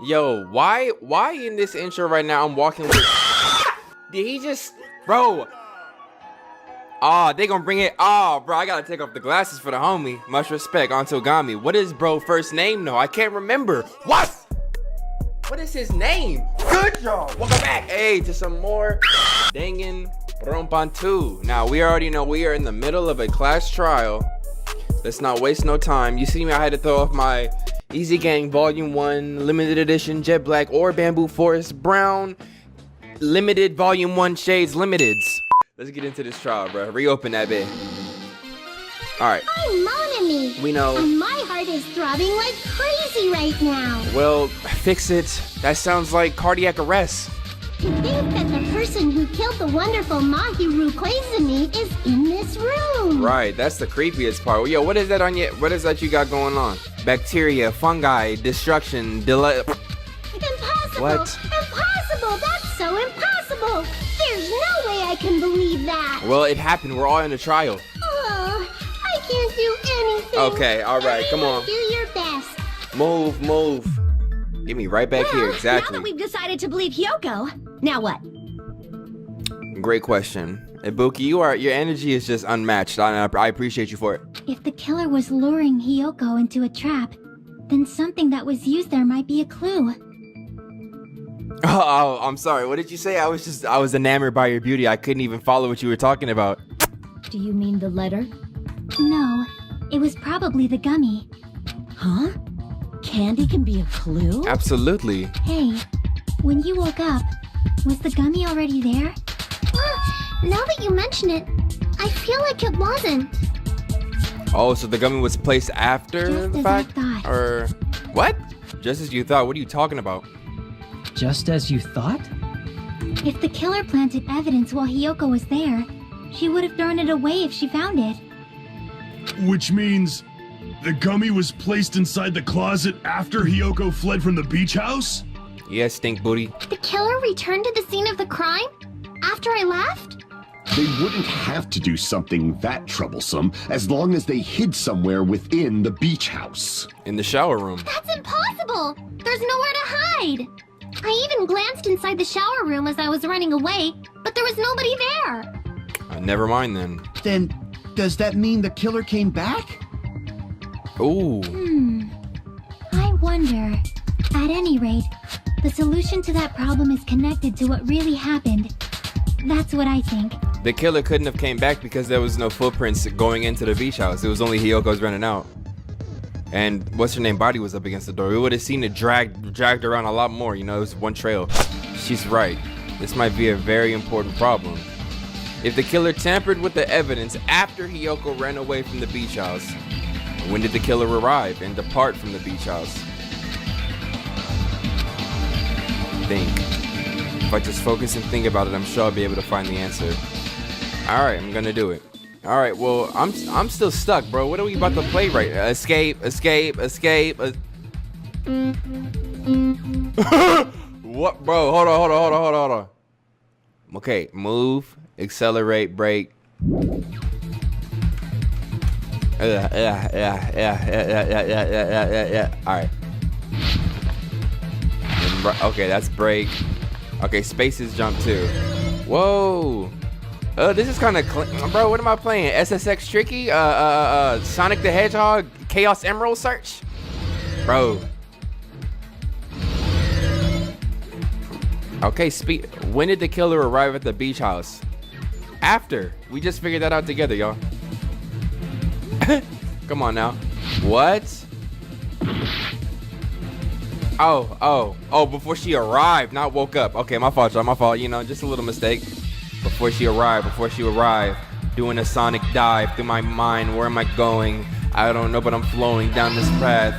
Yo, why in this intro right now I'm walking with... Did he just... Bro. Ah, they gonna bring it... Ah, bro, I gotta take off the glasses for the homie. Much respect, Antogami. What is bro first name though? I can't remember. What? What is his name? Good job. Welcome back. Hey, to some more danganronpa 2. Now, we already know we are in the middle of a class trial. Let's not waste no time. You see me, I had to throw off my Easy Gang Volume 1 Limited Edition Jet Black or Bamboo Forest Brown Limited Volume 1 Shades Limiteds. Let's get into this trial, bro. Reopen that bit. Alright. I'm Monami. We know. And my heart is throbbing like crazy right now. Well, fix it. That sounds like cardiac arrest. To think that the person who killed the wonderful Mahiru Koizumi is in this room. Right, that's the creepiest part. Yo, what is that on you? What is that you got going on? Bacteria, fungi, destruction, delay. Impossible. What? Impossible. That's so impossible. There's no way I can believe that. Well, it happened. We're all in a trial. Oh, I can't do anything. Okay, all right, come on. Do your best. Move. Get me right back here, exactly. Now that we've decided to believe Hyoko, now what? Great question. Ibuki, your energy is just unmatched. I appreciate you for it. If the killer was luring Hyoko into a trap, then something that was used there might be a clue. Oh, I'm sorry. What did you say? I was enamored by your beauty. I couldn't even follow what you were talking about. Do you mean the letter? No, it was probably the gummy. Huh? Candy can be a clue? Absolutely. Hey, when you woke up, was the gummy already there? Now that you mention it, I feel like it wasn't. Oh, so the gummy was placed after the fact? I thought. Or what? Just as you thought. What are you talking about? Just as you thought? If the killer planted evidence while Hyoko was there, she would have thrown it away if she found it. Which means the gummy was placed inside the closet after Hyoko fled from the beach house? Yes, stink booty. The killer returned to the scene of the crime? After I left? They wouldn't have to do something that troublesome as long as they hid somewhere within the beach house. In the shower room. That's impossible! There's nowhere to hide! I even glanced inside the shower room as I was running away, but there was nobody there. Never mind then. Then, does that mean the killer came back? Ooh. I wonder. At any rate, the solution to that problem is connected to what really happened. That's what I think. The killer couldn't have came back because there was no footprints going into the beach house. It was only Hyoko's running out. And what's her name body was up against the door. We would have seen it dragged around a lot more. You know, it was one trail. She's right. This might be a very important problem. If the killer tampered with the evidence after Hyoko ran away from the beach house, when did the killer arrive and depart from the beach house? Think. If I just focus and think about it, I'm sure I'll be able to find the answer. Alright, I'm gonna do it. Alright, well, I'm still stuck, bro. What are we about to play right now? Escape. What, bro? Hold on. Okay, move, accelerate, brake. Yeah. Alright. Okay, that's brake. Okay, space is jump too. Whoa. This is kind of bro, what am I playing? SSX Tricky? Sonic the Hedgehog? Chaos Emerald Search? Bro. Okay, speed. When did the killer arrive at the beach house? After. We just figured that out together, y'all. Come on now. What? Oh, before she arrived, not woke up. Okay, my fault, y'all, my fault. You know, just a little mistake. Before she arrived, doing a sonic dive through my mind. Where am I going? I don't know, but I'm flowing down this path.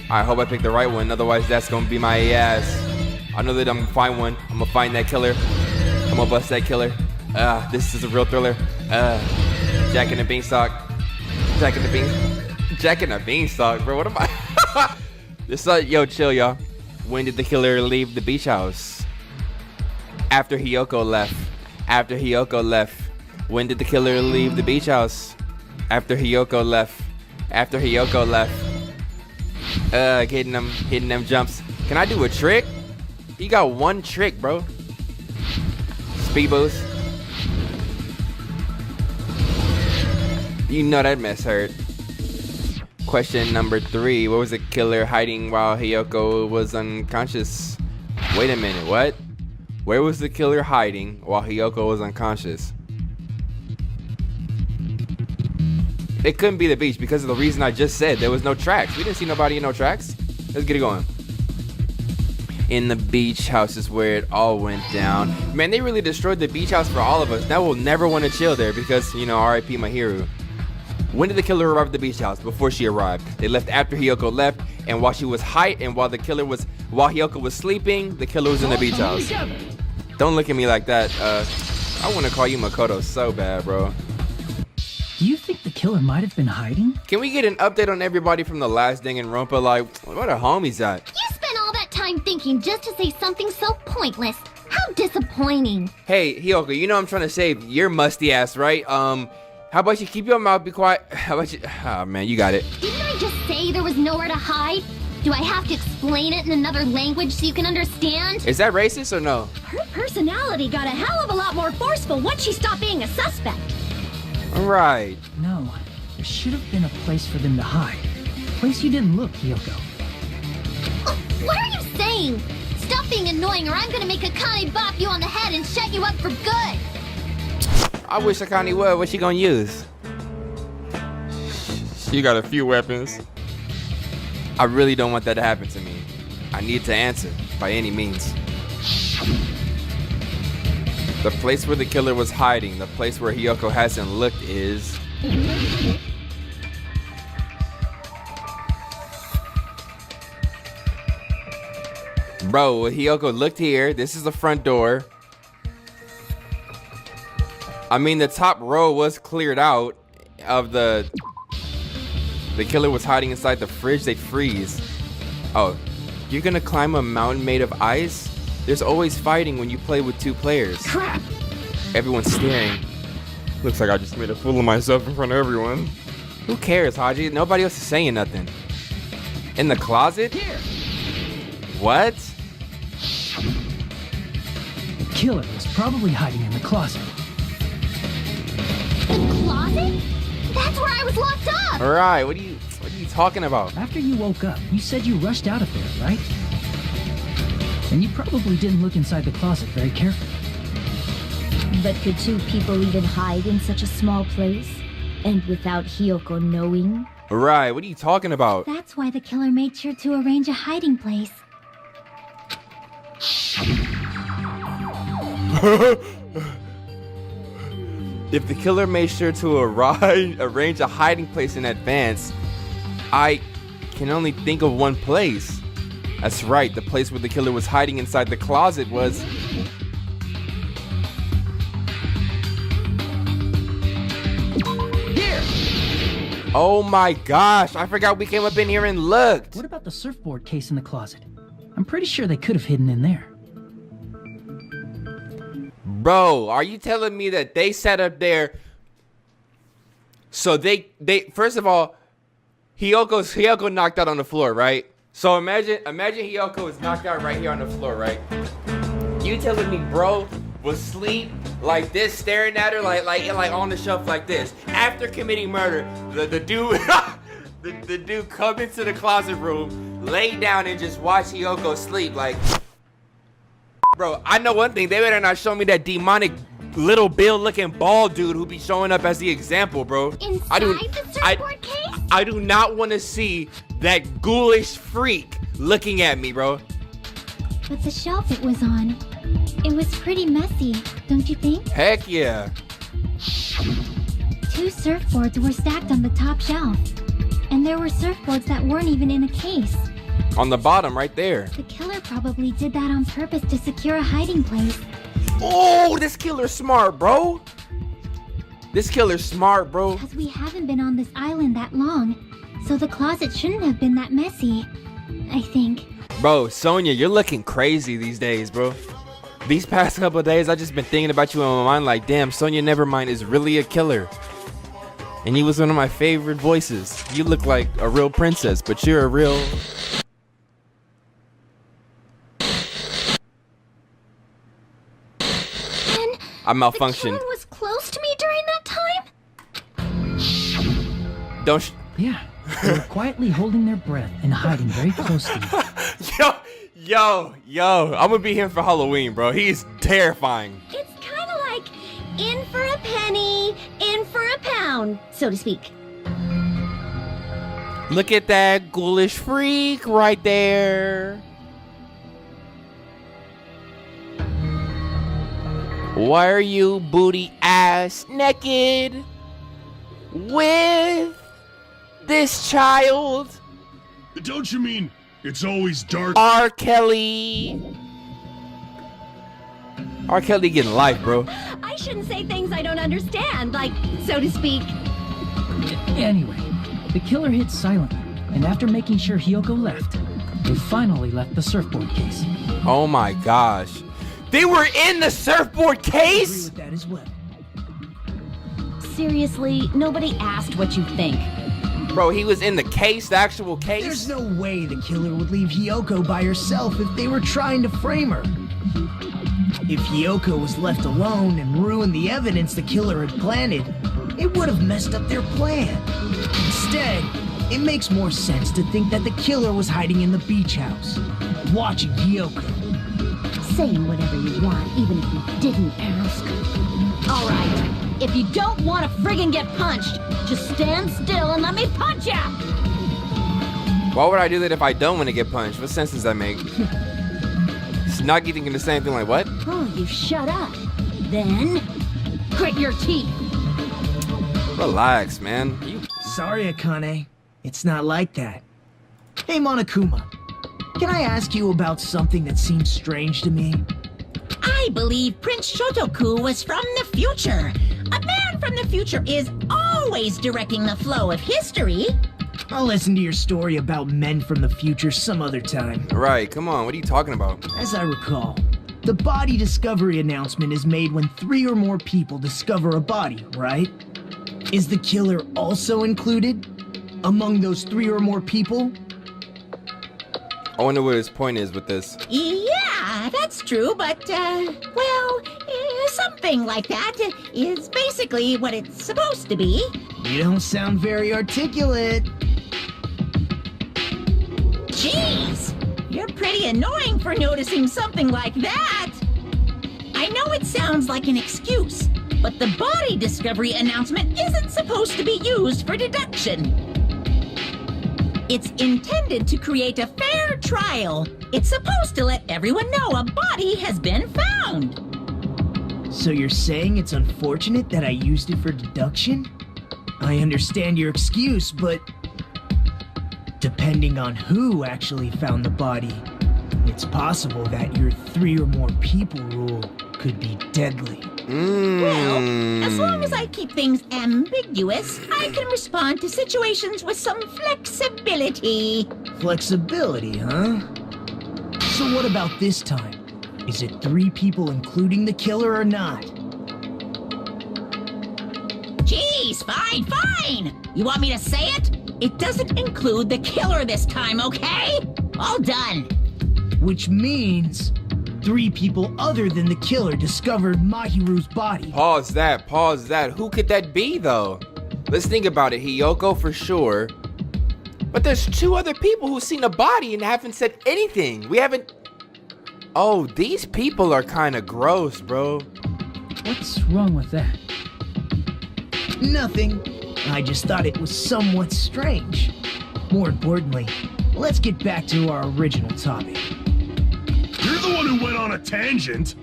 I hope I picked the right one, otherwise that's gonna be my ass. I know that I'm gonna find one. I'm gonna find that killer. I'm gonna bust that killer. This is a real thriller. Jack and the Beanstalk. Jack and the Beanstalk, bro. What am I? Yo, chill, y'all. When did the killer leave the beach house? After Hyoko left. When did the killer leave the beach house? After Hyoko left. Hitting them jumps. Can I do a trick? He got one trick, bro. Speed boost. You know that mess hurt. Question number 3. What was the killer hiding while Hiyoko was unconscious? Wait a minute, what? Where was the killer hiding while Hiyoko was unconscious? It couldn't be the beach because of the reason I just said. There was no tracks. We didn't see nobody in no tracks. Let's get it going. In the beach house is where it all went down. Man, they really destroyed the beach house for all of us. Now we'll never want to chill there because, you know, R.I.P. my hero. When did the killer arrive at the beach house? Before she arrived. They left after Hiyoko left, and while she was while Hiyoko was sleeping, the killer was in the beach house. Don't look at me like that. I want to call you Makoto so bad, bro. Do you think the killer might have been hiding? Can we get an update on everybody from the last danganronpa? Like, what are homies at? You spent all that time thinking just to say something so pointless. How disappointing. Hey, Hiyoko, you know I'm trying to save your musty ass, right? How about you keep your mouth, be quiet? How about you? Oh, man, you got it. Didn't I just say there was nowhere to hide? Do I have to explain it in another language so you can understand? Is that racist or no? Her personality got a hell of a lot more forceful once she stopped being a suspect. Right. No, there should have been a place for them to hide. A place you didn't look, Hiyoko. Oh, what are you saying? Stop being annoying or I'm gonna make Akane bop you on the head and shut you up for good. I wish Akane would. What's she gonna use? She got a few weapons. I really don't want that to happen to me. I need to answer by any means. The place where the killer was hiding, the place where Hiyoko hasn't looked is... Bro, Hiyoko looked here. This is the front door. I mean, the top row was cleared out of the killer was hiding inside the fridge. They freeze. Oh, you're gonna climb a mountain made of ice? There's always fighting when you play with 2 players. Crap! Everyone's staring. Looks like I just made a fool of myself in front of everyone. Who cares, Haji? Nobody else is saying nothing. In the closet? Here! What? The killer was probably hiding in the closet. The closet? That's where I was locked up! Alright, what are you talking about? After you woke up, you said you rushed out of there, right? And you probably didn't look inside the closet very carefully. But could 2 people even hide in such a small place? And without Hiyoko knowing? Right, what are you talking about? That's why the killer made sure to arrange a hiding place. If the killer made sure to arrange a hiding place in advance, I can only think of one place. That's right, the place where the killer was hiding inside the closet was... Here! Oh my gosh, I forgot we came up in here and looked. What about the surfboard case in the closet? I'm pretty sure they could have hidden in there. Bro, are you telling me that they sat up there? So they first of all, Hiyoko knocked out on the floor, right? So imagine Hiyoko is knocked out right here on the floor, right? You telling me bro was asleep like this, staring at her like on the shelf like this. After committing murder, the dude the dude come into the closet room, lay down and just watch Hiyoko sleep like. Bro, I know one thing. They better not show me that demonic little Bill looking bald dude who be showing up as the example, bro. Inside the surfboard case? I do not want to see that ghoulish freak looking at me, bro. But the shelf it was on, it was pretty messy, don't you think? Heck yeah. 2 surfboards were stacked on the top shelf. And there were surfboards that weren't even in a case. On the bottom, right there. The killer probably did that on purpose to secure a hiding place. Oh, this killer's smart, bro. This killer's smart, bro. Because we haven't been on this island that long, so the closet shouldn't have been that messy, I think. Bro, Sonya, you're looking crazy these days, bro. These past couple of days, I just been thinking about you in my mind like, damn, Sonya Nevermind is really a killer. And you was one of my favorite voices. You look like a real princess, but you're a real... I The malfunctioned. killer was close to me during that time? Don't. Yeah, they were quietly holding their breath and hiding very close to you. Yo, I'm gonna be him for Halloween, bro. He's terrifying. It's kind of like in for a penny, in for a pound, so to speak. Look at that ghoulish freak right there. Why are you booty ass naked with this child? Don't you mean it's always dark? R. Kelly. R. Kelly getting life, bro. I shouldn't say things I don't understand, like, so to speak. Anyway, the killer hit silently, and after making sure Hiyoko left, they finally left the surfboard case. Oh my gosh. They were in the surfboard I agree case? with that as well. Seriously, nobody asked what you think. Bro, he was in the case, the actual case? There's no way the killer would leave Hiyoko by herself if they were trying to frame her. If Hiyoko was left alone and ruined the evidence the killer had planted, it would have messed up their plan. Instead, it makes more sense to think that the killer was hiding in the beach house, watching Hiyoko. Saying whatever you want, even if you didn't ask. All right, if you don't want to friggin' get punched, just stand still and let me punch ya! Why would I do that if I don't want to get punched? What sense does that make? Snuggy thinking the same thing, like what? Oh, you shut up. Then, grit your teeth. Relax, man. Sorry, Akane. It's not like that. Hey, Monokuma. Can I ask you about something that seems strange to me? I believe Prince Shotoku was from the future. A man from the future is always directing the flow of history. I'll listen to your story about men from the future some other time. Right, come on, what are you talking about? As I recall, the body discovery announcement is made when 3 or more people discover a body, right? Is the killer also included among those 3 or more people? I wonder what his point is with this. Yeah, that's true, but, something like that is basically what it's supposed to be. You don't sound very articulate. Jeez, you're pretty annoying for noticing something like that. I know it sounds like an excuse, but the body discovery announcement isn't supposed to be used for deduction. It's intended to create a fair trial. It's supposed to let everyone know a body has been found. So you're saying it's unfortunate that I used it for deduction? I understand your excuse, but depending on who actually found the body, it's possible that your 3 or more people rule could be deadly. Well, as long as I keep things ambiguous, I can respond to situations with some flexibility. Flexibility, huh? So what about this time? Is it 3 people including the killer or not? Jeez, fine. You want me to say it? It doesn't include the killer this time, okay? All done. Which means 3 people other than the killer discovered Mahiru's body. Pause that. Who could that be, though? Let's think about it. Hiyoko for sure. But there's 2 other people who've seen a body and haven't said anything. We haven't... Oh, these people are kind of gross, bro. What's wrong with that? Nothing. I just thought it was somewhat strange. More importantly, let's get back to our original topic. You're the one who went on a tangent.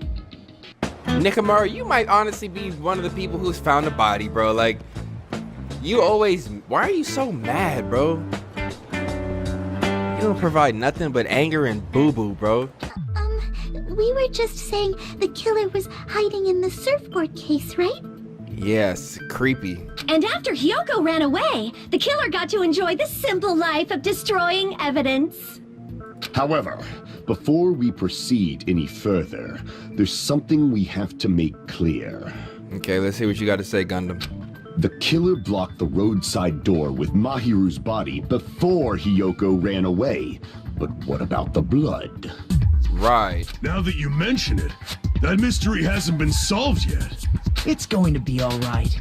Nikamura, you might honestly be one of the people who's found a body, bro. Like, you always... Why are you so mad, bro? You don't provide nothing but anger and boo-boo, bro. We were just saying the killer was hiding in the surfboard case, right? Yes, creepy. And after Hiyoko ran away, the killer got to enjoy the simple life of destroying evidence. However, before we proceed any further, there's something we have to make clear. Okay, let's see what you got to say, Gundam. The killer blocked the roadside door with Mahiru's body before Hiyoko ran away. But what about the blood? Right. Now that you mention it, That mystery hasn't been solved yet. It's going to be alright.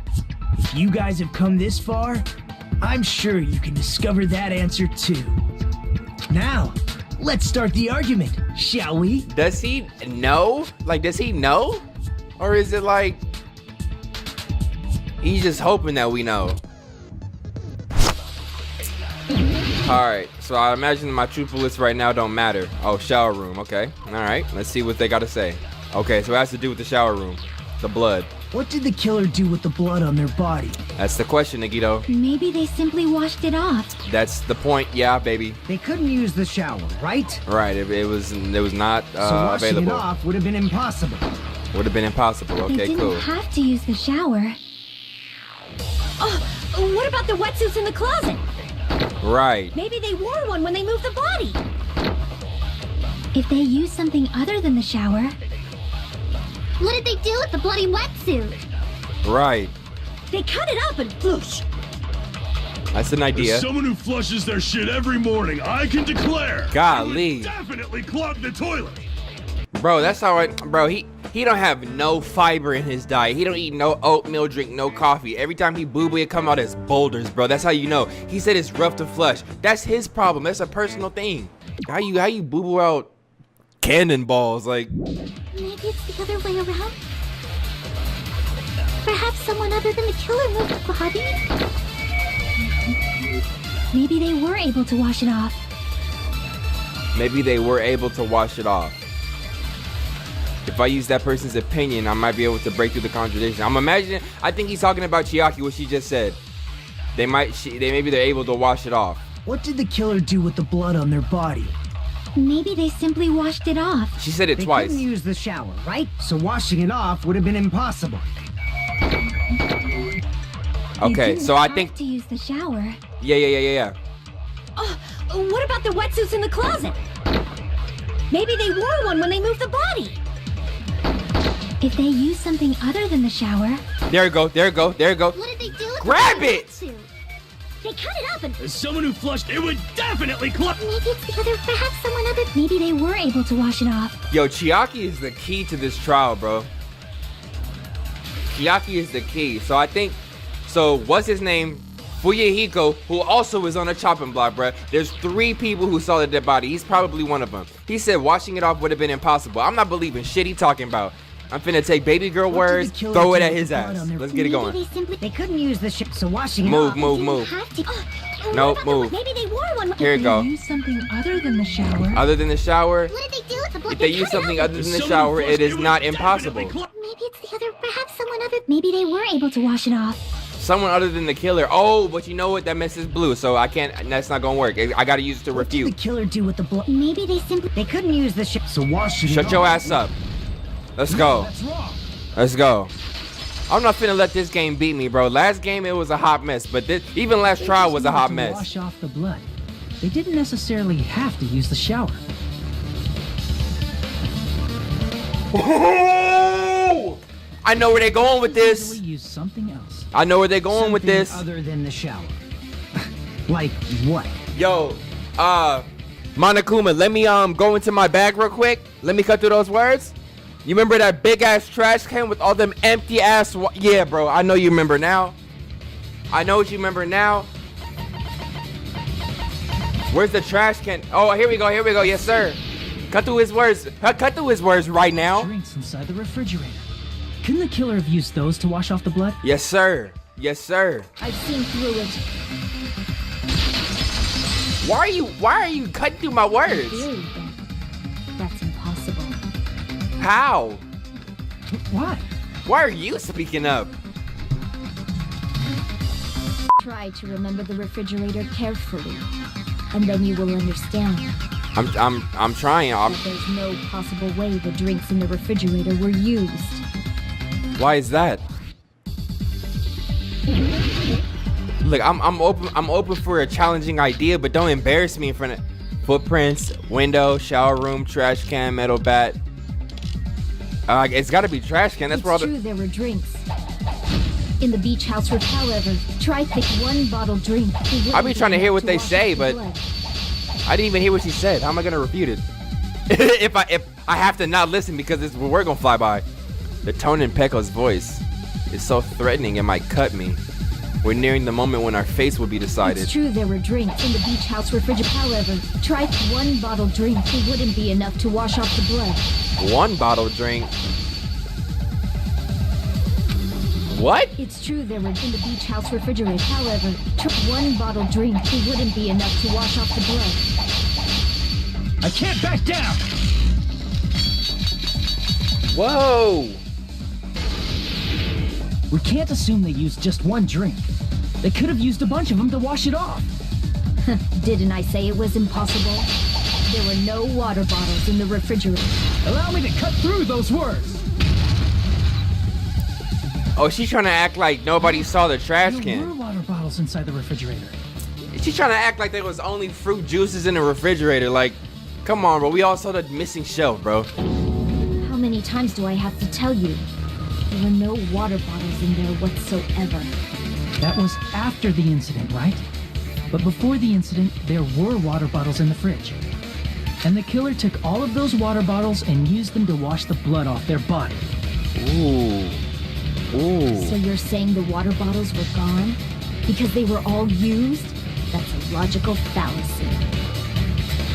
If you guys have come this far, I'm sure you can discover that answer too. Now, let's start the argument, shall we? Does he know? Like, does he know? Or is it like he's just hoping that we know? Alright, so I imagine my true bullets right now don't matter. Oh, shower room, okay. Alright, let's see what they gotta say. Okay, so it has to do with the shower room. The blood. What did the killer do with the blood on their body? That's the question, Nagito. Maybe they simply washed it off. That's the point, yeah, baby. They couldn't use the shower, right? Right, it was not So washing it available. off would have been impossible. Would have been impossible. They Okay, didn't cool. have to use the shower. Oh, what about the wetsuits in the closet? Right. Maybe they wore one when they moved the body. If they used something other than the shower... What did they do with the bloody wetsuit? Right. They cut it up and whoosh. That's an idea. As someone who flushes their shit every morning, I can declare. Golly. It would definitely clog the toilet. Bro, that's how bro, he don't have no fiber in his diet. He don't eat no oatmeal, drink no coffee. Every time he boo-boo, it come out as boulders, bro. That's how you know. He said it's rough to flush. That's his problem. That's a personal thing. How you boo-boo out cannonballs? Like, Maybe it's the other way around. Perhaps someone other than the killer moved the body? Maybe they were able to wash it off. maybe they were able to wash it off. If I use that person's opinion, I might be able to break through the contradiction. I'm imagining, I think he's talking about Chiaki, what she just said. Maybe they're able to wash it off. What did the killer do with the blood on their body? Maybe they simply washed it off. She said it They twice. couldn't use the shower, right? So washing it off would have been impossible. Okay, so I They think, have to use the shower. yeah. What about the wetsuits in the closet? Maybe they wore one when they moved the body. If they used something other than the shower... There you go. What did they do with Grab the bloody it! wetsuit? They cut it up and As someone who flushed, it would definitely clog. maybe it's the other, perhaps someone other. Maybe they were able to wash it off. Yo, Chiaki is the key to this trial, bro. Chiaki is the key. So I think, what's his name? Fuyahiko, who also is on a chopping block, bro. There's 3 people who saw the dead body. He's probably one of them. He said washing it off would have been impossible. I'm not believing shit he talking about. I'm finna take baby girl words, throw it at his ass. Let's get it going. They couldn't use the shower, so washing it Move, off. move. Have to. Nope, move. Maybe they wore one. Here you go. Use something other than the shower. Other than the shower, What did they do with the blood? if they use something other than the shower, it is not impossible. Maybe it's the other, perhaps someone other. Maybe they were able to wash it off. Someone other than the killer. Oh, but you know what? That messes blue, so I can't. That's not gonna work. I gotta use it to What did the refute. killer do with the blood? Maybe they simply... They couldn't use the shower, so washing it Shut off. your ass up. Let's go. That's wrong. Let's go. I'm not finna let this game beat me, bro. Last game it was a hot mess, but even last They trial just was a needed hot to mess. Wash off the blood. They didn't necessarily have to use the shower. I know where they're going with this. Easily use something else. I know where they're going with Something this. other than the shower. Like what? Yo, Monokuma, let me go into my bag real quick. Let me cut through those words. You remember that big ass trash can with all them empty ass? Yeah, bro. I know you remember now. I know what you remember now. Where's the trash can? Oh, here we go. Here we go. Yes, sir. Cut through his words. Cut through his words right now. Drinks inside the refrigerator. Couldn't the killer have used those to wash off the blood? Yes, sir. Yes, sir. I've seen through it. Why are you cutting through my words? Really, then. That's impossible. How? Why? Why are you speaking up? Try to remember the refrigerator carefully, and then you will understand I'm trying. that there's no possible way the drinks in the refrigerator were used. Why is that? Look, I'm open for a challenging idea, but don't embarrass me in front of footprints, window, shower room, trash can, metal bat. It's got to be trash can. That's It's where all true the. there were drinks in the beach house room. However, try pick one bottle drink. I be trying to hear what they wash say, off the but blood. I didn't even hear what she said. How am I gonna refute it? if I have to not listen because we're gonna fly by. The tone in Pecco's voice is so threatening it might cut me. We're nearing the moment when our face will be decided. It's true there were drinks in the beach house refrigerator. However, try one bottled drink. It wouldn't be enough to wash off the blood. One bottled drink? What? It's true there were in the beach house refrigerator. However, one bottled drink. It wouldn't be enough to wash off the blood. I can't back down! Whoa! We can't assume they used just one drink. They could have used a bunch of them to wash it off. Didn't I say it was impossible? There were no water bottles in the refrigerator. Allow me to cut through those words. Oh, she's trying to act like nobody saw the trash There can. were water bottles inside the refrigerator. She's trying to act like there was only fruit juices in the refrigerator. Like, come on, bro. We all saw the missing shelf, bro. How many times do I have to tell you? There were no water bottles in there whatsoever. That was after the incident, right? But before the incident, there were water bottles in the fridge. And the killer took all of those water bottles and used them to wash the blood off their body. Ooh. Ooh. So you're saying the water bottles were gone? Because they were all used? That's a logical fallacy.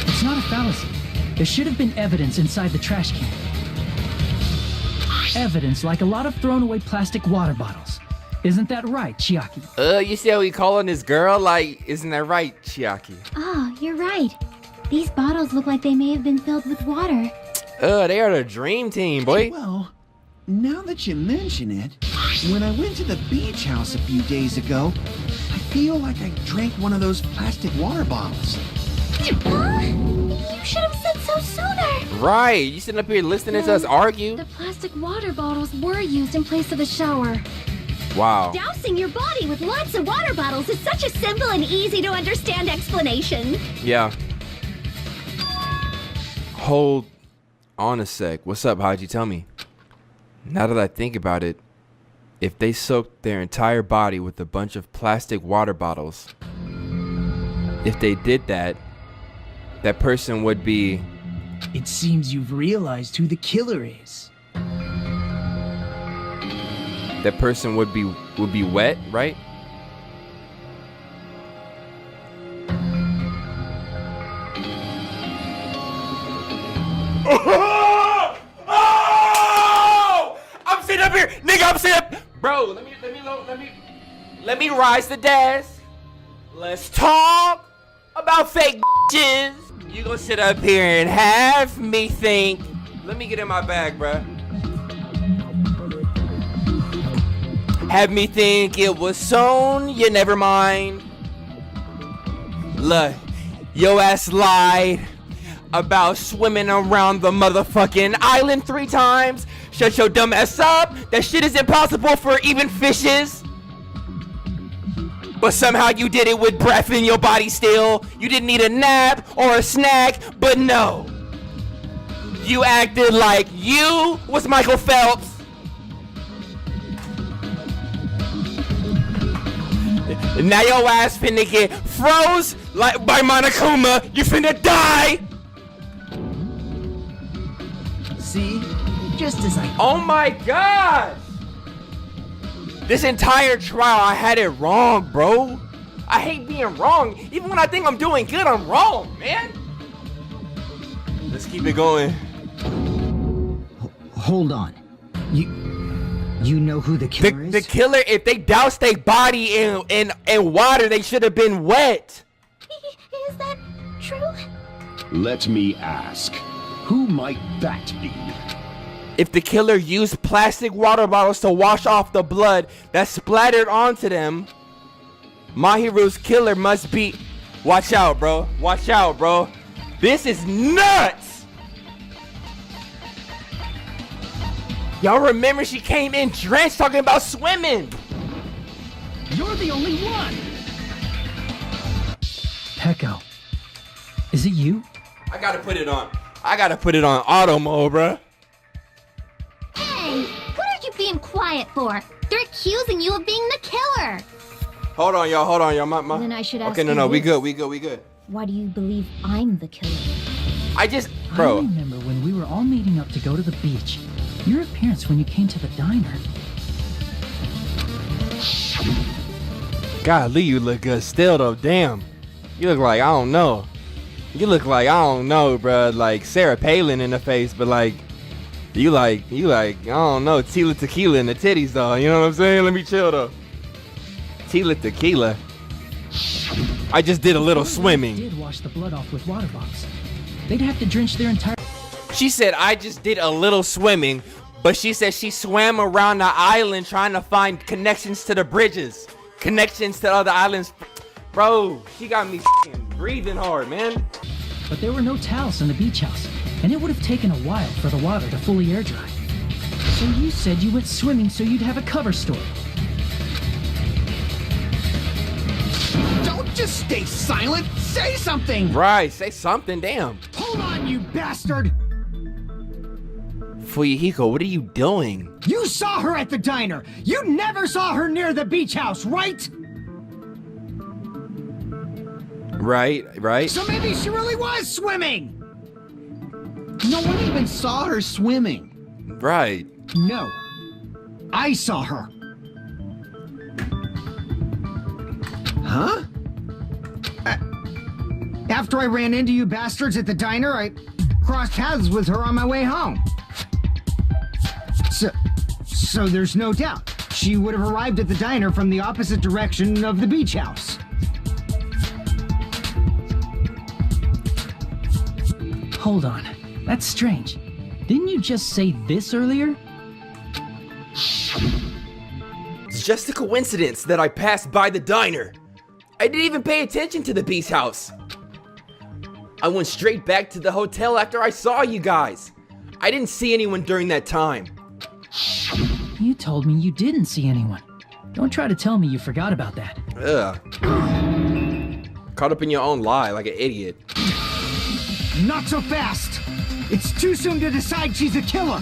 It's not a fallacy. There should have been evidence inside the trash can. Evidence like a lot of thrown away plastic water bottles. Isn't that right, Chiaki? You see how he calling this girl? Like, isn't that right, Chiaki? Oh, you're right. These bottles look like they may have been filled with water. They are the dream team, boy. Well, now that you mention it, when I went to the beach house a few days ago, I feel like I drank one of those plastic water bottles. Huh? You should have said so sooner. Right, you sitting up here listening to us argue. The plastic water bottles were used in place of a shower. Wow. Dousing your body with lots of water bottles is such a simple and easy to understand explanation. Yeah. Hold on a sec. What's up, Haji? Tell me. Now that I think about it, if they soaked their entire body with a bunch of plastic water bottles, if they did that, that person would be... It seems you've realized who the killer is. That person would be wet, right? Oh! I'm sitting up here, nigga. I'm sitting up, bro. Let me rise the desk. Let's talk about fake bitches. You gonna sit up here and have me think? Let me get in my bag, bruh. Have me think it was Sonya, never mind. Look, yo ass lied about swimming around the motherfucking island 3 times. Shut your dumb ass up. That shit is impossible for even fishes. But somehow you did it with breath in your body still. You didn't need a nap or a snack, but no. You acted like you was Michael Phelps. Now your ass finna get froze like by Monokuma. You finna die. See? Just as I... Oh my gosh. This entire trial, I had it wrong, bro. I hate being wrong. Even when I think I'm doing good, I'm wrong, man. Let's keep it going. Hold on. You know who the killer is? The killer, if they doused their body in water, they should have been wet. Is that true? Let me ask, who might that be? If the killer used plastic water bottles to wash off the blood that splattered onto them, Mahiru's killer must be... Watch out, bro. Watch out, bro. This is nuts. Y'all remember she came in drenched talking about swimming. You're the only one. Pecco, is it you? I gotta put it on. I gotta put it on auto mode, bro. Hey, what are you being quiet for? They're accusing you of being the killer. Hold on, y'all. Then I should ask Okay, no, you we this. good. Why do you believe I'm the killer? I just, I bro. remember when we were all meeting up to go to the beach. Your appearance when you came to the diner. Golly, you look good still though. Damn, you look like I don't know. You look like I don't know, bro. Like Sarah Palin in the face, but like you like I don't know, Tila Tequila in the titties though. You know what I'm saying? Let me chill though. Tila Tequila. I just did a little swimming. Did wash the blood off with water bottles. They'd have to drench their entire. She said I just did a little swimming, but she said she swam around the island trying to find connections to the bridges, connections to other islands. Bro, she got me breathing hard, man. But there were no towels in the beach house, and it would have taken a while for the water to fully air dry. So you said you went swimming so you'd have a cover story. Don't just stay silent. Say something. Right, say something, damn. Hold on, you bastard. Fuyuhiko, what are you doing? You saw her at the diner. You never saw her near the beach house, right? Right. So maybe she really was swimming. No one even saw her swimming. Right. No. I saw her. Huh? After I ran into you bastards at the diner, I crossed paths with her on my way home. So there's no doubt. She would have arrived at the diner from the opposite direction of the beach house. Hold on. That's strange. Didn't you just say this earlier? It's just a coincidence that I passed by the diner. I didn't even pay attention to the beach house. I went straight back to the hotel after I saw you guys. I didn't see anyone during that time. You told me you didn't see anyone. Don't try to tell me you forgot about that. Ugh. Caught up in your own lie like an idiot. Not so fast! It's too soon to decide she's a killer!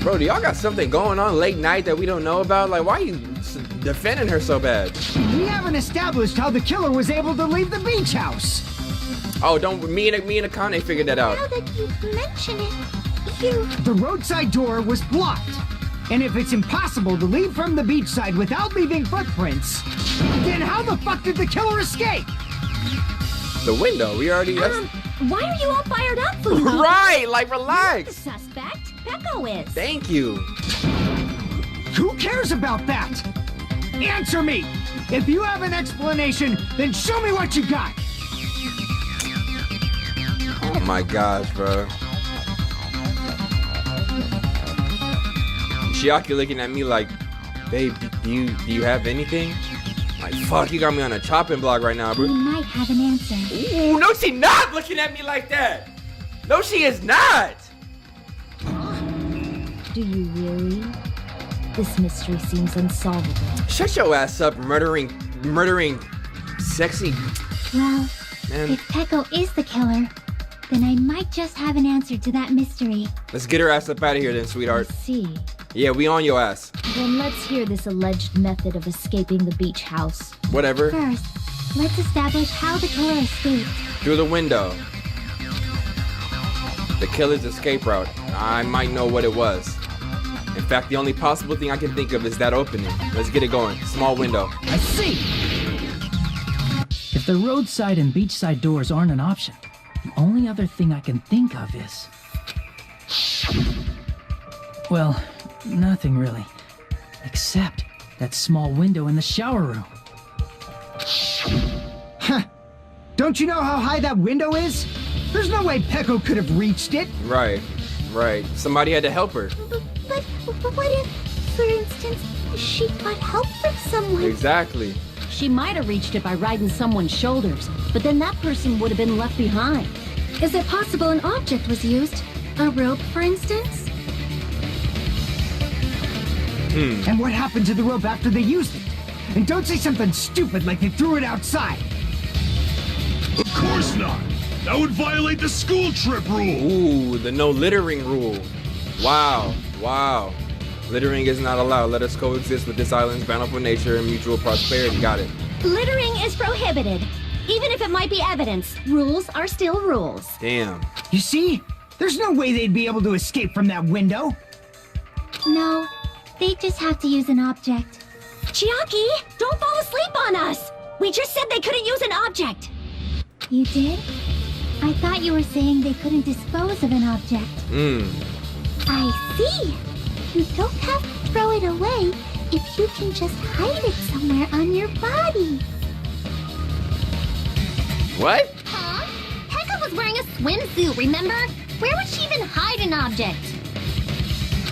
Bro, do y'all got something going on late night that we don't know about? Like, why are you defending her so bad? We haven't established how the killer was able to leave the beach house! Oh, me and Akane figured that out. Now that you mention it, The roadside door was blocked. And if it's impossible to leave from the beachside without leaving footprints, then how the fuck did the killer escape? The window, we already... Why are you all fired up, Fuyuhiko? Right, like, The relax. suspect? Peko is. Thank you. Who cares about that? Answer me! If you have an explanation, then show me what you got! Oh my gosh, bro. Chiaki looking at me like, babe, do you have anything? Like, fuck, you got me on a chopping block right now, we bro. might have an answer. Ooh, no, she not looking at me like that. No, she is not. Do you really? This mystery seems unsolvable. Shut your ass up, murdering, sexy. Well, Man, if Peko is the killer, then I might just have an answer to that mystery. let's get her ass up out of here then, I sweetheart. see. Yeah, we on your ass. Then let's hear this alleged method of escaping the beach house. Whatever. First, let's establish how the killer escaped. Through the window. The killer's escape route. I might know what it was. In fact, the only possible thing I can think of is that opening. Let's get it going. Small window. I see! If the roadside and beachside doors aren't an option, the only other thing I can think of is... Well, nothing really. Except that small window in the shower room. Huh. Don't you know how high that window is? There's no way Peko could have reached it. Right. Somebody had to help her. But what if, for instance, she got help from someone? Exactly. She might have reached it by riding someone's shoulders, but then that person would have been left behind. Is it possible an object was used? A rope, for instance? And what happened to the rope after they used it? And don't say something stupid like they threw it outside. Of course not. That would violate the school trip rule. Ooh, the no littering rule. Wow. Littering is not allowed. Let us coexist with this island's bountiful nature and mutual prosperity. Got it. Littering is prohibited. Even if it might be evidence, rules are still rules. Damn. You see? There's no way they'd be able to escape from that window. No, they just have to use an object. Chiaki, don't fall asleep on us! We just said they couldn't use an object! You did? I thought you were saying they couldn't dispose of an object. I see! You don't have to throw it away if you can just hide it somewhere on your body. What? Huh? Heka was wearing a swimsuit, remember? Where would she even hide an object?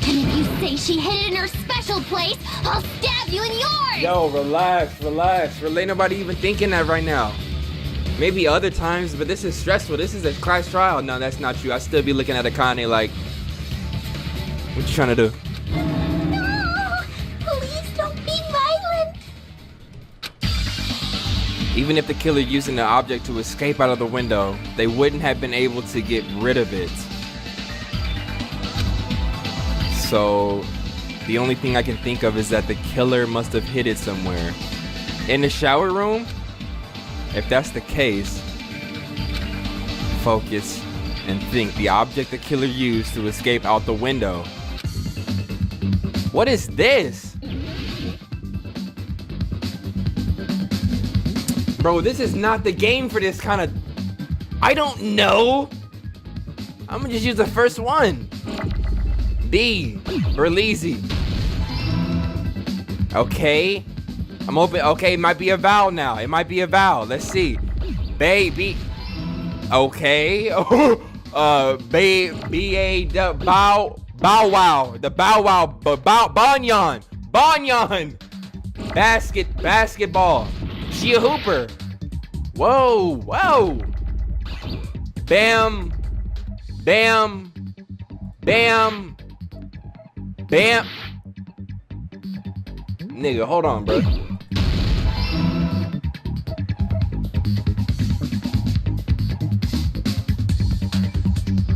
And if you say she hid it in her special place, I'll stab you in yours! Yo, relax. Ain't nobody even thinking that right now. Maybe other times, but this is stressful. This is a class trial. No, that's not true. I still be looking at Akane like, what you trying to do? No! Please don't be violent! Even if the killer using the object to escape out of the window, they wouldn't have been able to get rid of it. So, the only thing I can think of is that the killer must have hid it somewhere. In the shower room? If that's the case, focus and think. The object the killer used to escape out the window. What is this? Bro, this is not the game for this kind of... I don't know. I'm gonna just use the first one. B. Berleezy. Okay. I'm open. Okay, it might be a vowel now. It might be a vowel. Let's see. Baby. Okay. Bow wow. The bow wow. Banyan. Basketball. She a hooper. Whoa. Bam. Nigga, hold on, bro.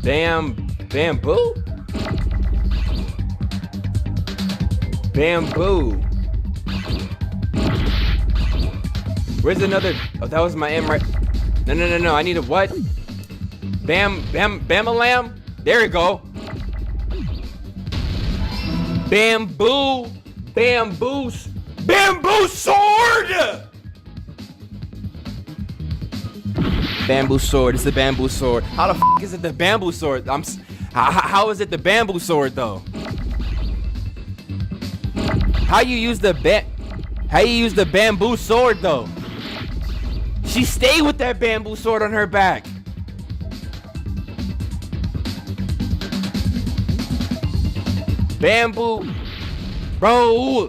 Bamboo? Where's another? Oh, that was my M right. No. I need a what? Bamalam? There we go. Bamboo sword! Bamboo sword. It's the bamboo sword. How the f is it the bamboo sword? How is it the bamboo sword though? How you use the bamboo sword though? She stayed with that bamboo sword on her back. Bamboo, bro.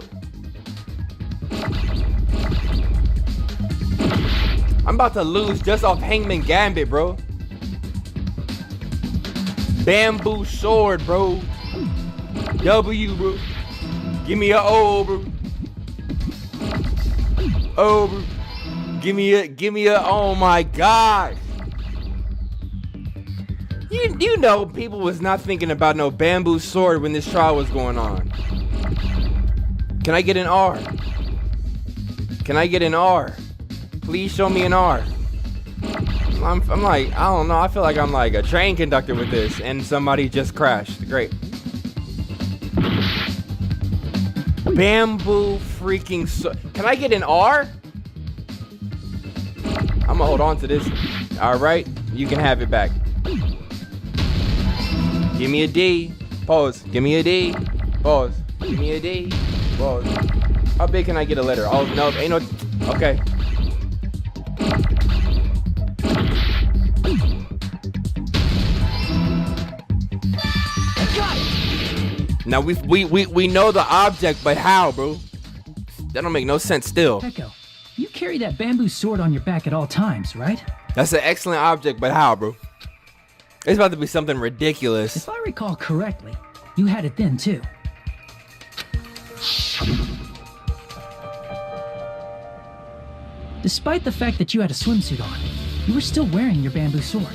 I'm about to lose just off Hangman Gambit, bro. Bamboo sword, bro. W, bro. Give me a O, bro. O, bro. Give me a. Oh my gosh. You know people was not thinking about no bamboo sword when this trial was going on. Can I get an R? Can I get an R? Please show me an R. I'm like, I don't know. I feel like I'm like a train conductor with this and somebody just crashed. Great. Bamboo freaking sword. Can I get an R? I'm gonna hold on to this. All right, you can have it back. Give me a D. Pause. Give me a D. Pause. Give me a D. Pause. How big can I get a letter? Oh, no. Ain't no... Okay. I got it. Now, we know the object, but how, bro? That don't make no sense still. Echo, you carry that bamboo sword on your back at all times, right? That's an excellent object, but how, bro? It's about to be something ridiculous. If I recall correctly, you had it then, too. Despite the fact that you had a swimsuit on, you were still wearing your bamboo sword.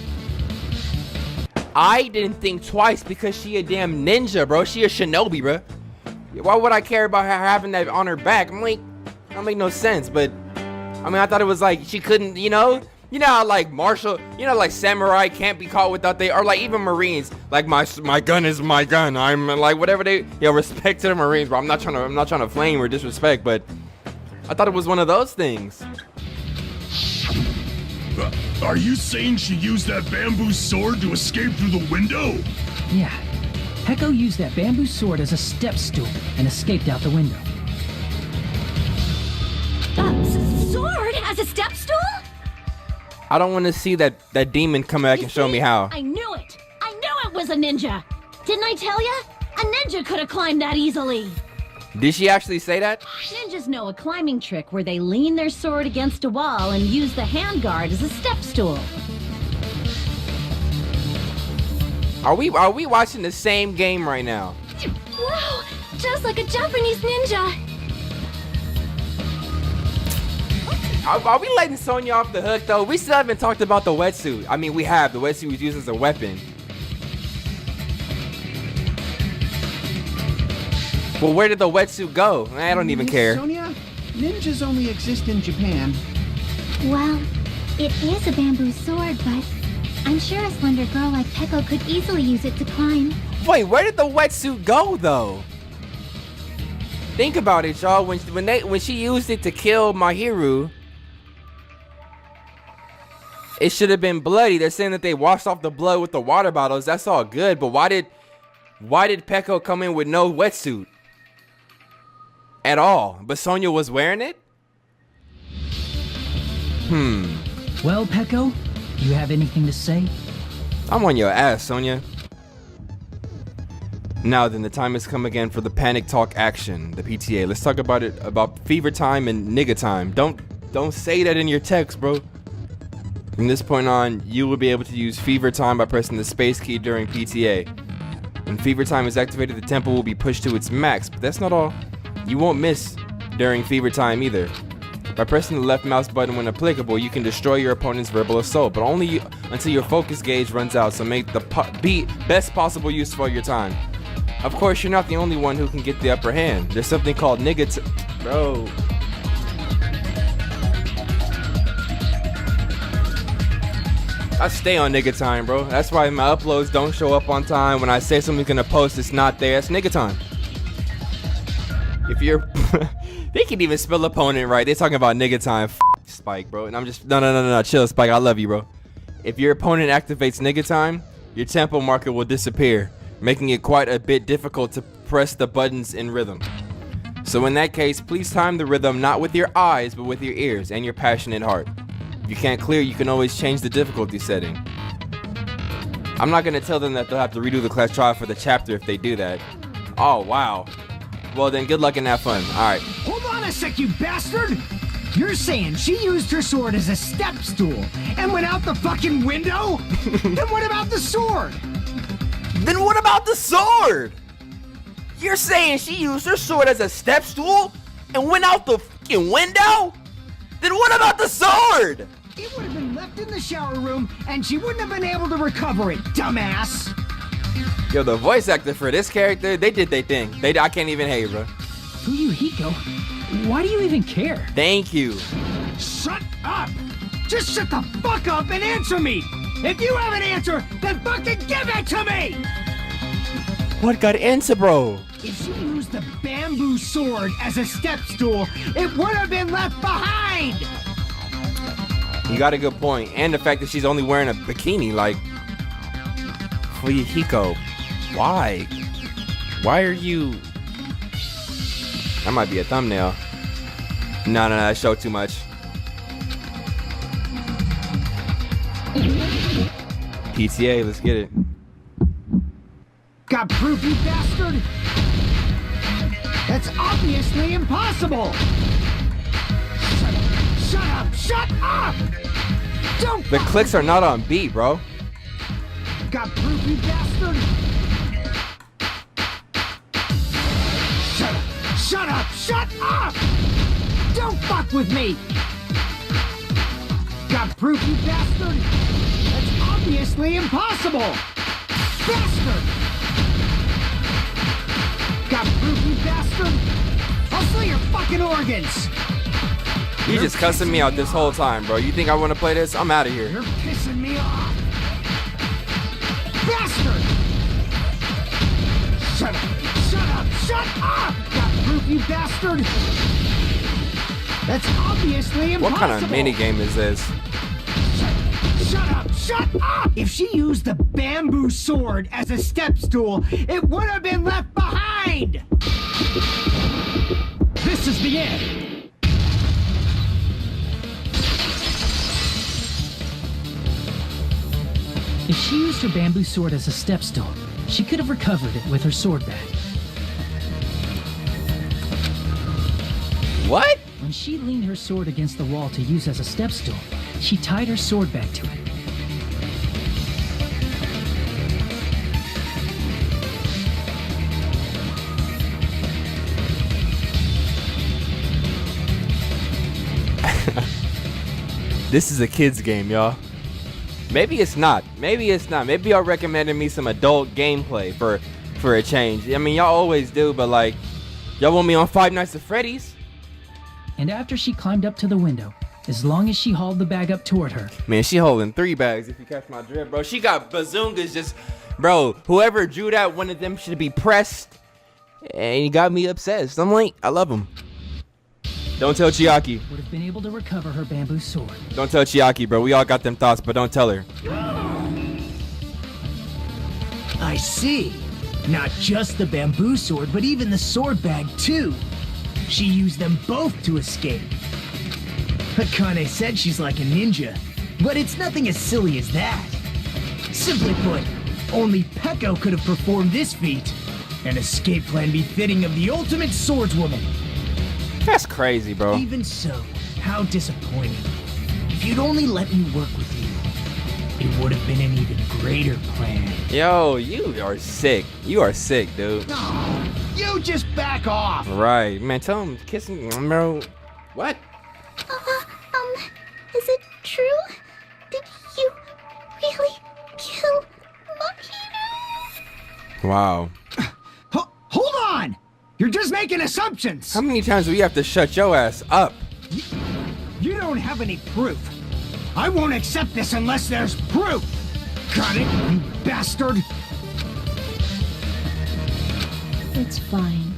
I didn't think twice because she a damn ninja, bro. She a shinobi, bro. Why would I care about her having that on her back? I'm like, that don't make no sense, but I mean, I thought it was like she couldn't, you know how like martial, like samurai can't be caught without or like even Marines, like my gun is my gun. I'm like whatever they, respect to the Marines, bro. I'm not trying to flame or disrespect, but I thought it was one of those things. Are you saying she used that bamboo sword to escape through the window? Yeah. Peko used that bamboo sword as a step stool and escaped out the window. Sword as a step stool? I don't want to see that demon come back and show me how. I knew it. I knew it was a ninja. Didn't I tell ya? A ninja could have climbed that easily. Did she actually say that? Ninjas know a climbing trick where they lean their sword against a wall and use the handguard as a step stool. Are we watching the same game right now? Wow, just like a Japanese ninja. Are we letting Sonya off the hook though? We still haven't talked about the wetsuit. I mean, we have. The wetsuit was used as a weapon. Well, where did the wetsuit go? I don't even care. Sonya, ninjas only exist in Japan. Well, it is a bamboo sword, but I'm sure a slender girl like Peko could easily use it to climb. Wait, where did the wetsuit go though? Think about it, y'all. When she used it to kill Mahiru, it should have been bloody. They're saying that they washed off the blood with the water bottles. That's all good, but why did Peko come in with no wetsuit at all? But Sonya was wearing it? Well, Peko, do you have anything to say? I'm on your ass, Sonya. Now then, the time has come again for the panic talk action, the PTA. Let's talk about fever time and nigga time. Don't say that in your text, bro. From this point on, you will be able to use fever time by pressing the space key during PTA. When fever time is activated, the tempo will be pushed to its max, but that's not all. You won't miss during fever time either. By pressing the left mouse button when applicable, you can destroy your opponent's verbal assault, but only until your focus gauge runs out, so make the best possible use for your time. Of course, you're not the only one who can get the upper hand. There's something called Bro. I stay on nigga time, bro. That's why my uploads don't show up on time. When I say something's gonna post, it's not there. That's nigga time. If you're... They can even spell opponent right. They're talking about nigga time. Spike, bro. And I'm just... No. Chill, Spike. I love you, bro. If your opponent activates nigga time, your tempo marker will disappear, making it quite a bit difficult to press the buttons in rhythm. So in that case, please time the rhythm not with your eyes, but with your ears and your passionate heart. If you can't clear, you can always change the difficulty setting. I'm not gonna tell them that they'll have to redo the class trial for the chapter if they do that. Oh, wow. Well then, good luck and have fun. Alright. Hold on a sec, you bastard! You're saying she used her sword as a step stool and went out the fucking window? Then what about the sword? Then what about the sword? You're saying she used her sword as a step stool and went out the fucking window? Then what about the sword? It would have been left in the shower room and she wouldn't have been able to recover it, dumbass. Yo, the voice actor for this character, they did their thing. I can't even hate, bro. Fuyuhiko, why do you even care? Thank you. Shut up! Just shut the fuck up and answer me! If you have an answer, then fucking give it to me! What got into, bro? If she used the bamboo sword as a step stool, it would have been left behind! You got a good point. And the fact that she's only wearing a bikini, like... Fuyuhiko, why? Why are you... That might be a thumbnail. No, that showed too much. PTA, let's get it. Got proof, you bastard? That's obviously impossible! Shut up! Don't... The clicks are not on beat, bro. Got proof, you bastard? Shut up! Don't fuck with me! Got proof, you bastard? That's obviously impossible! Bastard! Got proof, you bastard? I'll sell your fucking organs! You just cussing me out this whole time, bro. You think I want to play this? I'm out of here. You're pissing me off. Bastard! Shut up! Shut up! Shut up! Got proof, you bastard! That's obviously impossible! What kind of mini game is this? Shut up! Shut up! If she used the bamboo sword as a step stool, it would have been left behind! This is the end! If she used her bamboo sword as a step stool, she could have recovered it with her sword bag. What? When she leaned her sword against the wall to use as a step stool, she tied her sword bag to it. This is a kid's game, y'all. Maybe it's not. Maybe it's not. Maybe y'all recommended me some adult gameplay for a change. I mean, y'all always do, but like, y'all want me on Five Nights at Freddy's? And after she climbed up to the window, as long as she hauled the bag up toward her. Man, she holding 3 bags if you catch my drift, bro. She got bazungas just, bro, whoever drew that one of them should be pressed. And he got me obsessed. I'm like, I love him. Don't tell Chiaki. Would have been able to recover her bamboo sword. Don't tell Chiaki, bro. We all got them thoughts, but don't tell her. I see. Not just the bamboo sword, but even the sword bag, too. She used them both to escape. Akane said she's like a ninja, but it's nothing as silly as that. Simply put, only Peko could have performed this feat. An escape plan befitting of the ultimate swordswoman. That's crazy, bro. Even so, how disappointing. If you'd only let me work with you, it would have been an even greater plan. Yo, you are sick. You are sick, dude. No, you just back off. Right. Man, tell him kissing, bro. What? Is it true? Did you really kill Mahiro? Wow. Hold on! You're just making assumptions! How many times do we have to shut your ass up? You don't have any proof. I won't accept this unless there's proof! Got it, you bastard? It's fine.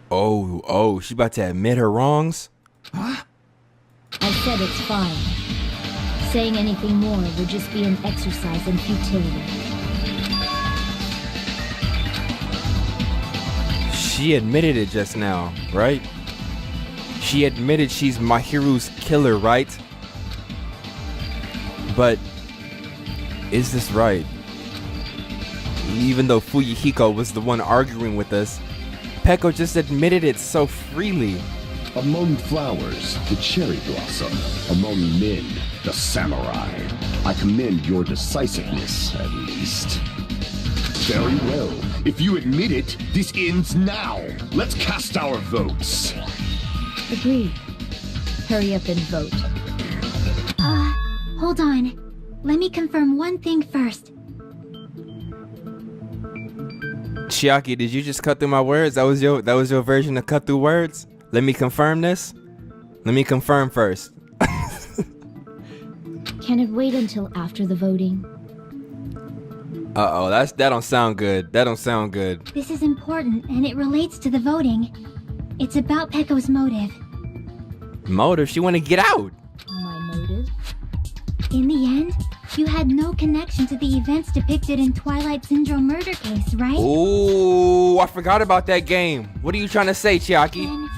Oh, she about to admit her wrongs? Huh? I said it's fine. Saying anything more would just be an exercise in futility. She admitted it just now, right? She admitted she's Mahiru's killer, right? But is this right? Even though Fuyuhiko was the one arguing with us, Peko just admitted it so freely. Among flowers, the cherry blossom. Among men, the samurai. I commend your decisiveness, at least. Very well. If you admit it, this ends now. Let's cast our votes. Agreed. Hurry up and vote. Hold on. Let me confirm one thing first. Chiaki, did you just cut through my words? That was your version of cut through words? Let me confirm this? Let me confirm first. Can it wait until after the voting? Uh-oh, that don't sound good. That don't sound good. This is important, and it relates to the voting. It's about Peko's motive. Motive? She want to get out. My motive? In the end, you had no connection to the events depicted in Twilight Syndrome murder case, right? Ooh, I forgot about that game. What are you trying to say, Chiaki? Then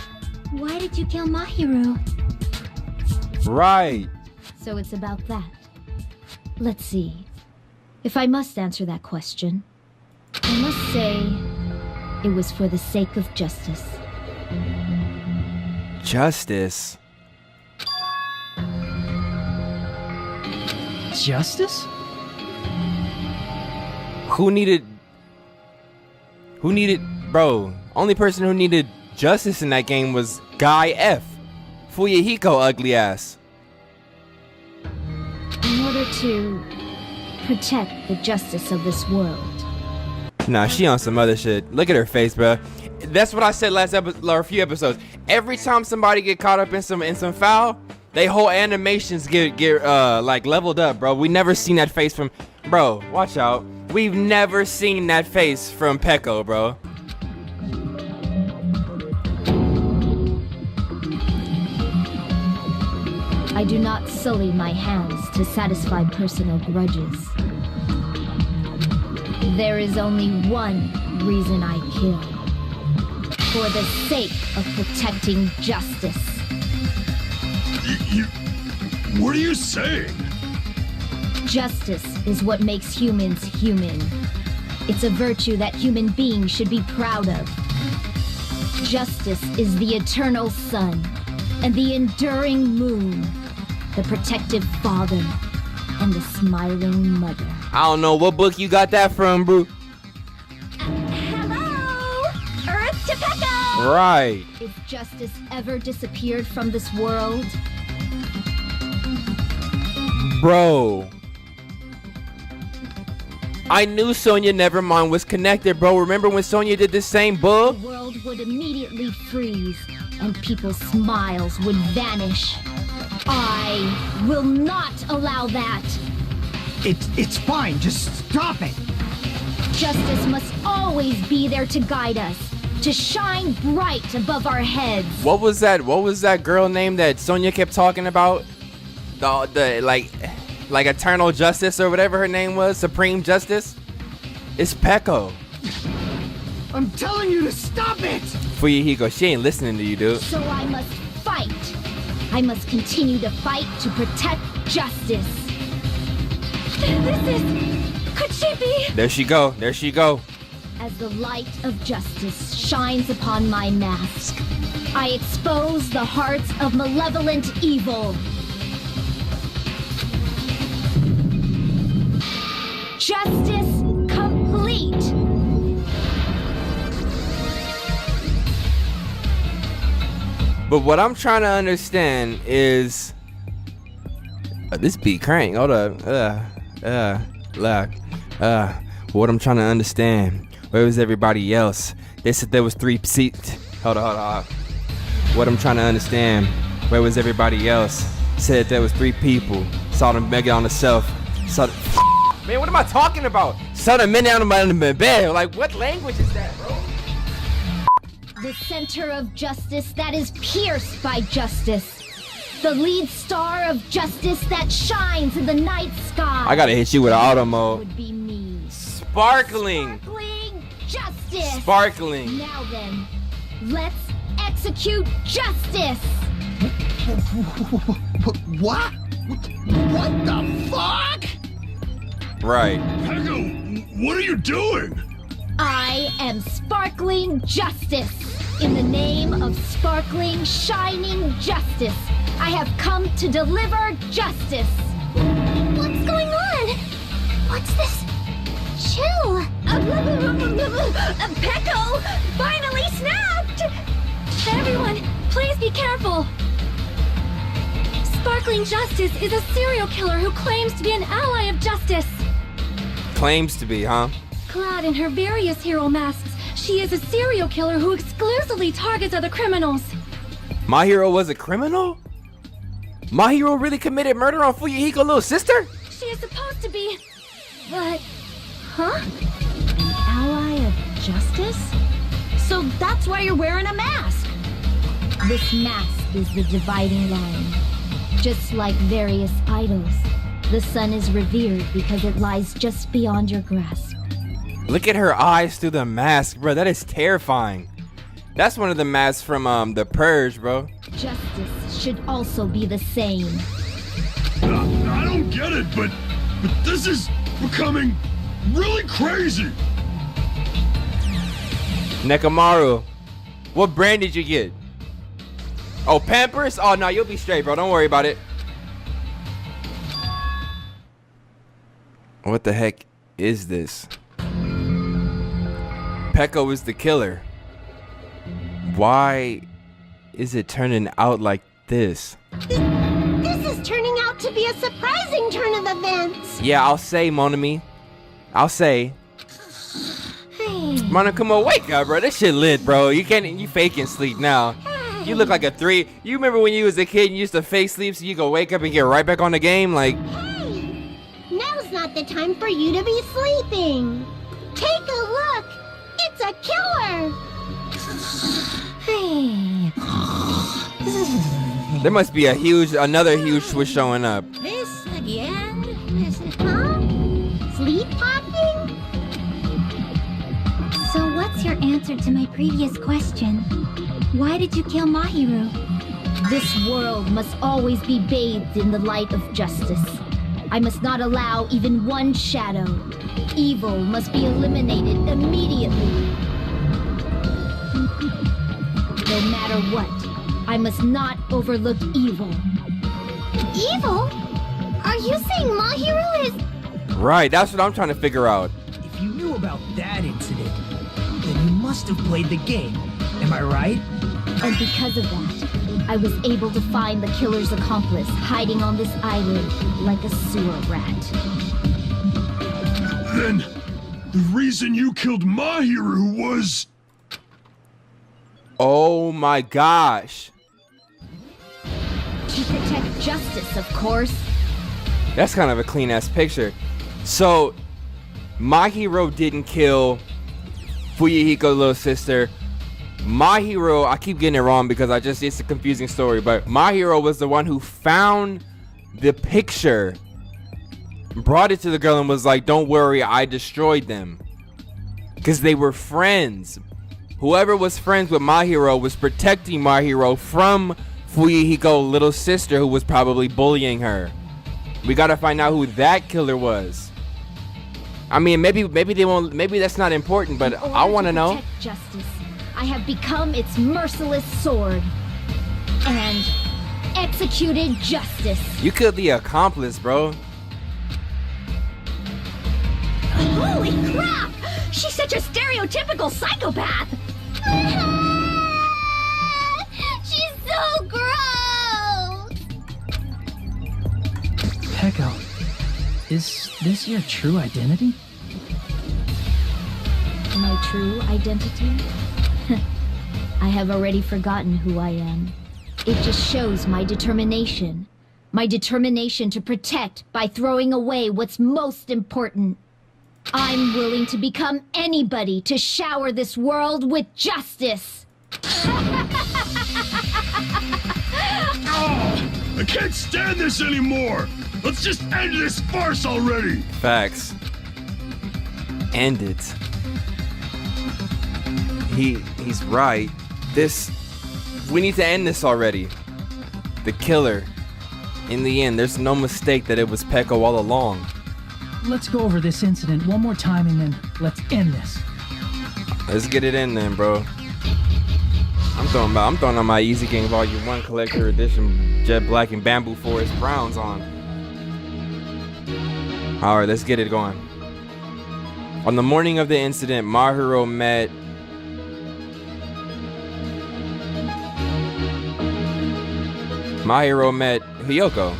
why did you kill Mahiru? Right. So it's about that. Let's see. If I must answer that question, I must say it was for the sake of justice. Justice? Justice? Who needed... Bro, only person who needed justice in that game was Guy F. Fuyuhiko ugly ass. In order to protect the justice of this world. Nah, she on some other shit. Look at her face, bro. That's what I said last episode or a few episodes. Every time somebody get caught up in some foul, they whole animations get like leveled up, bro. We never seen that face from, bro. Watch out. We've never seen that face from Peko, bro. I do not sully my hands to satisfy personal grudges. There is only one reason I kill. For the sake of protecting justice. What are you saying? Justice is what makes humans human. It's a virtue that human beings should be proud of. Justice is the eternal sun and the enduring moon, the protective father and the smiling mother. I don't know what book you got that from, bro. Hello, Earth to Peko! Right. If justice ever disappeared from this world, bro, I knew Sonya Nevermind was connected, bro. Remember when Sonya did the same book? The world would immediately freeze and people's smiles would vanish. I will not allow that. It's fine. Just stop it. Justice must always be there to guide us, to shine bright above our heads. What was that girl name that Sonya kept talking about? The like Eternal Justice or whatever her name was, Supreme Justice? It's Peko. I'm telling you to stop it! Fuyuhiko, she ain't listening to you, dude. So I must fight. I must continue to fight to protect justice. Could she be? There she go. There she go. As the light of justice shines upon my mask, I expose the hearts of malevolent evil. Justice complete. But what I'm trying to understand is this beat crank. Hold up. What I'm trying to understand. Where was everybody else? They said there was 3 seats. Hold on. What I'm trying to understand. Where was everybody else? Said there was 3 people. Saw them begging on herself. Saw the man, what am I talking about? Saw them men down in my bed. Like, what language is that, bro? The center of justice that is pierced by justice. The lead star of justice that shines in the night sky. I gotta hit you with auto mode. Would be me. Sparkling. Sparkling justice. Sparkling. Now then, let's execute justice. What? What the fuck? Right. Peko, what are you doing? I am sparkling justice. In the name of sparkling, shining justice, I have come to deliver justice. What's going on? What's this? Chill. Peko finally snapped! Everyone, please be careful. Sparkling Justice is a serial killer who claims to be an ally of justice. Claims to be, huh? Clad in her various hero masks, she is a serial killer who exclusively targets other criminals. My hero was a criminal? My hero really committed murder on Fuyuhiko's little sister? She is supposed to be... But... Huh? Ally of justice? So that's why you're wearing a mask. This mask is the dividing line. Just like various idols, the sun is revered because it lies just beyond your grasp. Look at her eyes through the mask, bro. That is terrifying. That's one of the masks from The Purge, bro. Justice should also be the same. I don't get it, but this is becoming really crazy. Nekamaru, what brand did you get? Oh, Pampers? Oh, no, you'll be straight, bro. Don't worry about it. What the heck is this? Peko is the killer. Why is it turning out like this? This is turning out to be a surprising turn of events. Yeah, I'll say, mon ami. I'll say. Hey, Monokuma, wake up, bro. This shit lit, bro. You faking sleep now. You look like a 3. You remember when you was a kid and you used to fake sleep so you could wake up and get right back on the game? Like, Hey, now's not the time for you to be sleeping. Take a look. It's a killer. there must be another huge switch showing up. This again? Huh? Sleepwalking? So what's your answer to my previous question? Why did you kill Mahiru? This world must always be bathed in the light of justice. I must not allow even one shadow. Evil must be eliminated immediately. No matter what, I must not overlook evil. Evil? Are you saying Mahiru is... Right, that's what I'm trying to figure out. If you knew about that incident, then you must have played the game. Am I right? And because of that, I was able to find the killer's accomplice hiding on this island like a sewer rat. Then, the reason you killed Mahiru was... Oh my gosh. To protect justice, of course. That's kind of a clean ass picture. So, Mahiru didn't kill Fuyuhiko's little sister. Mahiru, I keep getting it wrong because it's a confusing story, but Mahiru was the one who found the picture, brought it to the girl and was like, don't worry, I destroyed them. Because they were friends. Whoever was friends with Mahiru was protecting Mahiru from Fuyuhiko's little sister who was probably bullying her. We gotta find out who that killer was. I mean, maybe they won't, maybe that's not important, but I want to know. Justice, I have become its merciless sword and executed justice. You killed the accomplice, bro. Holy crap! She's such a stereotypical psychopath! She's so gross! Peko, is this your true identity? My true identity? I have already forgotten who I am. It just shows my determination. My determination to protect by throwing away what's most important. I'm willing to become anybody to shower this world with justice. I can't stand this anymore! Let's just end this farce already! Facts. End it. He's right. We need to end this already. The killer. In the end, there's no mistake that it was Peko all along. Let's go over this incident one more time and then let's end this. Let's get it in then, bro. I'm throwing on my Easy Game Volume 1 Collector Edition Jet Black and Bamboo Forest Browns on. Alright, let's get it going. On the morning of the incident, Mahiru met Hiyoko.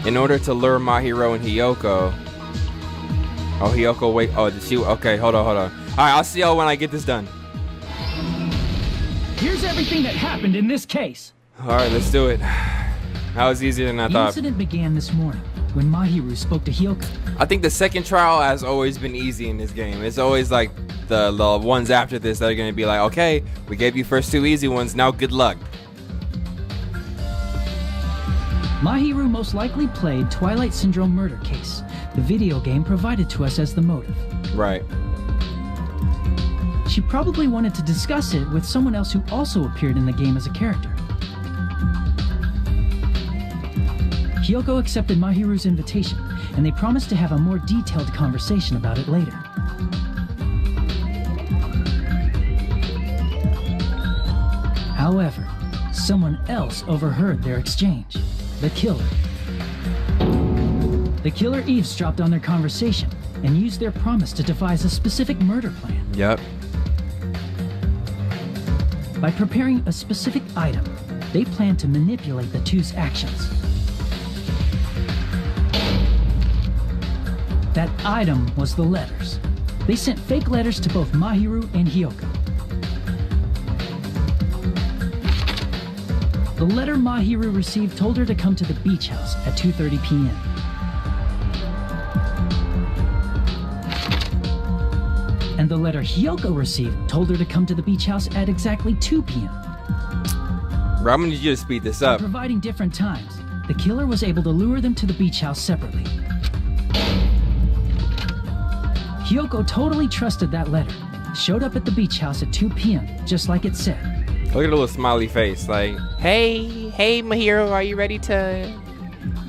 In order to lure Mahiru and Hiyoko. Oh, Hiyoko, wait. Oh, did she? Okay, hold on. Alright, I'll see y'all when I get this done. Here's everything that happened in this case. Alright, let's do it. That was easier than I The thought. incident began this morning when Mahiru spoke to Hiyoko. I think the second trial has always been easy in this game. It's always like the ones after this that are going to be like, okay, we gave you first 2 easy ones, now good luck. Mahiru most likely played Twilight Syndrome Murder Case, the video game provided to us as the motive. Right. She probably wanted to discuss it with someone else who also appeared in the game as a character. Hiyoko accepted Mahiru's invitation, and they promised to have a more detailed conversation about it later. However, someone else overheard their exchange. The killer. The killer eavesdropped on their conversation and used their promise to devise a specific murder plan. Yep. By preparing a specific item, they planned to manipulate the two's actions. That item was the letters. They sent fake letters to both Mahiru and Hiyoko. The letter Mahiru received told her to come to the beach house at 2:30 p.m. And the letter Hiyoko received told her to come to the beach house at exactly 2 p.m. Bro, I'm gonna need you to speed this up. By providing different times, the killer was able to lure them to the beach house separately. Hiyoko totally trusted that letter, showed up at the beach house at 2 p.m., just like it said. Look at the little smiley face, like, hey Mahiru, are you ready to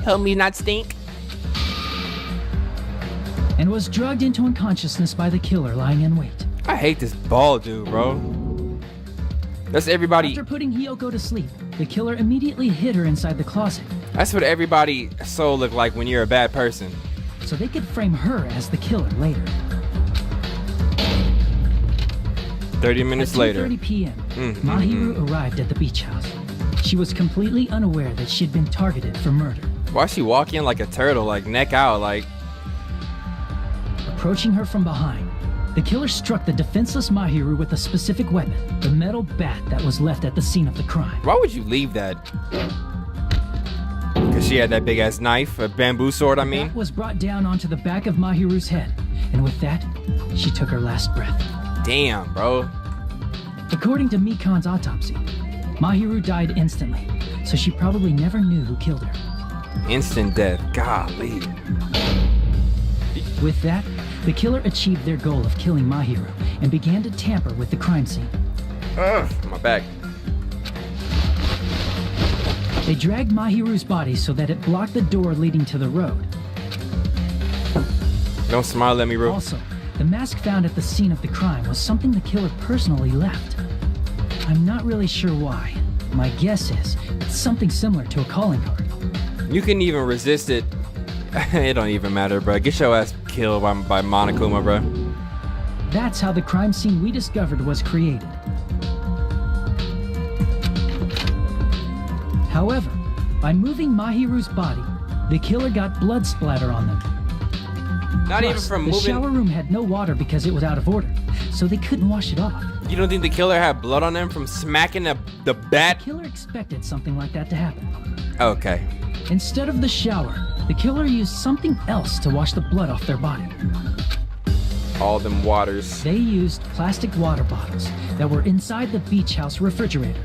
help me not stink? And was drugged into unconsciousness by the killer lying in wait. I hate this bald dude, bro. That's everybody. After putting Hiyoko to sleep, the killer immediately hid her inside the closet. That's what everybody's soul look like when you're a bad person. So they could frame her as the killer later. 30 minutes later. At 2:30 p.m., Mahiru arrived at the beach house. She was completely unaware that she'd been targeted for murder. Why's she walking like a turtle, like neck out, like? Approaching her from behind, the killer struck the defenseless Mahiru with a specific weapon, the metal bat that was left at the scene of the crime. Why would you leave that? Because she had that big ass knife, a bamboo sword, I mean. The bat was brought down onto the back of Mahiru's head, and with that, she took her last breath. Damn, bro. According to Mikan's autopsy, Mahiru died instantly, so she probably never knew who killed her. Instant death, golly. With that, the killer achieved their goal of killing Mahiru and began to tamper with the crime scene. Ugh, my back. They dragged Mahiru's body so that it blocked the door leading to the road. Don't smile at me, bro. Also, the mask found at the scene of the crime was something the killer personally left. I'm not really sure why. My guess is it's something similar to a calling card. You couldn't even resist it. It don't even matter, bro. Get your ass killed by Monokuma, bro. That's how the crime scene we discovered was created. However, by moving Mahiru's body, the killer got blood splatter on them. Not Plus, even from the moving. shower room had no water because it was out of order, so they couldn't wash it off. You don't think the killer had blood on them from smacking the bat? The killer expected something like that to happen. Okay. Instead of the shower, the killer used something else to wash the blood off their body. All them waters. They used plastic water bottles that were inside the beach house refrigerator.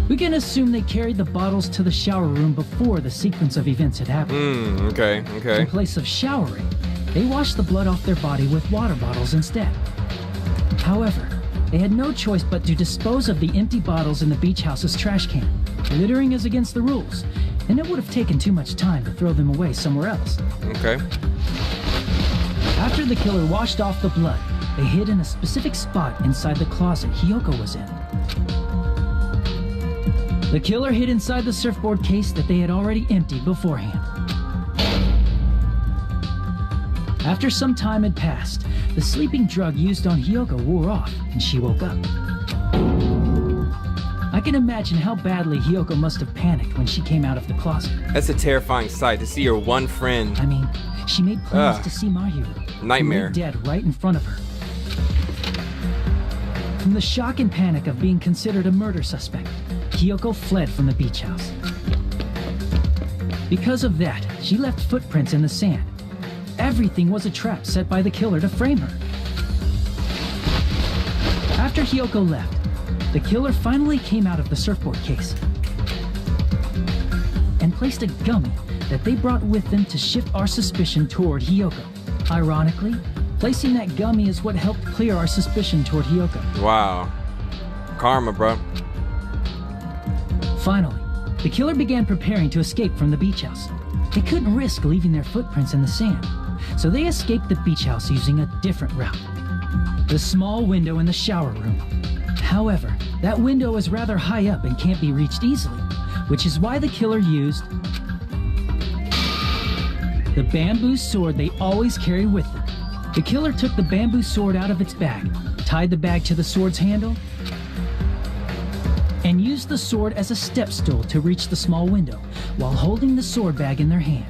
We can assume they carried the bottles to the shower room before the sequence of events had happened. Okay. In place of showering, they washed the blood off their body with water bottles instead. However, they had no choice but to dispose of the empty bottles in the beach house's trash can. Littering is against the rules, and it would have taken too much time to throw them away somewhere else. Okay. After the killer washed off the blood, they hid in a specific spot inside the closet Hiyoko was in. The killer hid inside the surfboard case that they had already emptied beforehand. After some time had passed, the sleeping drug used on Hiyoko wore off, and she woke up. I can imagine how badly Hiyoko must have panicked when she came out of the closet. That's a terrifying sight to see your one friend. I mean, she made plans to see Mahiru. Nightmare. Who lay dead right in front of her. From the shock and panic of being considered a murder suspect, Hiyoko fled from the beach house. Because of that, she left footprints in the sand. Everything was a trap set by the killer to frame her. After Hiyoko left, the killer finally came out of the surfboard case and placed a gummy that they brought with them to shift our suspicion toward Hiyoko. Ironically, placing that gummy is what helped clear our suspicion toward Hiyoko. Wow. Karma, bro. Finally, the killer began preparing to escape from the beach house. They couldn't risk leaving their footprints in the sand, so they escaped the beach house using a different route. The small window in the shower room. However, that window is rather high up and can't be reached easily, which is why the killer used the bamboo sword they always carry with them. The killer took the bamboo sword out of its bag, tied the bag to the sword's handle, and used the sword as a step stool to reach the small window while holding the sword bag in their hand.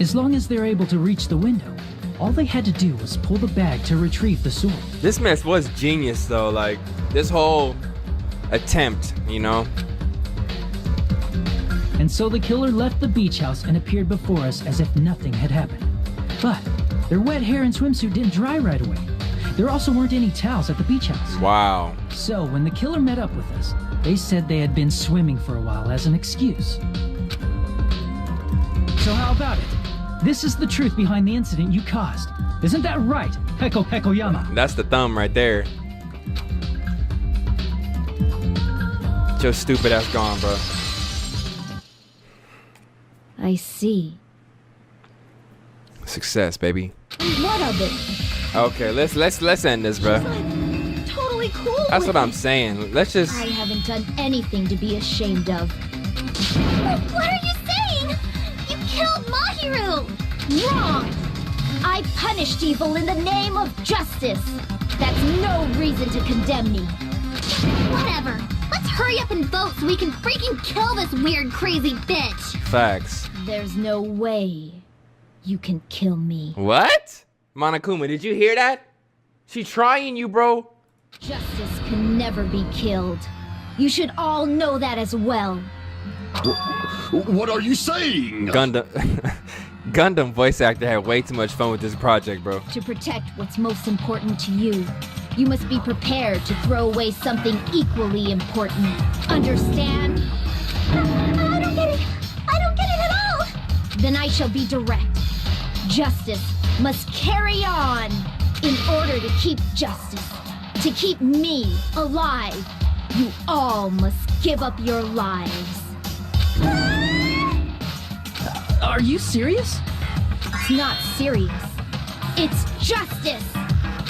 As long as they're able to reach the window, all they had to do was pull the bag to retrieve the sword. This mess was genius though, like this whole attempt, you know? And so the killer left the beach house and appeared before us as if nothing had happened. But their wet hair and swimsuit didn't dry right away. There also weren't any towels at the beach house. Wow. So when the killer met up with us, they said they had been swimming for a while as an excuse. So how about it? This is the truth behind the incident you caused. Isn't that right, Peko Pekoyama? That's the thumb right there. Your stupid ass gone, bro. I see. Success, baby. What of it? Okay, let's end this, bro. Totally cool. That's what I'm saying. Let's just. I haven't done anything to be ashamed of. What are you saying? You killed Mahiru! Wrong! I punished evil in the name of justice. That's no reason to condemn me. Whatever. Let's hurry up and vote so we can freaking kill this weird, crazy bitch. Facts. There's no way you can kill me. What? Monokuma, did you hear that? She trying you, bro. Justice can never be killed. You should all know that as well. What are you saying? Gundam voice actor had way too much fun with this project, bro. To protect what's most important to you, you must be prepared to throw away something equally important. Understand? I don't get it. I don't get it at all. Then I shall be direct. Justice must carry on. In order to keep justice, to keep me alive, you all must give up your lives. Are you serious? It's not serious. It's justice.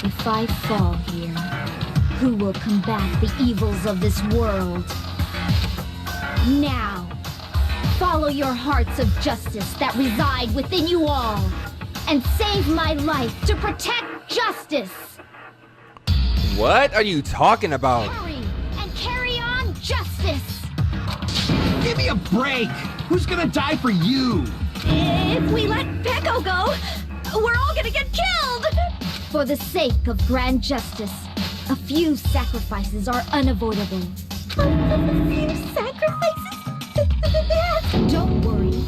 If I fall here, who will combat the evils of this world? Now, follow your hearts of justice that reside within you all, and save my life to protect justice. What are you talking about? Hurry and carry on justice. Give me a break! Who's gonna die for you? If we let Peko go, we're all gonna get killed! For the sake of grand justice, a few sacrifices are unavoidable. A few sacrifices? Don't worry.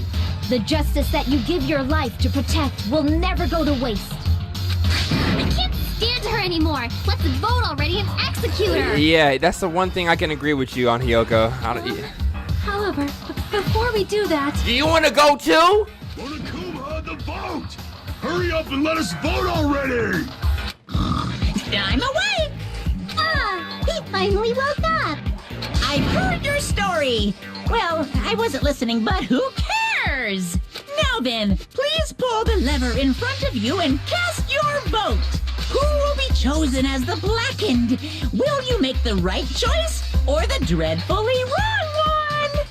The justice that you give your life to protect will never go to waste. I can't stand her anymore. Let's vote already and execute her. Yeah, that's the one thing I can agree with you on, Hyoko. However, before we do that... Do you want to go too? Monokuma, the vote! Hurry up and let us vote already! I'm awake! Ah, he finally woke up. I've heard your story. Well, I wasn't listening, but who cares? Now then, please pull the lever in front of you and cast your vote. Who will be chosen as the blackened? Will you make the right choice or the dreadfully wrong one?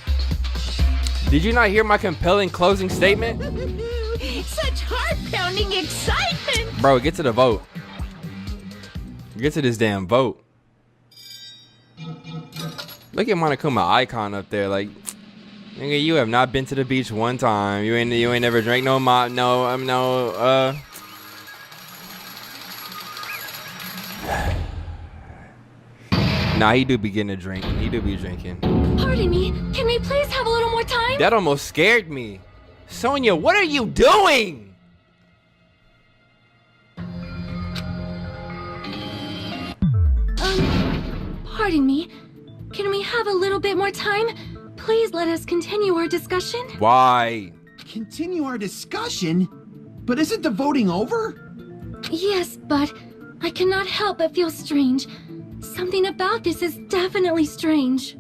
Did you not hear my compelling closing statement? Such heart-pounding excitement! Bro, get to the vote. Get to this damn vote. Look at Monokuma icon up there, like, nigga, you have not been to the beach one time. You ain't never drank no Nah, he do be getting a drink. He do be drinking. Pardon me, can we please have a little more time? That almost scared me. Sonia, what are you doing? Pardon me, can we have a little bit more time? Please let us continue our discussion. Why? Continue our discussion? But isn't the voting over? Yes, but I cannot help but feel strange. Something about this is definitely strange.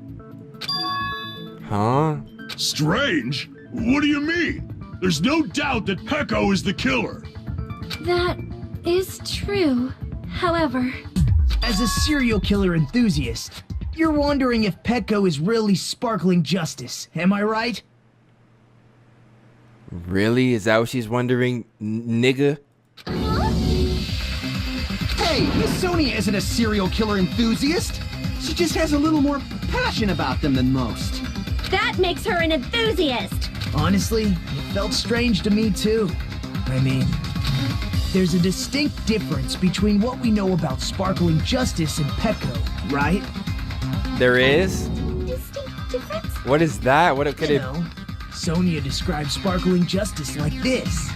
Huh? Strange? What do you mean? There's no doubt that Peko is the killer. That is true. However... As a serial killer enthusiast, you're wondering if Peko is really sparkling justice, am I right? Really? Is that what she's wondering, nigga? Hey, Miss Sonia isn't a serial killer enthusiast. She just has a little more passion about them than most. That makes her an enthusiast. Honestly, it felt strange to me too. I mean, there's a distinct difference between what we know about Sparkling Justice and Pecco, right? There is? Distinct difference? What is that? What could You it... know, Sonia describes Sparkling Justice like this.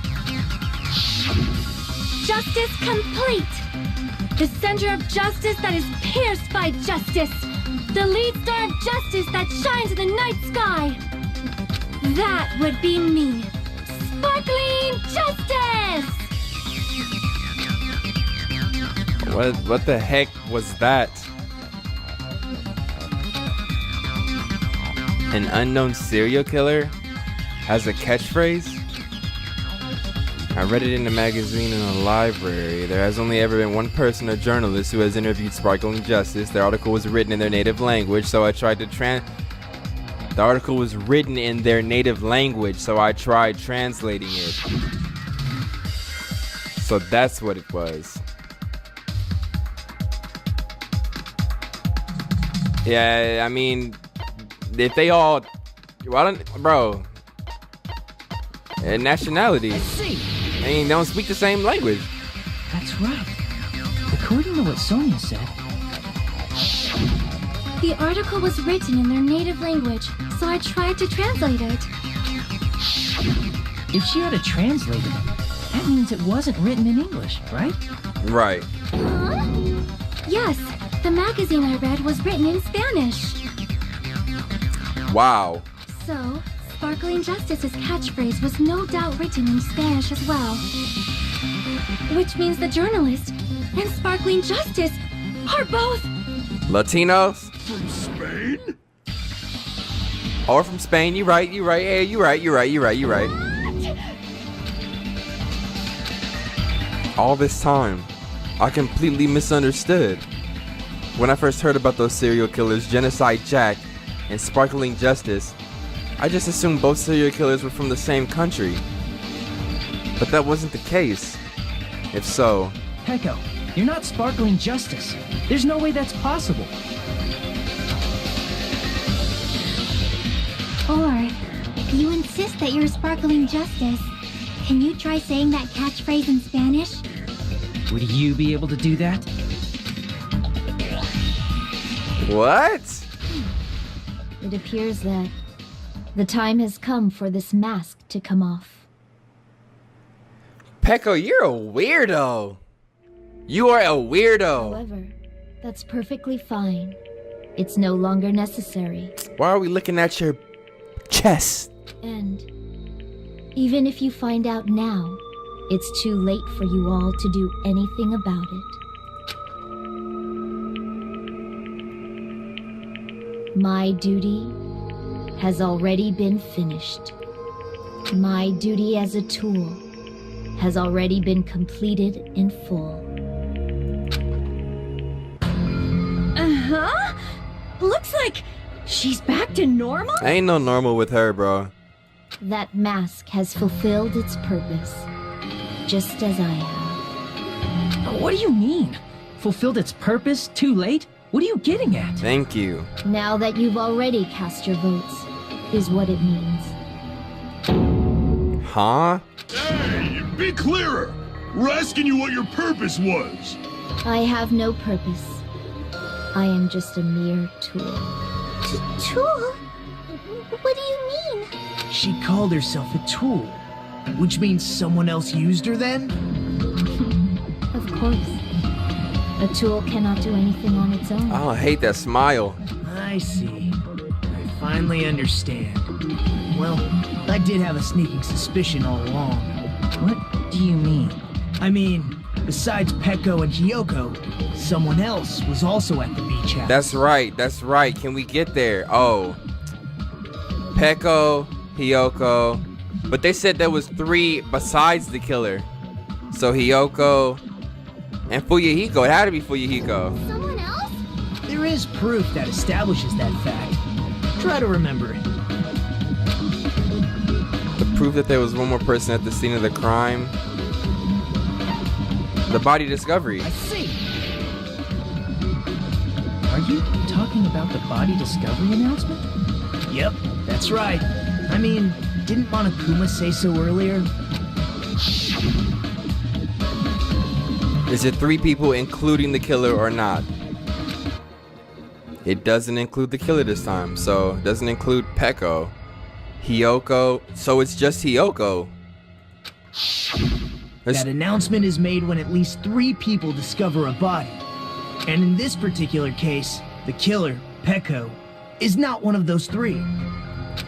Justice complete. The center of justice that is pierced by justice. The lead star of justice that shines in the night sky. That would be me. Sparkling Justice! What the heck was that? An unknown serial killer has a catchphrase? I read it in a magazine in a library. There has only ever been one person, a journalist, who has interviewed Sparkling Justice. The article was written in their native language, so I tried to The article was written in their native language, so I tried translating it. So that's what it was. Yeah, I mean, if they all, bro, and nationality, I mean, they don't speak the same language. That's right. According to what Sonia said, The article was written in their native language, so I tried to translate it. if she had a translator, that means it wasn't written in English, right? Right. Huh? Yes, the magazine I read was written in Spanish. Wow. So, Sparkling Justice's catchphrase was no doubt written in Spanish as well. Which means the journalist and Sparkling Justice are both Latinos? From Spain? Or from Spain. You right. Hey, you right. All this time, I completely misunderstood. When I first heard about those serial killers, Genocide Jack and Sparkling Justice, I just assumed both serial killers were from the same country. But that wasn't the case. If so... Pecco, you're not Sparkling Justice. There's no way that's possible. Or, if you insist that you're Sparkling Justice, can you try saying that catchphrase in Spanish? Would you be able to do that? What? It appears that the time has come for this mask to come off. Pecco, you're a weirdo. You are a weirdo. However, that's perfectly fine. It's no longer necessary. Why are we looking at your chest? And even if you find out now, it's too late for you all to do anything about it. My duty has already been finished. My duty as a tool has already been completed in full. Uh-huh. Looks like she's back to normal? Ain't no normal with her, bro. That mask has fulfilled its purpose, just as I have. What do you mean? Fulfilled its purpose? Too late? What are you getting at? Thank you. Now that you've already cast your votes, is what it means. Huh? Hey, be clearer! We're asking you what your purpose was! I have no purpose. I am just a mere tool. Tool? What do you mean? She called herself a tool, which means someone else used her then? Of course. A tool cannot do anything on its own. Oh, I hate that smile. I see. I finally understand. Well, I did have a sneaking suspicion all along. What do you mean? I mean, besides Pecco and Hiyoko, someone else was also at the beach house. That's right. Can we get there? Oh. Pecco, Hiyoko. But they said there was 3 besides the killer. So Hiyoko and Fuyuhiko. It had to be Fuyuhiko. Someone else? There is proof that establishes that fact. Try to remember it. The proof that there was one more person at the scene of the crime. The body discovery. I see. Are you talking about the body discovery announcement? Yep, that's right. I mean, didn't Monokuma say so earlier? Is it 3 people including the killer or not? It doesn't include the killer this time, so it doesn't include Peko. Hiyoko, so it's just Hiyoko. That announcement is made when at least 3 people discover a body. And in this particular case, the killer, Peko, is not one of those 3.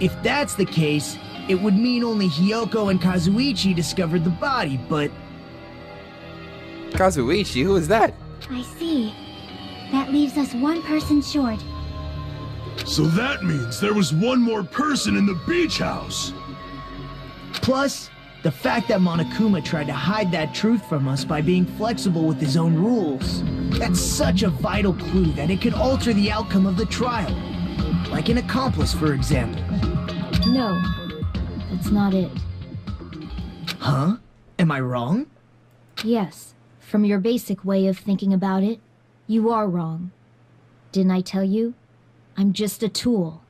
If that's the case, it would mean only Hiyoko and Kazuichi discovered the body, but... Kazuichi, who is that? I see. That leaves us 1 person short. So that means there was one more person in the beach house. Plus, the fact that Monokuma tried to hide that truth from us by being flexible with his own rules. That's such a vital clue that it could alter the outcome of the trial. Like an accomplice, for example. No, that's not it. Huh? Am I wrong? Yes, from your basic way of thinking about it, you are wrong. Didn't I tell you? I'm just a tool.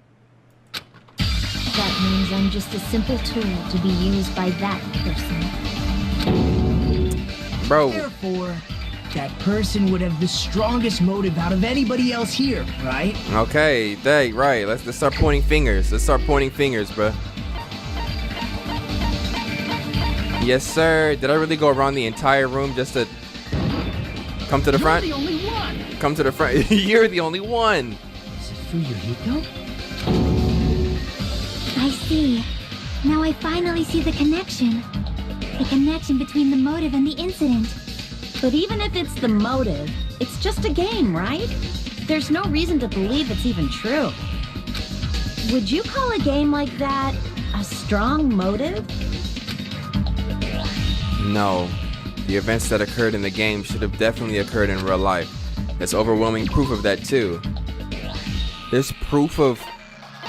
That means I'm just a simple tool to be used by that person. Bro. Therefore, that person would have the strongest motive out of anybody else here, right? Okay, right. Let's start pointing fingers. Let's start pointing fingers, bro. Yes, sir. Did I really go around the entire room just to come to the front? You're the only one. Come to the front. You're the only one. Is it Fuyuhiko? I see. Now I finally see the connection. The connection between the motive and the incident. But even if it's the motive, it's just a game, right? There's no reason to believe it's even true. Would you call a game like that a strong motive? No. The events that occurred in the game should have definitely occurred in real life. There's overwhelming proof of that too. There's proof of...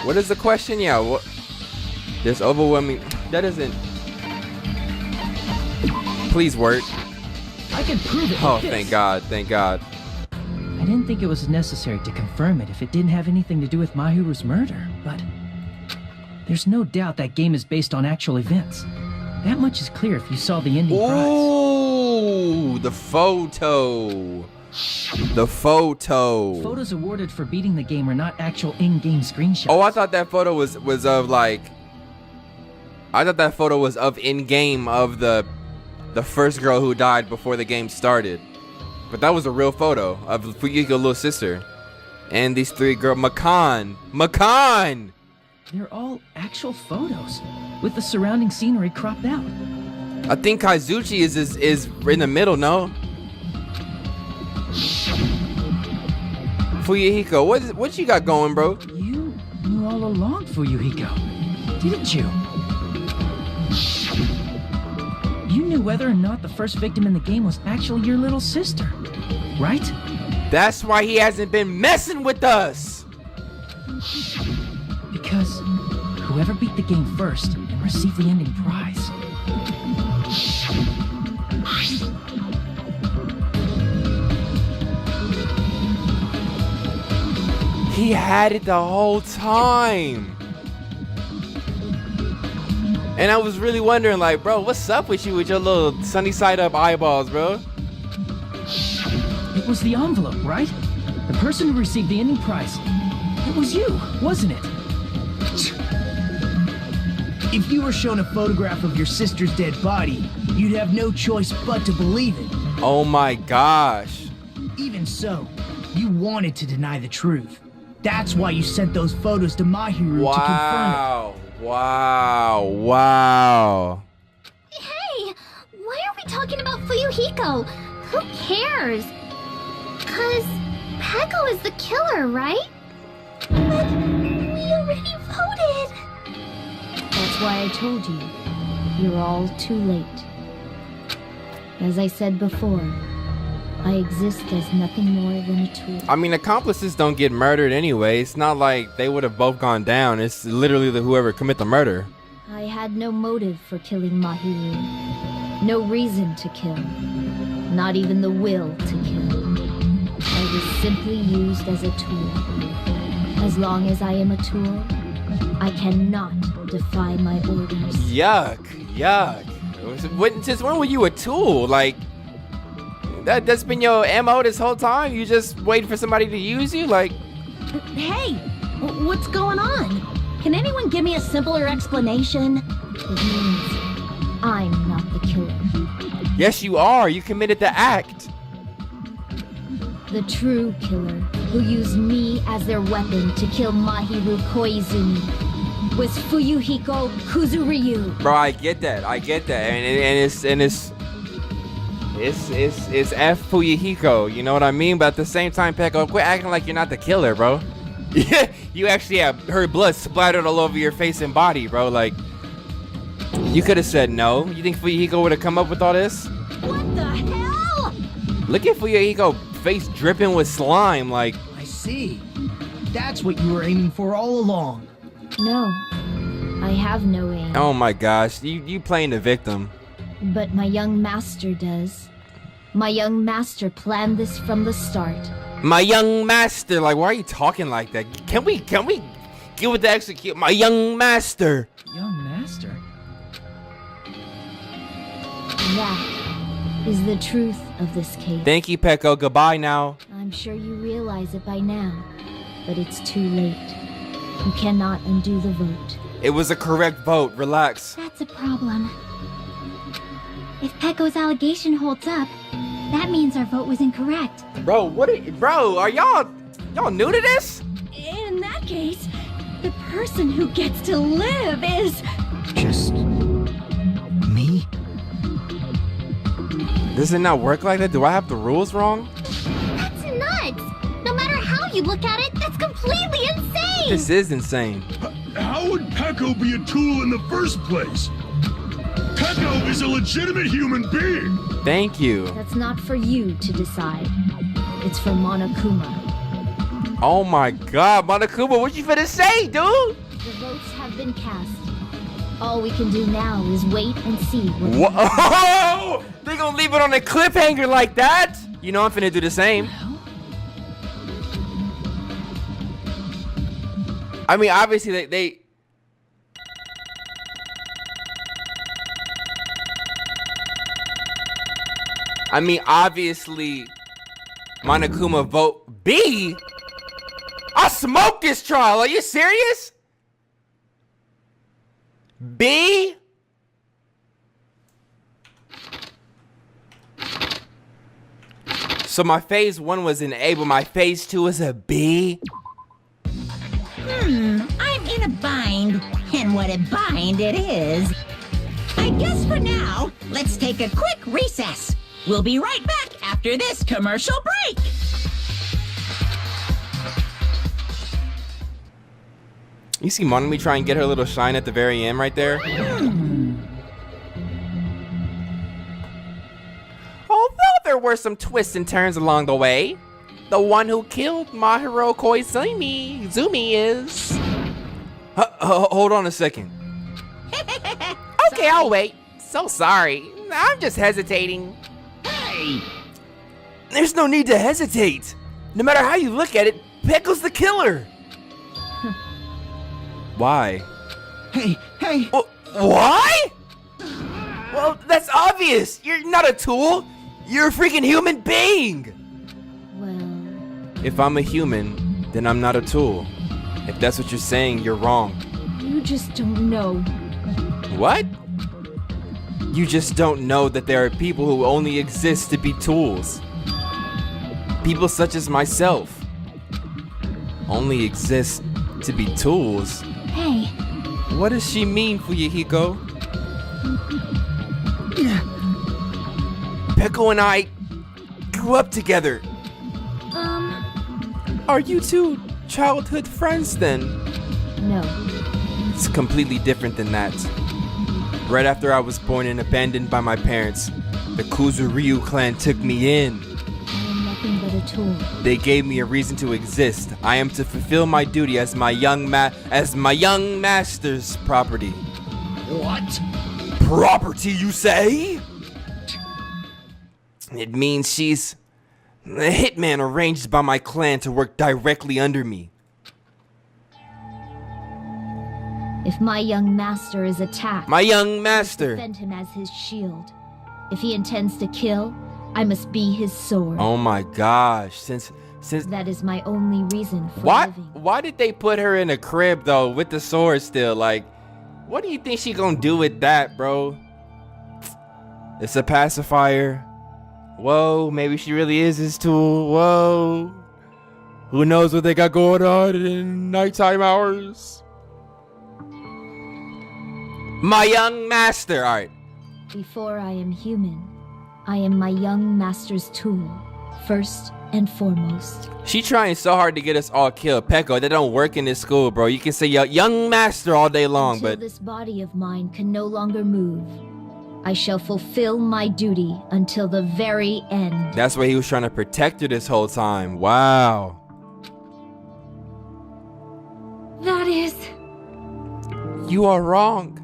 What is the question? Yeah, what... There's overwhelming... That isn't... Please work. I can prove it. Oh, with this. thank God, thank God. I didn't think it was necessary to confirm it if it didn't have anything to do with Mahiru's murder, but... There's no doubt that game is based on actual events. That much is clear if you saw the ending prize. Ooh, the photo. The photo. Photos awarded for beating the game are not actual in-game screenshots. Oh, I thought that photo was of like... I thought that photo was of in-game of the first girl who died before the game started. But that was a real photo of Fuyuhiko's little sister. And these 3 girls... Makan! They're all actual photos, with the surrounding scenery cropped out. I think Kazuchi is in the middle, no? Fuyuhiko, what you got going, bro? You knew all along, Fuyuhiko, didn't you? You knew whether or not the first victim in the game was actually your little sister, right? That's why he hasn't been messing with us. Because whoever beat the game first and received the ending prize. He had it the whole time. And I was really wondering, like, bro, what's up with you with your little sunny side up eyeballs, bro? It was the envelope, right? The person who received the ending prize. It was you, wasn't it? If you were shown a photograph of your sister's dead body, you'd have no choice but to believe it. Oh my gosh. Even so, you wanted to deny the truth. That's why you sent those photos to Mahiru to confirm it. Wow. Hey, why are we talking about Fuyuhiko? Who cares? 'Cause Peko is the killer, right? But we already voted. That's why I told you. You're all too late. As I said before, I exist as nothing more than a tool. I mean, accomplices don't get murdered anyway. It's not like they would have both gone down. It's literally whoever commit the murder. I had no motive for killing Mahiru. No reason to kill. Not even the will to kill. I was simply used as a tool. As long as I am a tool, I cannot defy my orders. Yuck, yuck. Since when were you a tool? Like, that's been your MO this whole time? You just waiting for somebody to use you? Like, Hey, what's going on? Can anyone give me a simpler explanation? It means I'm not the killer. yes, you are. You committed the act. The true killer, who used me as their weapon to kill Mahiru Koizumi, was Fuyuhiko Kuzuryu. Bro, I get that. And it's F Fuyuhiko. You know what I mean? But at the same time, Peko, quit acting like you're not the killer, bro. Yeah, you actually have her blood splattered all over your face and body, bro. Like, you could have said no. You think Fuyuhiko would have come up with all this? What the hell? Look at Fuyuhiko face dripping with slime. Like, I see. That's what you were aiming for all along. No, I have no aim. oh my gosh, you playing the victim. But my young master does. My young master planned this from the start. My young master. Like, why are you talking like that? Can we get with the execute? My young master. Young master? That is the truth of this case. Thank you, Peko. Goodbye now. I'm sure you realize it by now, but it's too late. You cannot undo the vote. It was a correct vote. Relax. That's a problem. If Pecco's allegation holds up, that means our vote was incorrect. Bro, bro, are y'all new to this? In that case, the person who gets to live is... Just me? Does it not work like that? Do I have the rules wrong? That's nuts! No matter how you look at it, that's completely insane! This is insane. How would Pecco be a tool in the first place? Pecco is a legitimate human being! Thank you. That's not for you to decide. It's for Monokuma. Oh my god, Monokuma, what you finna say, dude? The votes have been cast. All we can do now is wait and see what Whoa! They gonna leave it on a cliffhanger like that? You know I'm finna do the same. I mean, obviously they I mean, obviously Monokuma vote B. I smoked this trial. Are you serious? B? So my phase 1 was an A, but my phase 2 is a B? I'm in a bind. And what a bind it is. I guess for now, let's take a quick recess. We'll be right back after this commercial break. You see Monami try and get her little shine at the very end right there? Although there were some twists and turns along the way, the one who killed Mahiru Koizumi is... hold on a second. Okay, I'll wait. So sorry. I'm just hesitating. Hey! There's no need to hesitate. No matter how you look at it, Pecco's the killer. Why? Hey! Why? Well, that's obvious. You're not a tool. You're a freaking human being. Well, If I'm a human, then I'm not a tool. If that's what you're saying, you're wrong. you just don't know. What? You just don't know that there are people who only exist to be tools. People such as myself only exist to be tools. Hey, What does she mean, Fuyuhiko? Pecco and I grew up together. Are you two childhood friends then? No. It's completely different than that. Right after I was born and abandoned by my parents, the Kuzuryu clan took me in. I am nothing but a tool. They gave me a reason to exist. I am to fulfill my duty as my young master's property. What? Property, you say? It means she's a hitman arranged by my clan to work directly under me. If my young master is attacked, My young master. defend him as his shield. If he intends to kill, I must be his sword. Oh my gosh. Since That is my only reason for what? living. Why did they put her in a crib though with the sword still? Like, what do you think she gonna do with that, bro? It's a pacifier. Whoa, maybe she really is his tool. Whoa. Who knows what they got going on in nighttime hours? My young master. All right. Before I am human, I am my young master's tool, first and foremost. She trying so hard to get us all killed. Peko, that don't work in this school, bro. You can say young master all day long, Until but this body of mine can no longer move, I shall fulfill my duty until the very end. that's why he was trying to protect her this whole time. Wow. That is... You are wrong.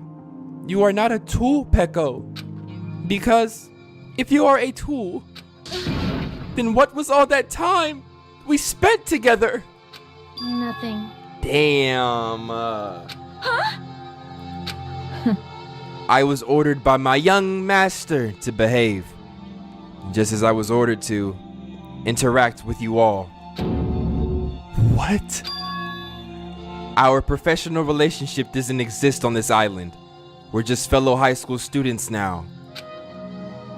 You are not a tool, Peko. Because if you are a tool, then what was all that time we spent together? Nothing. Damn. I was ordered by my young master to behave, just as I was ordered to interact with you all. What? Our professional relationship doesn't exist on this island. We're just fellow high school students now.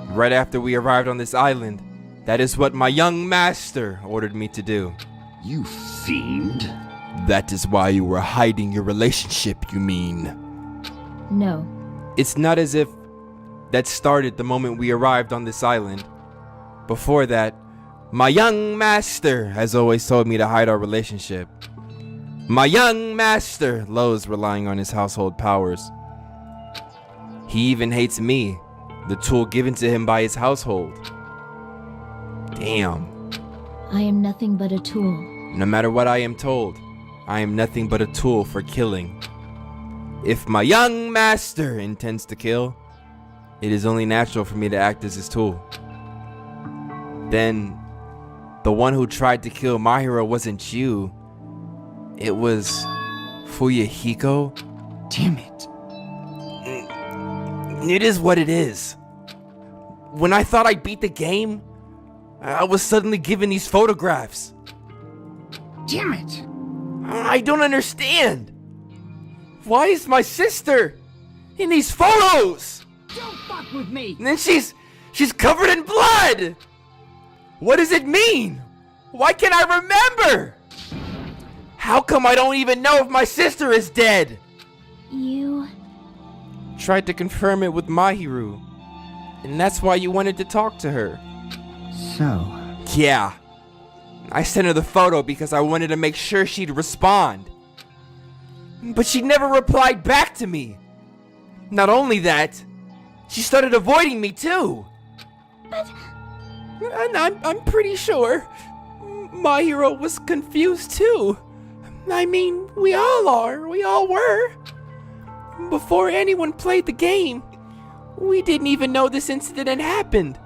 Right after we arrived on this island, that is what my young master ordered me to do. You fiend. That is why you were hiding your relationship, you mean? No. It's not as if that started the moment we arrived on this island. Before that, my young master has always told me to hide our relationship. My young master loathes relying on his household powers. He even hates me, the tool given to him by his household. Damn. I am nothing but a tool. No matter what I am told, I am nothing but a tool for killing. If my young master intends to kill, it is only natural for me to act as his tool. Then, the one who tried to kill my hero wasn't you. It was Fuyahiko. Damn it. It is what it is. When I thought I beat the game, I was suddenly given these photographs. Damn it. I don't understand. Why is my sister in these photos? Don't fuck with me! And then she's covered in blood. What does it mean? Why can't I remember? How come I don't even know if my sister is dead? You... Tried to confirm it with Mahiru, and that's why you wanted to talk to her. So, Yeah. I sent her the photo because I wanted to make sure she'd respond. But she never replied back to me. Not only that, she started avoiding me too. And I'm pretty sure my hero was confused too. I mean, we all are. We all were. Before anyone played the game, we didn't even know this incident had happened.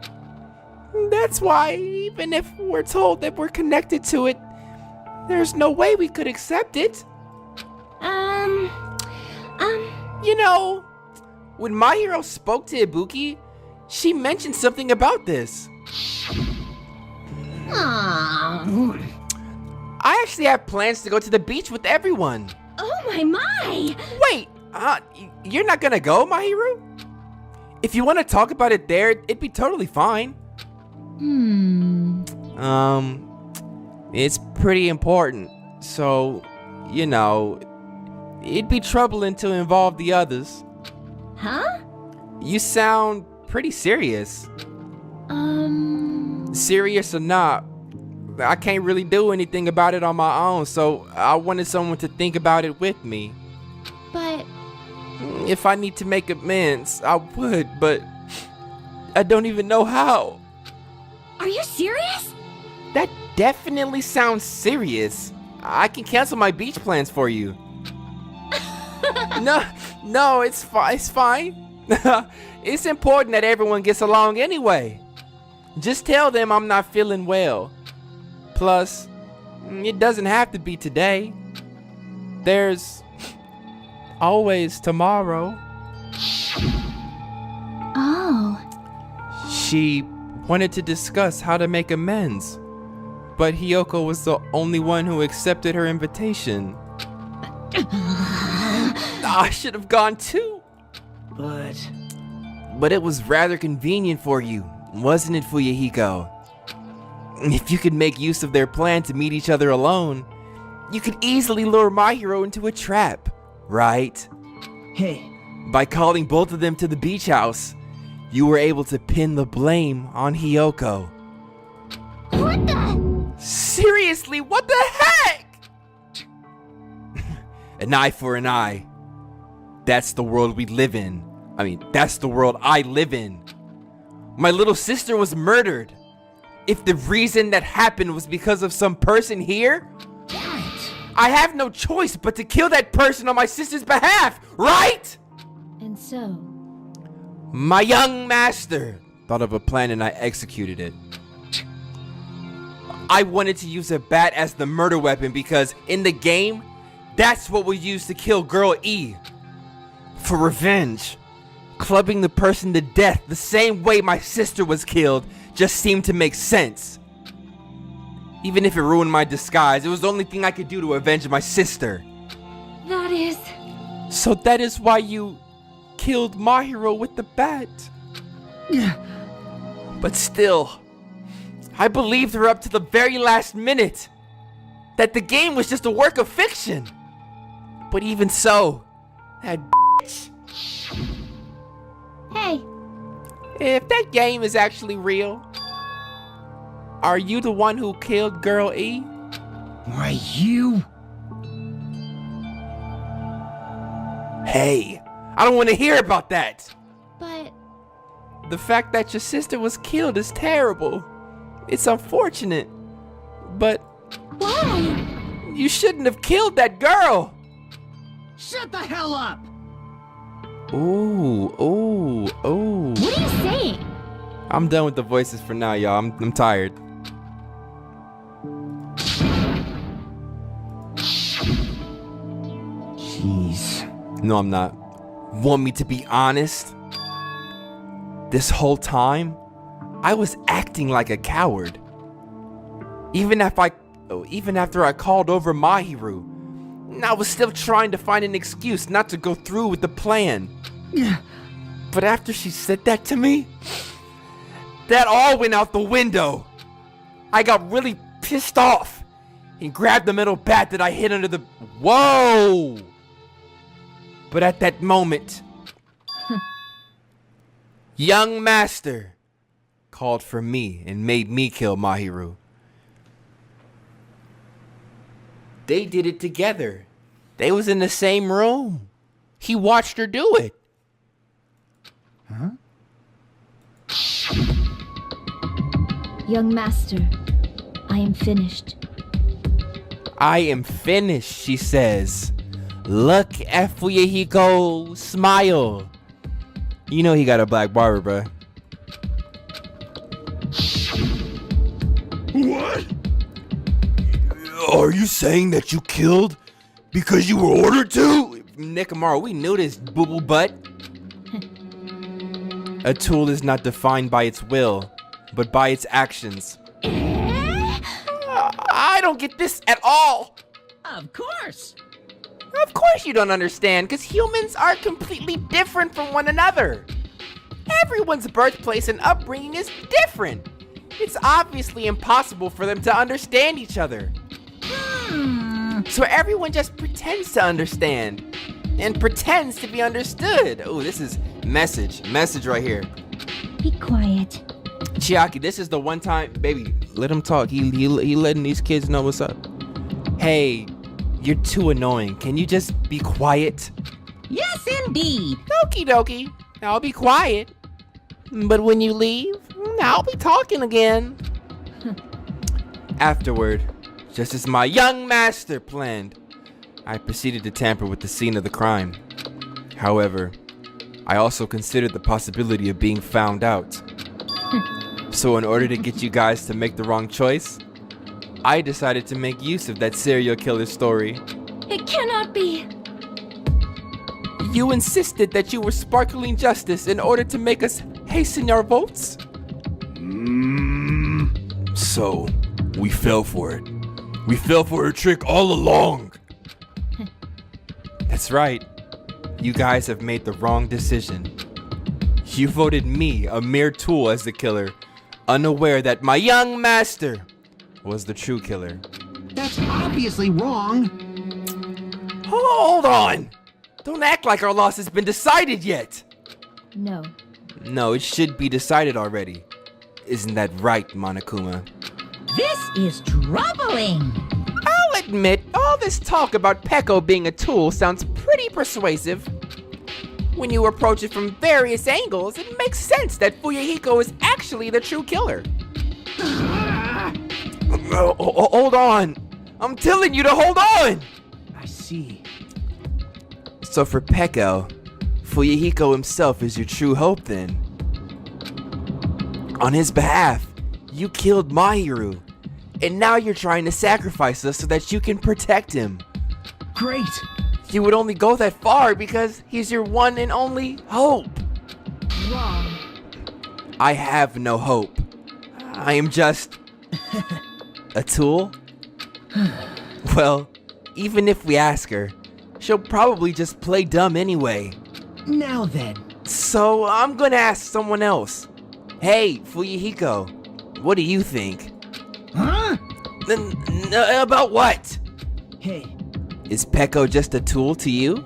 That's why, even if we're told that we're connected to it, there's no way we could accept it. You know, when my hero spoke to Ibuki, she mentioned something about this. Aww. I actually have plans to go to the beach with everyone. Oh my! Wait, you're not gonna go, Mahiru? If you want to talk about it there, it'd be totally fine. It's pretty important, so, you know, it'd be troubling to involve the others. Huh? You sound pretty serious. Serious or not, I can't really do anything about it on my own, so I wanted someone to think about it with me. But... If I need to make amends, I would, but I don't even know how. Are you serious? That definitely sounds serious. I can cancel my beach plans for you. No, it's fine. It's important that everyone gets along anyway. Just tell them I'm not feeling well. Plus, it doesn't have to be today. There's always tomorrow. Oh. She wanted to discuss how to make amends, but Hiyoko was the only one who accepted her invitation. I should have gone too. But it was rather convenient for you, wasn't it, Fuyahiko? If you could make use of their plan to meet each other alone, you could easily lure my hero into a trap, right? Hey, By calling both of them to the beach house, you were able to pin the blame on Hiyoko. What the? Seriously, what the heck? An eye for an eye. That's the world we live in. I mean, that's the world I live in. My little sister was murdered. If the reason that happened was because of some person here, I have no choice but to kill that person on my sister's behalf, right? And so, My young master thought of a plan and I executed it. I wanted to use a bat as the murder weapon because in the game, that's what we used to kill Girl E. For revenge, clubbing the person to death the same way my sister was killed just seemed to make sense. Even if it ruined my disguise, it was the only thing I could do to avenge my sister. That is... So that is why you killed Mahiro with the bat. But still, I believed her up to the very last minute. That the game was just a work of fiction. But even so, that bitch. Hey, If that game is actually real, are you the one who killed Girl E? why you? Hey, I don't want to hear about that. but The fact that your sister was killed is terrible. It's unfortunate. But why? you shouldn't have killed that girl. Shut the hell up! Ooh. What are you saying? I'm done with the voices for now, y'all. I'm tired. Jeez. No, I'm not. Want me to be honest? This whole time, I was acting like a coward. Even after I called over Mahiru, I was still trying to find an excuse not to go through with the plan. But after she said that to me, that all went out the window. I got really pissed off and grabbed the metal bat that I hid under the... Whoa! But at that moment, young master called for me and made me kill Mahiru. They did it together. They was in the same room. He watched her do it. young master, I am finished. I am finished, she says. Look at Fuyahiko smile. You know he got a black barber, bruh. What? Are you saying that you killed because you were ordered to? Nekomaru, we knew this, boo-boo butt. A tool is not defined by its will, but by its actions. I don't get this at all. Of course. Of course you don't understand, because humans are completely different from one another. Everyone's birthplace and upbringing is different. It's obviously impossible for them to understand each other. So everyone just pretends to understand and pretends to be understood. Oh, this is message right here. Be quiet. Chiaki, this is the one time, baby, let him talk. He letting these kids know what's up. Hey, you're too annoying. Can you just be quiet? Yes, indeed. Okie dokie. I'll be quiet. But when you leave, I'll be talking again. Afterward, just as my young master planned, I proceeded to tamper with the scene of the crime. However, I also considered the possibility of being found out. So in order to get you guys to make the wrong choice, I decided to make use of that serial killer story. It cannot be. You insisted that you were sparkling justice in order to make us hasten our votes? So, we fell for it. We fell for her trick all along. That's right. You guys have made the wrong decision. You voted me, a mere tool, as the killer, unaware that my young master was the true killer. That's obviously wrong. Hold on! Don't act like our loss has been decided yet! No. No, it should be decided already. Isn't that right, Monokuma? This is troubling. I'll admit, all this talk about Peko being a tool sounds pretty persuasive. When you approach it from various angles, it makes sense that Fuyuhiko is actually the true killer. Hold on! I'm telling you to hold on! I see. So for Peko, Fuyuhiko himself is your true hope then. On his behalf, you killed Mahiru, and now you're trying to sacrifice us so that you can protect him. Great. You would only go that far because he's your one and only hope. Wrong. I have no hope. I am just a tool. Well, even if we ask her, she'll probably just play dumb anyway. Now then. So I'm gonna ask someone else. Hey, Fuyuhiko, what do you think? Huh? About what? Hey. Is Peko just a tool to you?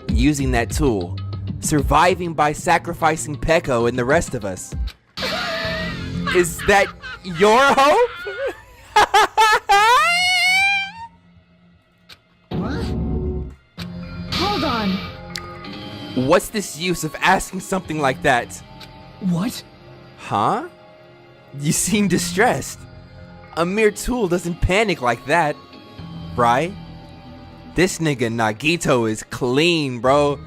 Using that tool, surviving by sacrificing Peko and the rest of us. Is that your hope? What? Hold on. What's this use of asking something like that? What? Huh? You seem distressed. A mere tool doesn't panic like that, right? This nigga Nagito is clean, bro.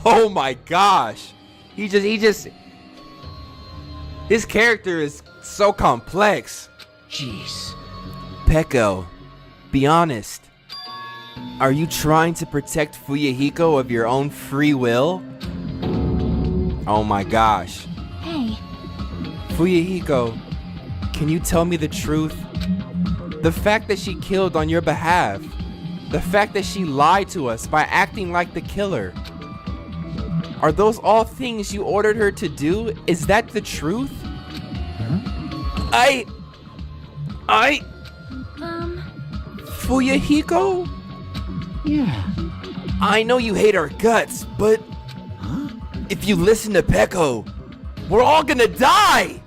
Oh my gosh. His character is so complex. Jeez. Peko, be honest. Are you trying to protect Fuyuhiko of your own free will? Oh my gosh. Hey, Fuyuhiko, can you tell me the truth? The fact that she killed on your behalf, the fact that she lied to us by acting like the killer, are those all things you ordered her to do? Is that the truth? Fuyuhiko? Yeah. I know you hate our guts, but if you listen to Peko, we're all gonna die!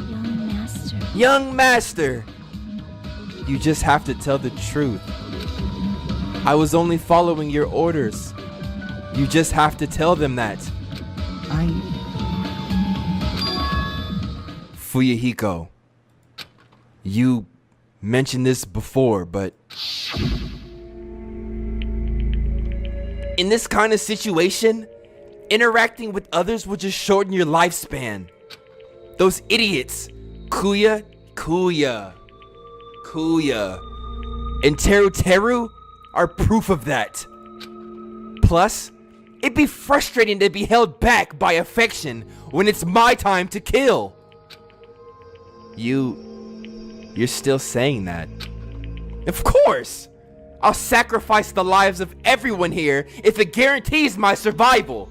young master. Young master, you just have to tell the truth. I was only following your orders. You just have to tell them that. Fuyuhiko, you mentioned this before, but in this kind of situation, interacting with others will just shorten your lifespan. Those idiots, Kuya, and Teru are proof of that. Plus, it'd be frustrating to be held back by affection when it's my time to kill. You're still saying that? Of course! I'll sacrifice the lives of everyone here if it guarantees my survival.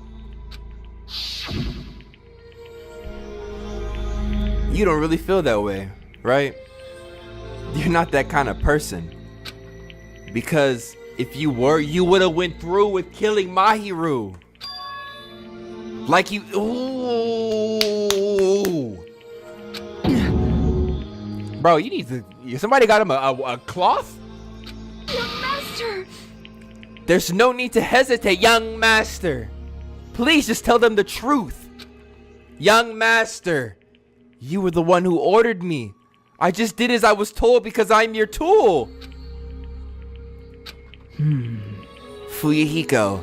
You don't really feel that way, right? You're not that kind of person. Because if you were, you would have went through with killing Mahiru. Like you... Ooh. Bro, you need to... Somebody got him a cloth? Young master! There's no need to hesitate, young master. Please just tell them the truth. Young master, you were the one who ordered me. I just did as I was told because I'm your tool. Fuyuhiko,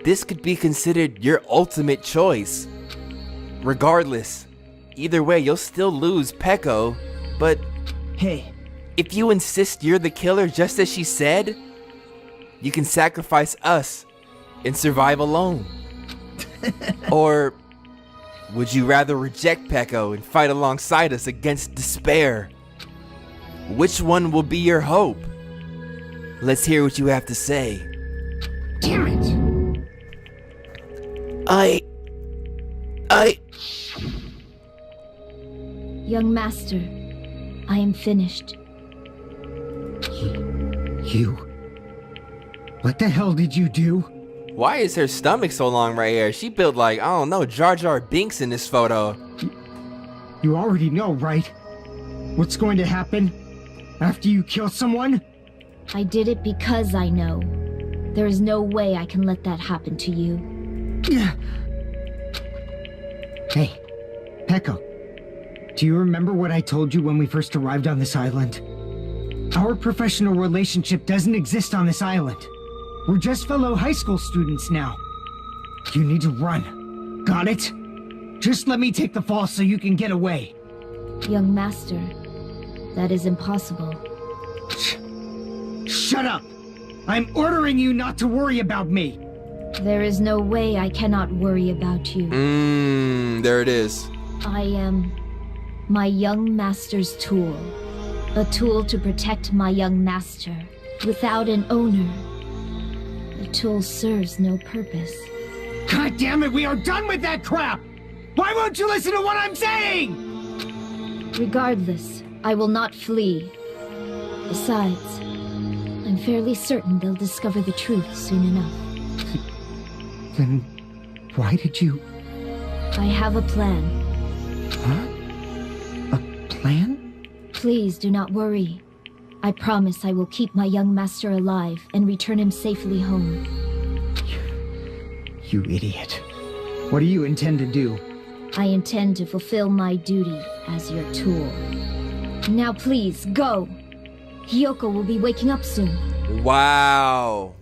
this could be considered your ultimate choice. Regardless, either way, you'll still lose Peko, but... Hey, if you insist you're the killer just as she said, you can sacrifice us and survive alone. Or would you rather reject Peko and fight alongside us against despair? Which one will be your hope? Let's hear what you have to say. Damn it! Young master, I am finished. You... What the hell did you do? Why is her stomach so long right here? She built like, I don't know, Jar Jar Binks in this photo. You already know, right? What's going to happen after you kill someone? I did it because I know. There is no way I can let that happen to you. Hey, Peko. Do you remember what I told you when we first arrived on this island? Our professional relationship doesn't exist on this island. We're just fellow high school students now. You need to run. Got it? Just let me take the fall so you can get away. Young master, that is impossible. Shut up! I'm ordering you not to worry about me. There is no way I cannot worry about you. There it is. I am my young master's tool. A tool to protect my young master. Without an owner, the tool serves no purpose. God damn it, we are done with that crap! Why won't you listen to what I'm saying? Regardless, I will not flee. Besides, I'm fairly certain they'll discover the truth soon enough. Then why did you... I have a plan. Huh? A plan? Please do not worry. I promise I will keep my young master alive and return him safely home. You idiot. What do you intend to do? I intend to fulfill my duty as your tool. Now please, go! Hiyoko will be waking up soon. Wow.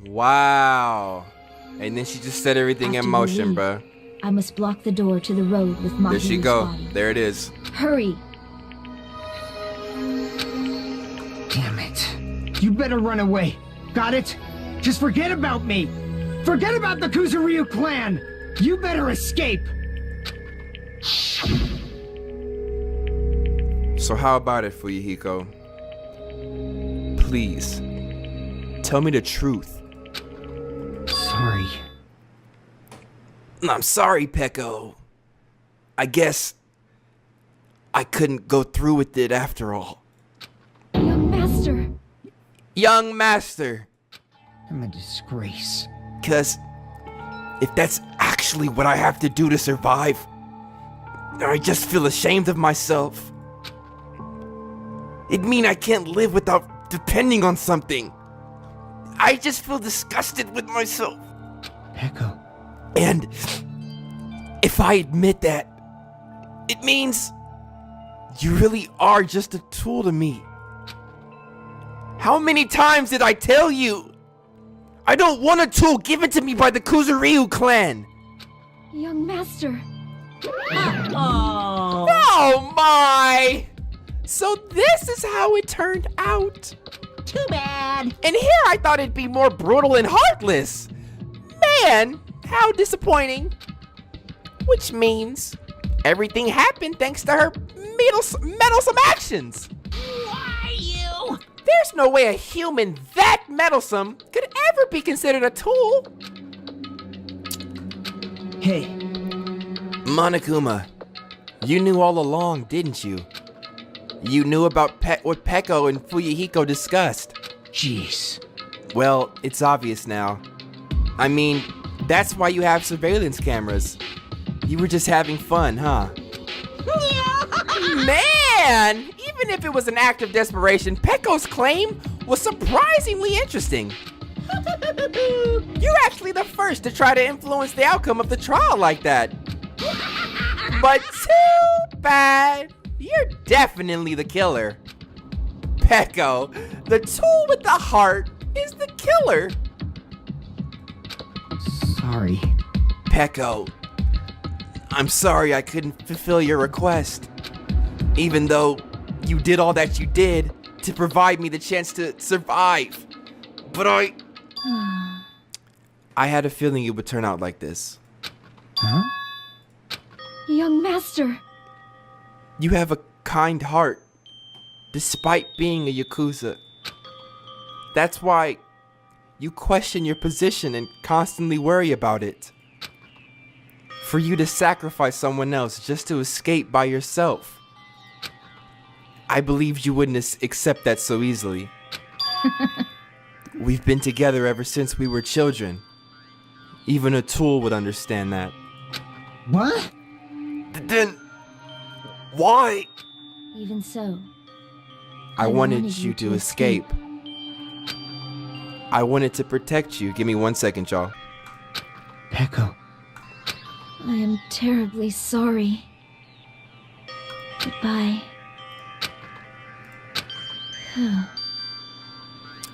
And then she just set everything After in you motion, leave, bruh. I must block the door to the road with Mahiru's There she go. body. There it is. Hurry! Damn it. You better run away. Got it? Just forget about me. Forget about the Kuzuryu clan. You better escape. So how about it, Fuyuhiko? Please, tell me the truth. Sorry. I'm sorry, Peko. I guess I couldn't go through with it after all. Young master. Young master. I'm a disgrace. 'Cause if that's actually what I have to do to survive, I just feel ashamed of myself. It'd mean I can't live without depending on something. I just feel disgusted with myself. Peko. And if I admit that, it means you really are just a tool to me. How many times did I tell you? I don't want a tool given to me by the Kuzuryu clan. Young master. Oh. Oh my! So this is how it turned out. Too bad. And here I thought it'd be more brutal and heartless. Man, how disappointing. Which means everything happened thanks to her meddlesome actions. Why you? There's no way a human that meddlesome could ever be considered a tool. Hey, Monokuma, you knew all along, didn't you? You knew about what Peko and Fuyuhiko discussed. Jeez. Well, it's obvious now. I mean, that's why you have surveillance cameras. You were just having fun, huh? Man! Even if it was an act of desperation, Peko's claim was surprisingly interesting. You're actually the first to try to influence the outcome of the trial like that. But too bad. You're definitely the killer. Peko, the tool with the heart, is the killer. Sorry. Peko, I'm sorry I couldn't fulfill your request. Even though you did all that you did, to provide me the chance to survive. But I had a feeling it would turn out like this. Huh? Young master. You have a kind heart, despite being a Yakuza. That's why you question your position and constantly worry about it. For you to sacrifice someone else just to escape by yourself. I believed you wouldn't accept that so easily. We've been together ever since we were children. Even a tool would understand that. What? Then, why? Even so, I wanted you to escape. I wanted to protect you. Give me 1 second, y'all. Peko. I am terribly sorry. Goodbye.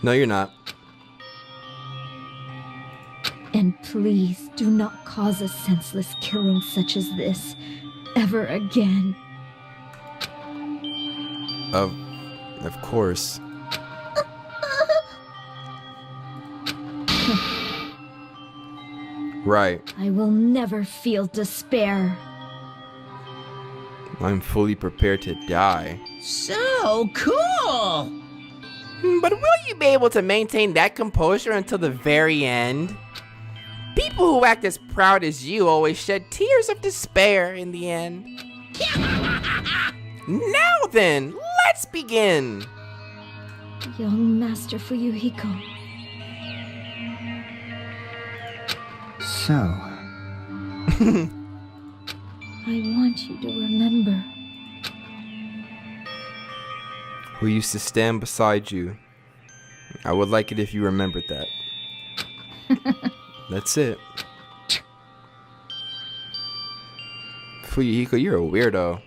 No, you're not. And please do not cause a senseless killing such as this ever again. Of course. Right. I will never feel despair. I'm fully prepared to die. So cool! But will you be able to maintain that composure until the very end? People who act as proud as you always shed tears of despair in the end. Now then, let's begin! Young Master Fuyuhiko. So. I want you to remember. Who used to stand beside you. I would like it if you remembered that. That's it. Fuyuhiko, you're a weirdo.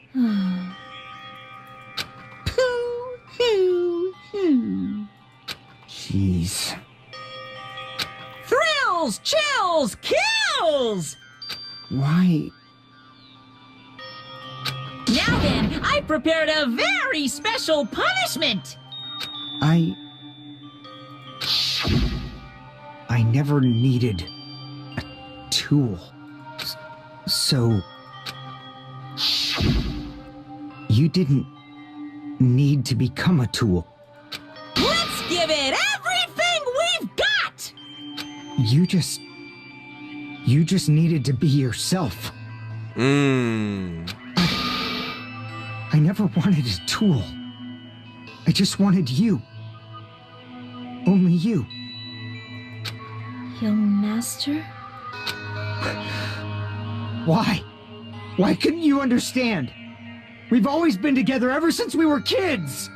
Jeez. Thrills, chills, kills! Why? Now then, I prepared a very special punishment! I never needed a tool. So. You didn't need to become a tool. Let's give it everything we've got! You just needed to be yourself. I never wanted a tool. I just wanted you. Only you. Young Master? Why? Why couldn't you understand? We've always been together ever since we were kids!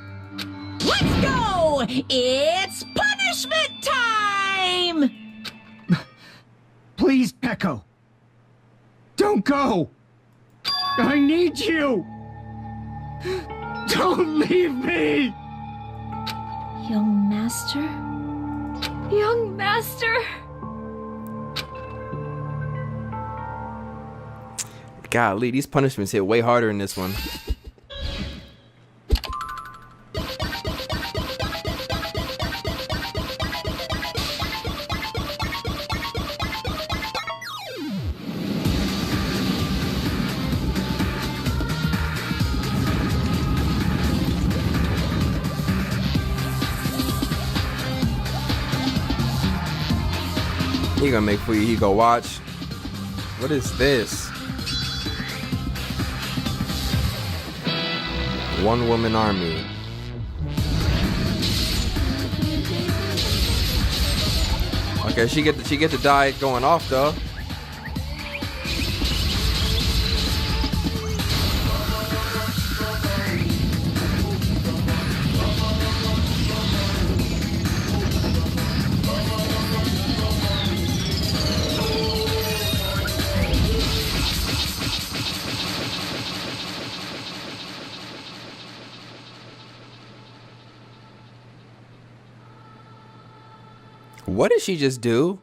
Let's go! It's punishment time! Please, Peko. Don't go! I need you! Don't leave me! Young Master? Young master. Golly, these punishments hit way harder in this one. You gonna make Fuyuhiko watch? What is this? One woman army. Okay, she get to die going off though. What did she just do?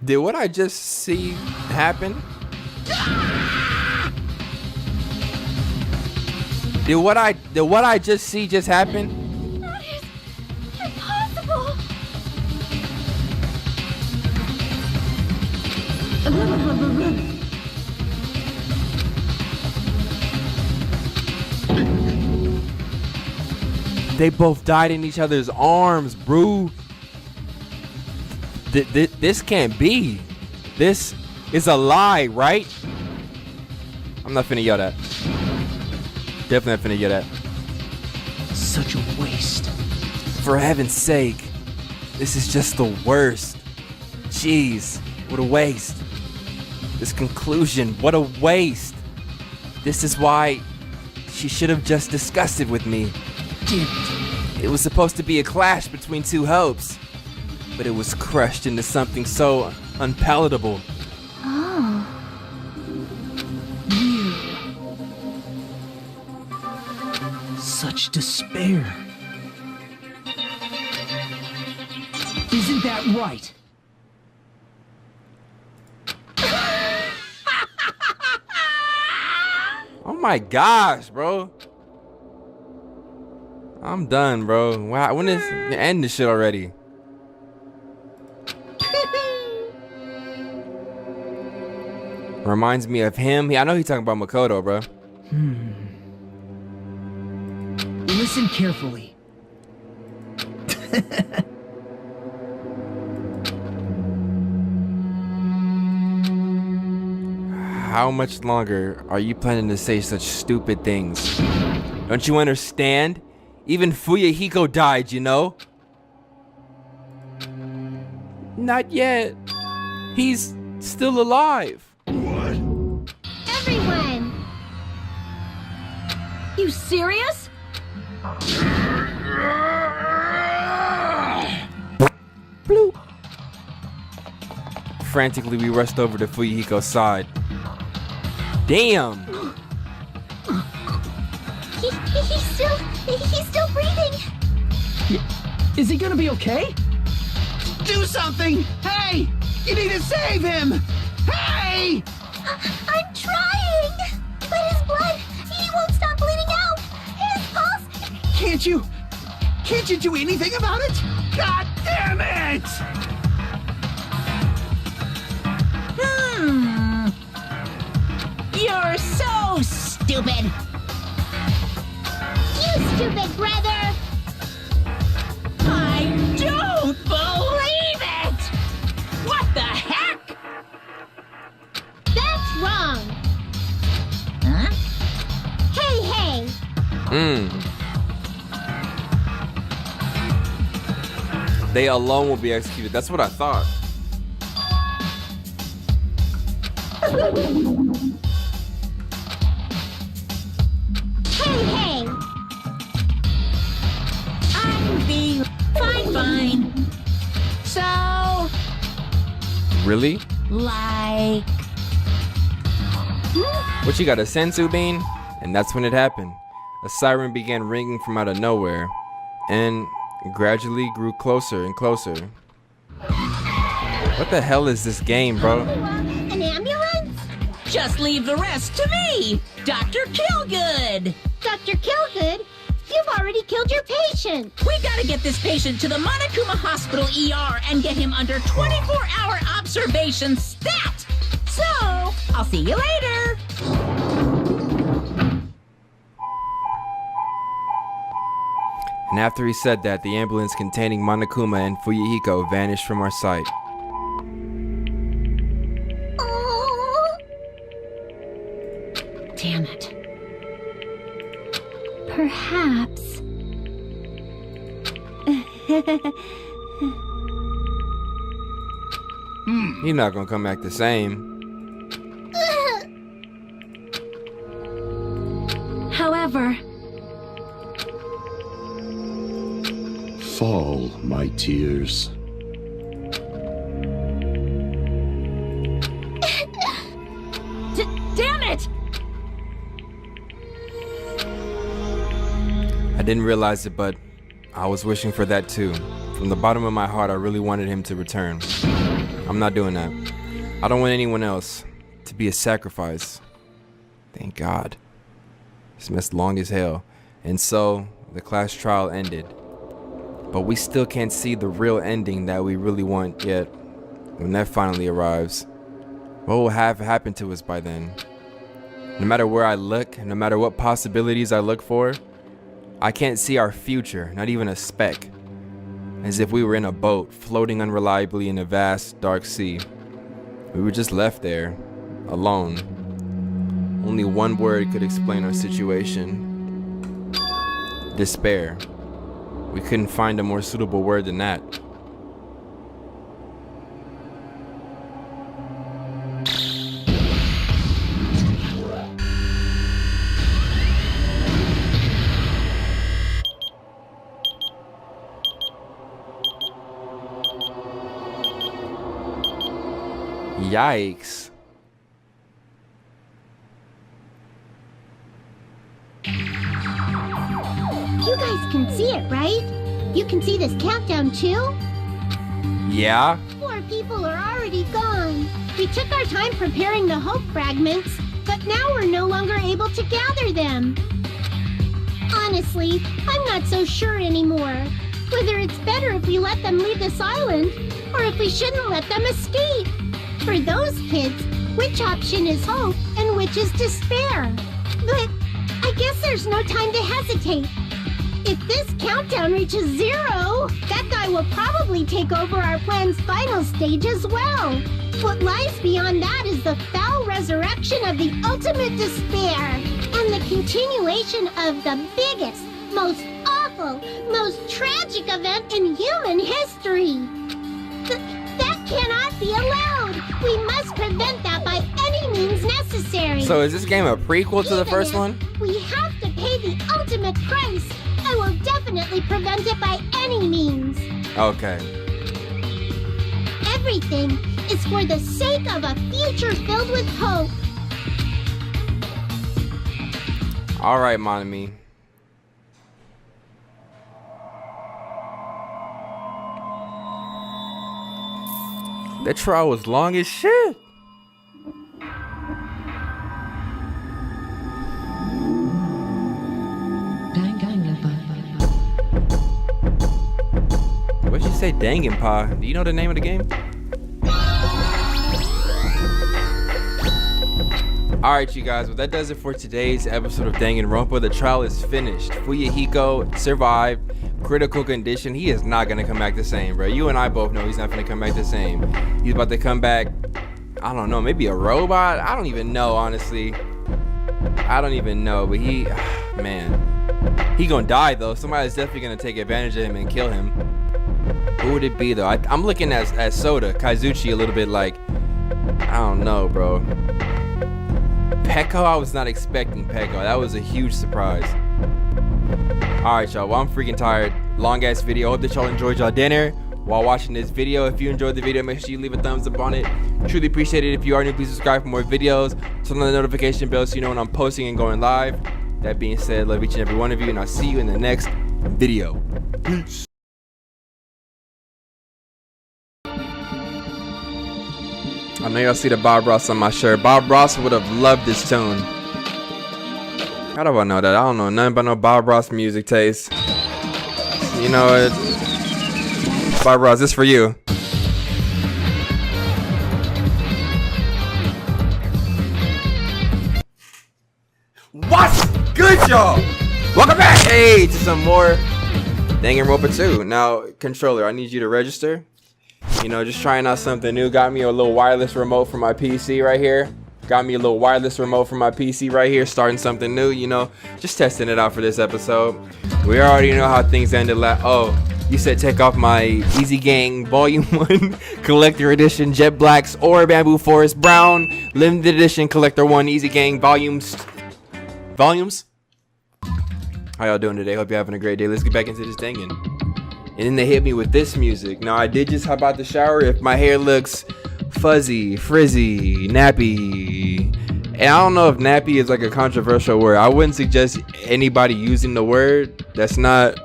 Did what I just see happen? Did what I just see just happen? That is impossible. They both died in each other's arms, bro. This can't be. This is a lie, right? I'm not finna yell that. Definitely not finna yell that. Such a waste. For heaven's sake. This is just the worst. Jeez, what a waste. This conclusion, what a waste. This is why she should have just discussed it with me. It was supposed to be a clash between two hopes, but it was crushed into something so unpalatable. Oh. Such despair. Isn't that right? Oh my gosh, bro. I'm done, bro. Wow, when is the end this shit already? Reminds me of him. I know he's talking about Makoto, bro. Listen carefully. How much longer are you planning to say such stupid things? Don't you understand? Even Fuyahiko died, you know? Not yet. He's still alive. What? Everyone! You serious? Bloop. Frantically, we rushed over to Fuyahiko's side. Damn! He's still breathing. Is he gonna be okay? Do something! Hey! You need to save him! Hey! I'm trying! But his blood, he won't stop bleeding out! His pulse... Can't you do anything about it? God damn it! You're so stupid. You stupid brother! I don't believe it. What the heck? That's wrong! Huh? Hey! They alone will be executed. That's what I thought. Hey! Fine. So, Really? like, What, you got a sensu bean? And that's when it happened. A siren began ringing from out of nowhere and gradually grew closer and closer. What the hell is this game, bro? An ambulance? just leave the rest to me, Dr. Killgood. Dr. Killgood? You've already killed your patient! We gotta get this patient to the Monokuma Hospital ER and get him under 24-hour observation stat! So, I'll see you later! And after he said that, the ambulance containing Monokuma and Fuyahiko vanished from our sight. Oh. Damn it. Perhaps. He's not gonna come back the same. However, Fall, my tears. damn it! I didn't realize it, but I was wishing for that too. From the bottom of my heart, I really wanted him to return. I'm not doing that. I don't want anyone else to be a sacrifice. Thank God. This mess long as hell. And so the class trial ended. But we still can't see the real ending that we really want yet. When that finally arrives, what will have happened to us by then? No matter where I look, no matter what possibilities I look for, I can't see our future, not even a speck. As if we were in a boat, floating unreliably in a vast, dark sea. We were just left there, alone. Only one word could explain our situation. Despair. We couldn't find a more suitable word than that. Yikes. You guys can see it, right? You can see this countdown too? Yeah? 4 people are already gone. We took our time preparing the hope fragments, but now we're no longer able to gather them. Honestly, I'm not so sure anymore. Whether it's better if we let them leave this island, or if we shouldn't let them escape. For those kids, which option is hope and which is despair? But I guess there's no time to hesitate. If this countdown reaches 0, that guy will probably take over our plan's final stage as well. What lies beyond that is the foul resurrection of the ultimate despair and the continuation of the biggest, most awful, most tragic event in human history. That cannot be allowed. We must prevent that by any means necessary. So is this game a prequel to the Even first if one? We have to pay the ultimate price. I will definitely prevent it by any means. Okay. Everything is for the sake of a future filled with hope. All right, Monami. That trial was long as shit. What'd you say, danganronpa? Do you know the name of the game? Alright, you guys, well, that does it for today's episode of Danganronpa. The trial is finished. Fuyuhiko survived. Critical condition. He is not going to come back the same, bro. You and I both know he's not going to come back the same. He's about to come back, I don't know, maybe a robot? I don't even know, honestly. I don't even know, but he, man. He gonna die, though. Somebody's definitely going to take advantage of him and kill him. Who would it be, though? I'm looking at Soda, Kaizuchi, a little bit like, I don't know, bro. Peko? I was not expecting Peko. That was a huge surprise. Alright, y'all. Well, I'm freaking tired. Long ass video. Hope that y'all enjoyed y'all dinner while watching this video. If you enjoyed the video, make sure you leave a thumbs up on it. Truly appreciate it. If you are new, please subscribe for more videos. Turn on the notification bell so you know when I'm posting and going live. That being said, love each and every one of you, and I'll see you in the next video. Peace. I know y'all see the Bob Ross on my shirt. Bob Ross would have loved this tune. How do I know that? I don't know nothing about no Bob Ross music taste. You know what? Bob Ross, this for you. What's good, y'all? Welcome back, hey, to some more Danganronpa 2. Now, controller, I need you to register. You know, just trying out something new. Got me a little wireless remote for my PC right here. Starting something new, you know, just testing it out for this episode. We already know how things ended oh, you said take off my Easy Gang Volume 1 Collector Edition Jet Blacks or Bamboo Forest Brown Limited Edition Collector 1 Easy Gang Volumes. How y'all doing today? Hope you're having a great day. Let's get back into this dangin'. And then they hit me with this music. Now, I did just hop out the shower. If my hair looks fuzzy, frizzy, nappy, and I don't know if nappy is like a controversial word. I wouldn't suggest anybody using the word. That's not...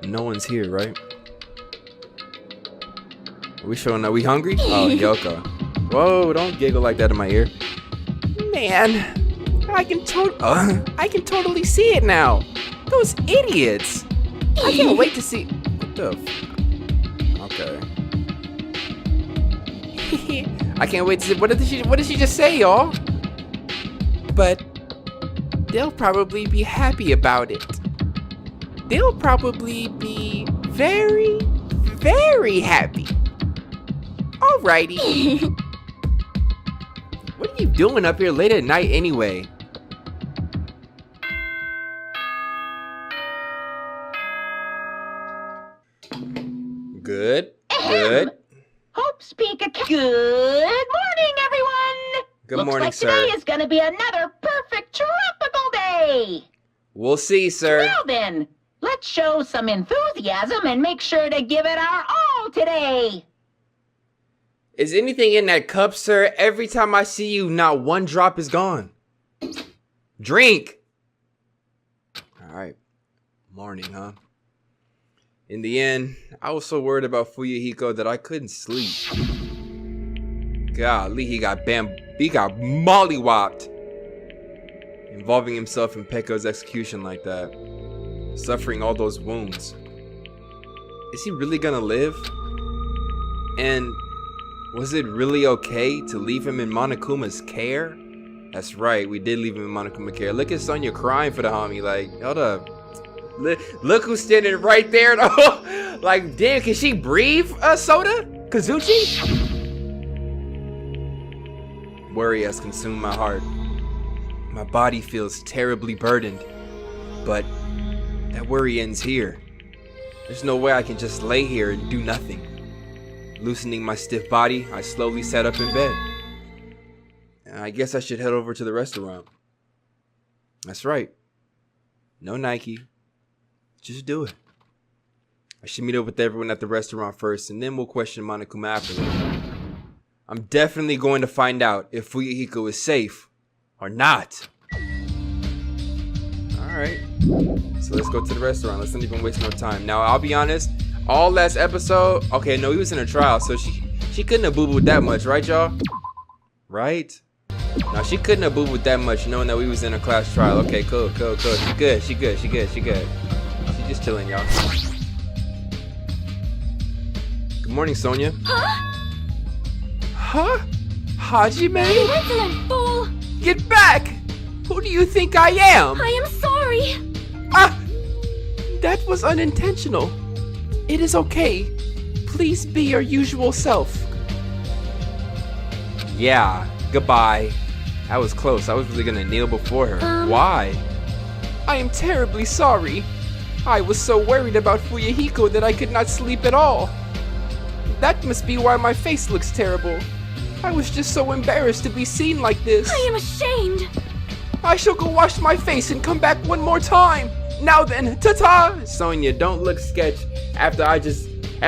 No one's here, right? Are we showing that we hungry? Oh, Yoko. Whoa, don't giggle like that in my ear. Man, I can totally see it now. Those idiots. I can't wait to see. What the? Okay. I can't wait to see. What did she just say, y'all? But they'll probably be happy about it. They'll probably be very, very happy. Alrighty. What are you doing up here late at night anyway? Good. Hope speak a Good morning, everyone. Good Looks morning, like sir. Today is gonna be another perfect tropical day. We'll see, sir. Well then, let's show some enthusiasm and make sure to give it our all today. Is anything in that cup, sir? Every time I see you, not one drop is gone. Drink. All right. Morning, huh? In the end, I was so worried about Fuyuhiko that I couldn't sleep. Golly, he got mollywopped, involving himself in Pekko's execution like that, suffering all those wounds. Is he really gonna live? And was it really okay to leave him in Monokuma's care? That's right, we did leave him in Monokuma's care. Look at Sonya crying for the homie, like, hold up. Look who's standing right there. Like, damn, can she breathe, Soda? Kazuchi? Worry has consumed my heart. My body feels terribly burdened. But that worry ends here. There's no way I can just lay here and do nothing. Loosening my stiff body, I slowly sat up in bed. I guess I should head over to the restaurant. That's right. No Nike. Just do it. I should meet up with everyone at the restaurant first, and then we'll question Monokuma afterwards. I'm definitely going to find out if Fuyuhiko is safe or not. Alright. So let's go to the restaurant. Let's not even waste no time. Now, I'll be honest. All last episode... Okay, no, he was in a trial, so she couldn't have boo-booed that much, right, y'all? Right? No, she couldn't have boo-booed that much knowing that we was in a class trial. Okay, cool. She good. She just chilling, y'all. Good morning, Sonya. Huh? Hajime? You insolent fool! Get back! Who do you think I am? I am sorry! Ah! That was unintentional. It is okay. Please be your usual self. Yeah, goodbye. That was close. I was really gonna kneel before her. Why? I am terribly sorry. I was so worried about Fuyuhiko that I could not sleep at all. That must be why my face looks terrible. I was just so embarrassed to be seen like this. I am ashamed. I shall go wash my face and come back one more time. Now then, ta-ta! Sonya, don't look sketch after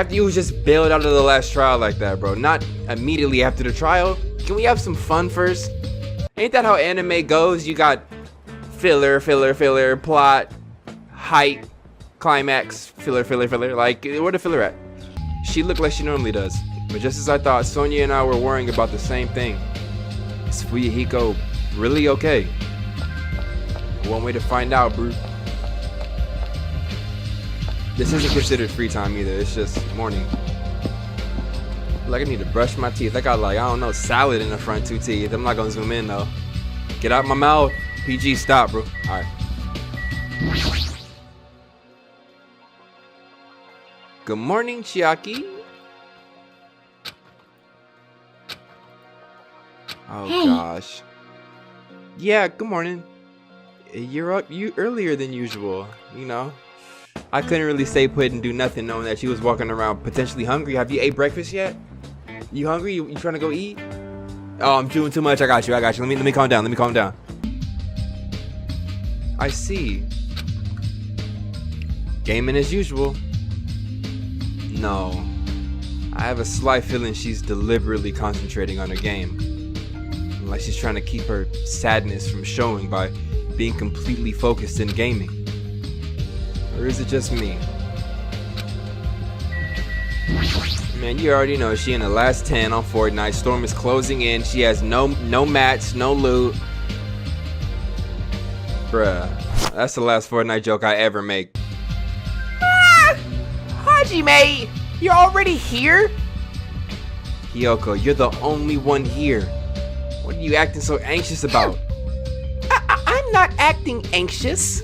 you was just bailed out of the last trial like that, bro. Not immediately after the trial. Can we have some fun first? Ain't that how anime goes? You got filler, plot, height, climax, filler. Like, where the filler at? She looked like she normally does. But just as I thought, Sonya and I were worrying about the same thing. Is Fuyuhiko really okay? One way to find out, bro. This isn't considered free time either. It's just morning. Like, I need to brush my teeth. I got, like, I don't know, salad in the front two teeth. I'm not gonna zoom in though. Get out my mouth. PG, stop, bro. Alright. Good morning, Chiaki. Oh, Hey. gosh. Yeah, good morning. You're up earlier than usual, you know. I couldn't really stay put and do nothing knowing that she was walking around potentially hungry. Have you ate breakfast yet? You hungry? You trying to go eat? Oh, I'm chewing too much. I got you. Let me calm down. I see. Gaming as usual. No. I have a slight feeling she's deliberately concentrating on her game. Like she's trying to keep her sadness from showing by being completely focused in gaming. Or is it just me? Man, you already know she in the last 10 on Fortnite. Storm is closing in. She has no mats, no loot. Bruh, that's the last Fortnite joke I ever make. Hajime, you're already here? Hiyoko, you're the only one here. What are you acting so anxious about? I'm not acting anxious.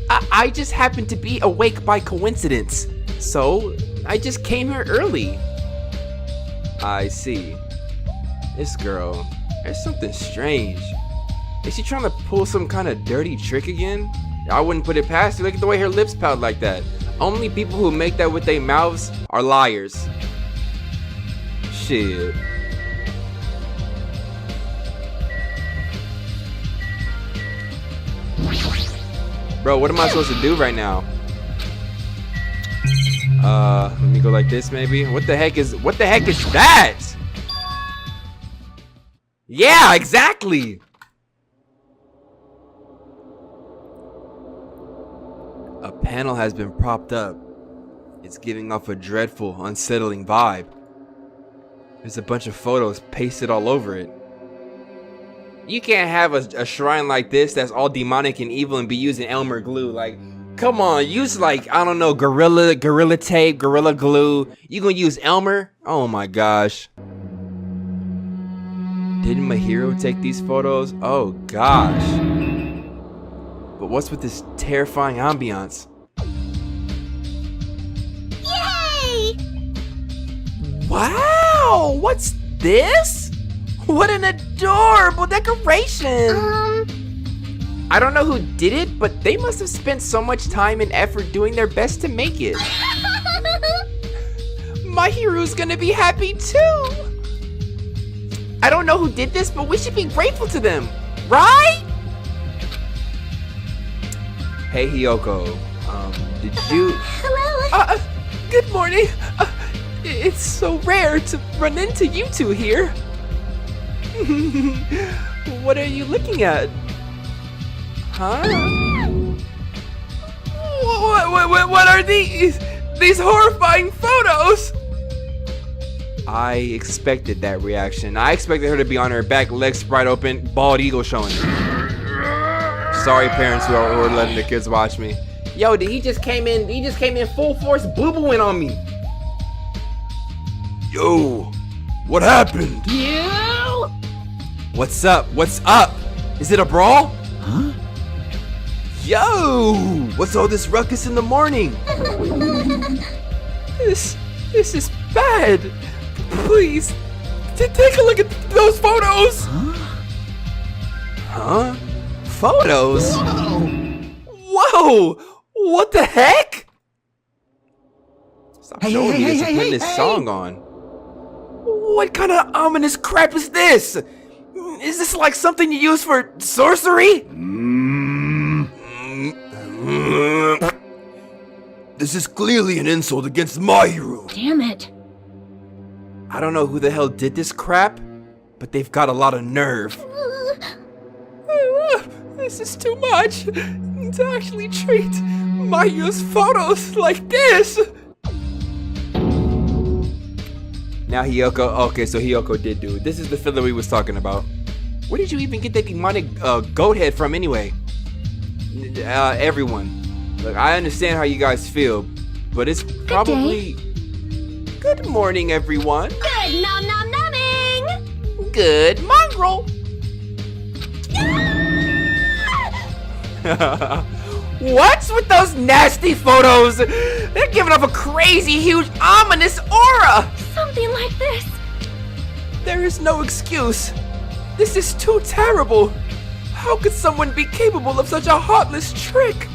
I just happened to be awake by coincidence. So, I just came here early. I see. This girl, there's something strange. Is she trying to pull some kind of dirty trick again? I wouldn't put it past her. Look at the way her lips pout like that. Only people who make that with their mouths are liars. Shit. Bro, what am I supposed to do right now? Let me go like this maybe. What the heck is that? Yeah, exactly. A panel has been propped up. It's giving off a dreadful, unsettling vibe. There's a bunch of photos pasted all over it. You can't have a shrine like this that's all demonic and evil and be using Elmer glue. Like, come on, use like, I don't know, Gorilla Tape, Gorilla Glue. You gonna use Elmer? Oh my gosh. Didn't my hero take these photos? Oh gosh. But what's with this terrifying ambiance? Yay! Wow, what's this? What an adorable decoration! I don't know who did it, but they must have spent so much time and effort doing their best to make it. My hero's gonna be happy too! I don't know who did this, but we should be grateful to them, right? Hey Hiyoko, did you... Hello? Good morning. It's so rare to run into you two here. What are you looking at? Huh? What are these? These horrifying photos! I expected that reaction. I expected her to be on her back, legs spread open, bald eagle showing. Sorry parents who are letting the kids watch me. Yo, he just came in full force boo-booing on me. Yo, what happened? You? What's up? What's up? Is it a brawl? Huh? Yo! What's all this ruckus in the morning? This is bad. Please, take a look at those photos. Huh? Photos? Whoa! What the heck? Stop showing me this and putting this song on. What kind of ominous crap is this? Is this like something you use for sorcery? This is clearly an insult against my hero. Damn it. I don't know who the hell did this crap, but they've got a lot of nerve. This is too much to actually treat Mayu's photos like this. Now Hiyoko, okay, so Hiyoko did do it. This is the filler we was talking about. Where did you even get that demonic goat head from anyway? Everyone. Look, I understand how you guys feel, but it's probably... Good morning, everyone. Good nom nom nomming! Good mongrel. What's with those nasty photos? They're giving off a crazy, huge, ominous aura. Something like this. There is no excuse. This is too terrible. How could someone be capable of such a heartless trick?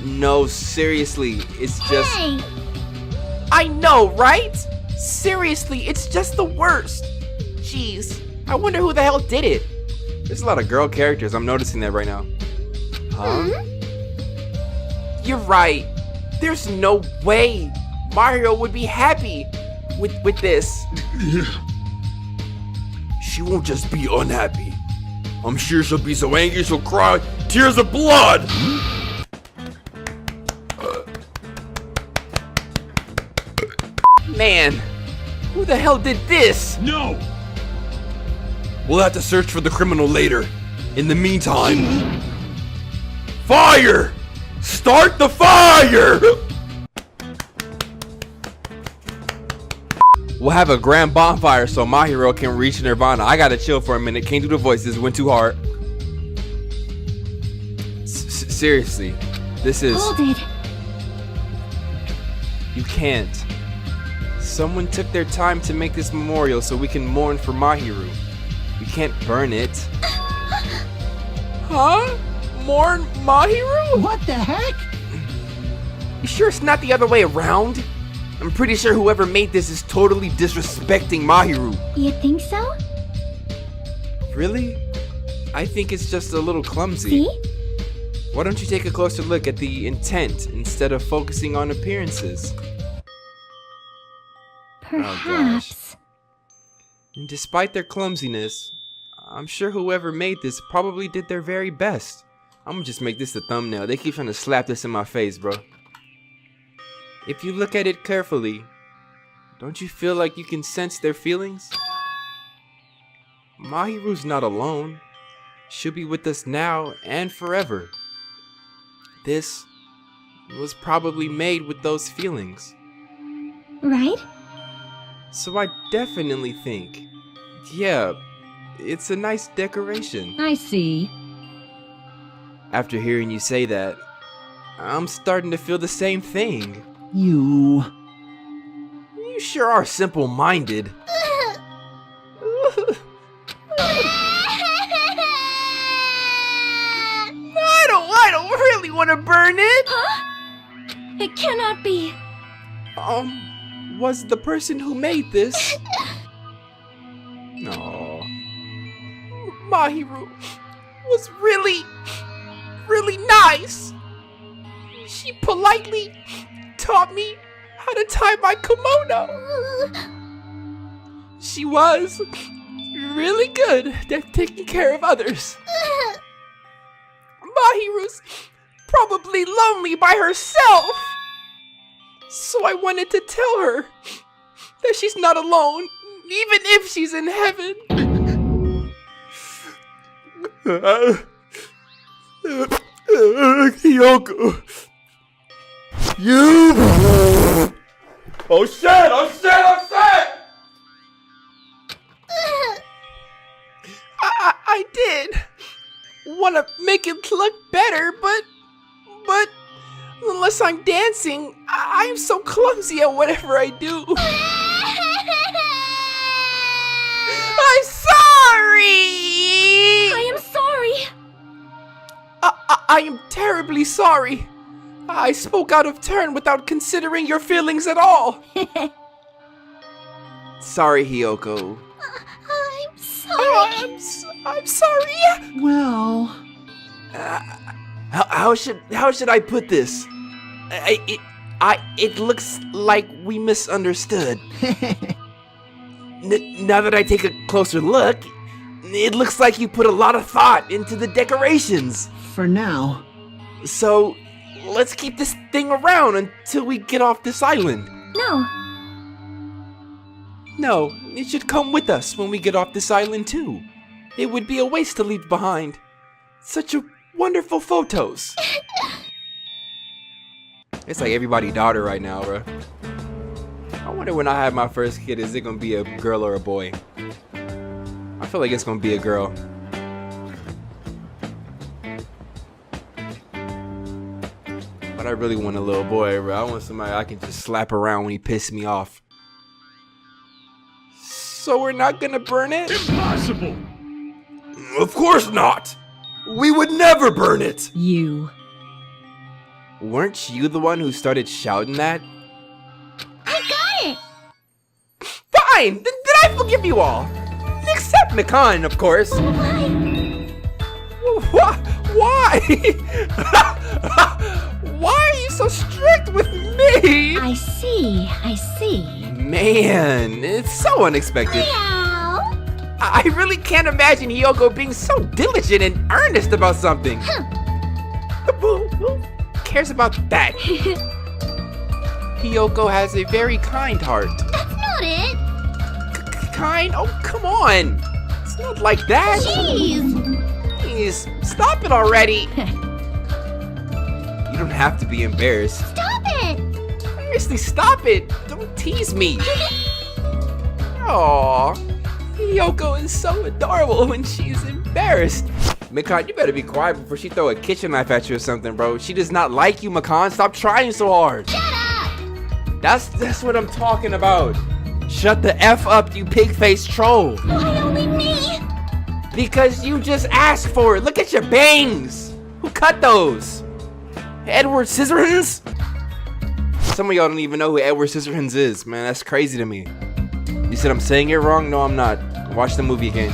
No, seriously, it's just... Hey! I know, right? Seriously, it's just the worst. Jeez, I wonder who the hell did it. There's a lot of girl characters. I'm noticing that right now. Huh? You're right. There's no way Mario would be happy with this. She won't just be unhappy. I'm sure she'll be so angry she'll cry tears of blood. Man, who the hell did this? No! We'll have to search for the criminal later. In the meantime... Fire! Start the fire! We'll have a grand bonfire so my hero can reach Nirvana. I gotta chill for a minute. Can't do the voices. Went too hard. Seriously. This is... Hold it. You can't. Someone took their time to make this memorial so we can mourn for Mahiru. We can't burn it. Huh? Mourn Mahiru? What the heck? You sure it's not the other way around? I'm pretty sure whoever made this is totally disrespecting Mahiru. You think so? Really? I think it's just a little clumsy. See? Why don't you take a closer look at the intent instead of focusing on appearances? Perhaps. And despite their clumsiness, I'm sure whoever made this probably did their very best. I'm gonna just make this the thumbnail. They keep trying to slap this in my face, bro. If you look at it carefully, don't you feel like you can sense their feelings? Mahiru's not alone. She'll be with us now and forever. This was probably made with those feelings. Right? So I definitely think, yeah, it's a nice decoration. I see. After hearing you say that, I'm starting to feel the same thing. You sure are simple-minded. I don't really want to burn it. Huh? It cannot be. Was the person who made this? No. Mahiru was really nice. She politely taught me how to tie my kimono. She was really good at taking care of others. Mahiru's probably lonely by herself. So I wanted to tell her that she's not alone, even if she's in heaven. Kyoko. You. Oh shit! I did want to make it look better, but unless I'm dancing, I'm so clumsy at whatever I do. I'm sorry! I am sorry. I am terribly sorry. I spoke out of turn without considering your feelings at all. Sorry, Hiyoko. I'm sorry. I'm sorry. well, How should I put this? It looks like we misunderstood. Now that I take a closer look, it looks like you put a lot of thought into the decorations. for now. So, let's keep this thing around until we get off this island. No, it should come with us when we get off this island too. It would be a waste to leave behind such a wonderful photos. It's like everybody's daughter right now, bro. I wonder when I have my first kid, is it gonna be a girl or a boy? I feel like it's gonna be a girl. But I really want a little boy, bro. I want somebody I can just slap around when he pisses me off. So we're not gonna burn it? Impossible! Of course not! We would never burn it! You. Weren't you the one who started shouting that? I got it! Fine! Then I forgive you all! Except Mikan, of course! Why? Why are you so strict with me? I see. Man, it's so unexpected. Meow. I really can't imagine Hiyoko being so diligent and earnest about something. Who cares about that? Hiyoko has a very kind heart. That's not it. Kind? Oh, come on. It's not like that. Jeez. Please, stop it already. You don't have to be embarrassed. Stop it. Seriously, stop it. Don't tease me. Aww. Hiyoko is so adorable when she's embarrassed. Makan, you better be quiet before she throw a kitchen knife at you or something, bro. She does not like you, Makan. Stop trying so hard. Shut up. That's what I'm talking about. Shut the F up, you pig-faced troll. Why only me? Because you just asked for it. Look at your bangs. Who cut those? Edward Scissorhands? Some of y'all don't even know who Edward Scissorhands is, man. That's crazy to me. You said I'm saying it wrong? No, I'm not. Watch the movie again.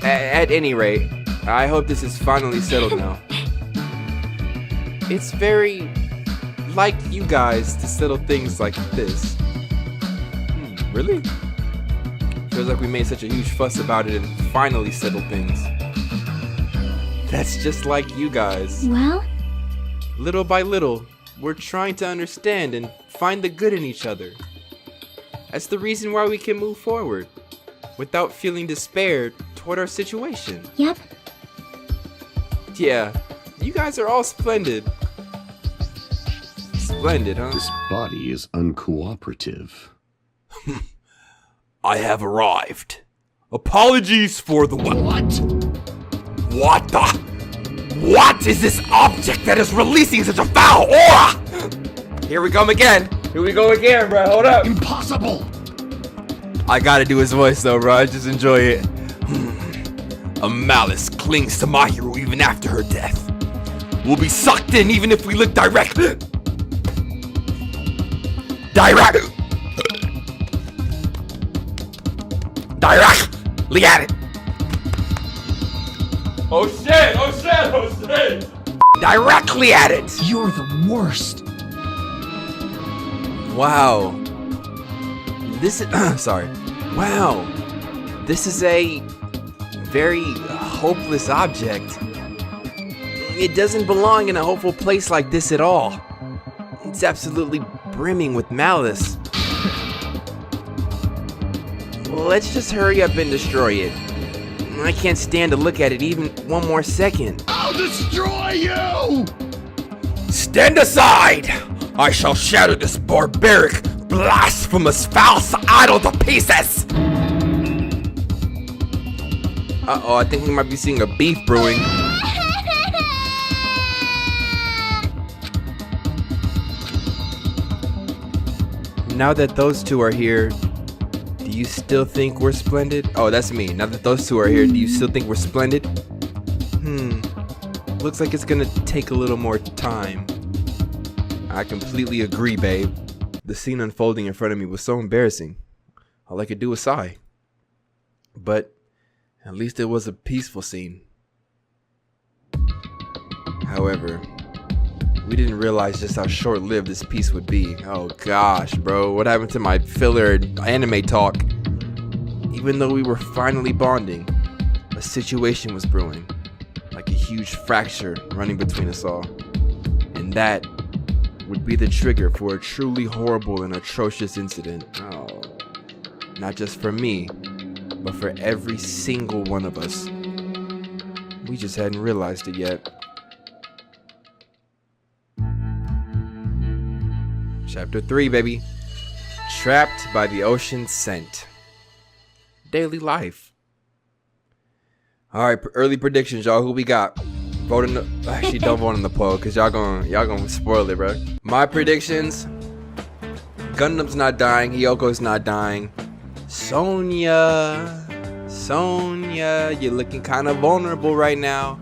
At any rate, I hope this is finally settled now. It's very like you guys to settle things like this. Really? Feels like we made such a huge fuss about it and finally settled things. That's just like you guys. Well? Little by little, we're trying to understand and find the good in each other. That's the reason why we can move forward without feeling despair toward our situation. Yep. Yeah, you guys are all splendid. Splendid, huh? This body is uncooperative. I have arrived. Apologies for the what? What is this object that is releasing such a foul aura? Here we come again. Here we go again, bro. Hold up. Impossible! I gotta do his voice though, bro. I just enjoy it. A malice clings to my hero even after her death. We'll be sucked in even if we look directly at it. Oh shit! Directly at it. You're the worst. Wow. This is sorry. Wow. This is a very hopeless object. It doesn't belong in a hopeful place like this at all. It's absolutely brimming with malice. Let's just hurry up and destroy it. I can't stand to look at it even one more second. I'll destroy you! Stand aside! I shall shatter this barbaric, blasphemous, false idol to pieces! Uh-oh, I think we might be seeing a beef brewing. Now that those two are here, do you still think we're splendid? Oh, that's me. Now that those two are here, do you still think we're splendid? Looks like it's gonna take a little more time. I completely agree, babe. The scene unfolding in front of me was so embarrassing. All I could do was sigh. But at least it was a peaceful scene. However, we didn't realize just how short-lived this piece would be. Oh gosh, bro, what happened to my filler anime talk? Even though we were finally bonding, a situation was brewing, like a huge fracture running between us all. And that would be the trigger for a truly horrible and atrocious incident. Oh, not just for me, but for every single one of us. We just hadn't realized it yet. Chapter 3, baby. Trapped by the ocean's scent. Daily life. Alright, early predictions, y'all. Who we got? Vote in the... Actually, don't vote in the poll, because y'all gonna spoil it, bro. My predictions. Gundam's not dying. Hyoko's not dying. Sonya, you're looking kind of vulnerable right now.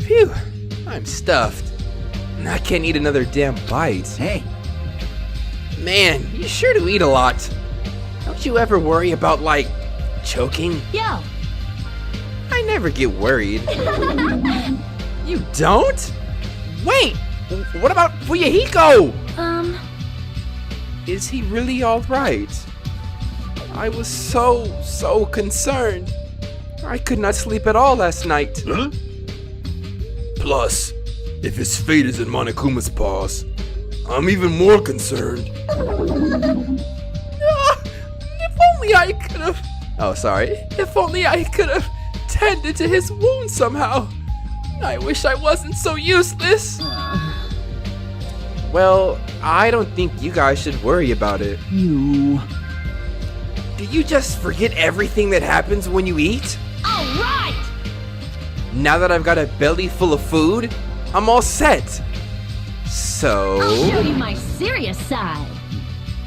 Phew, I'm stuffed. I can't eat another damn bite. Hey. Man, you sure do eat a lot. Don't you ever worry about, like, choking? Yo. I never get worried. You don't? Wait, what about Fuyahiko? Is he really alright? I was so concerned. I could not sleep at all last night. Huh? Plus, if his fate is in Monokuma's paws, I'm even more concerned. If only I could have... Oh, sorry. If only I could have tended to his wound somehow. I wish I wasn't so useless. Well, I don't think you guys should worry about it. You... Do you just forget everything that happens when you eat? All right! Now that I've got a belly full of food, I'm all set. I'll So, Show you my serious side.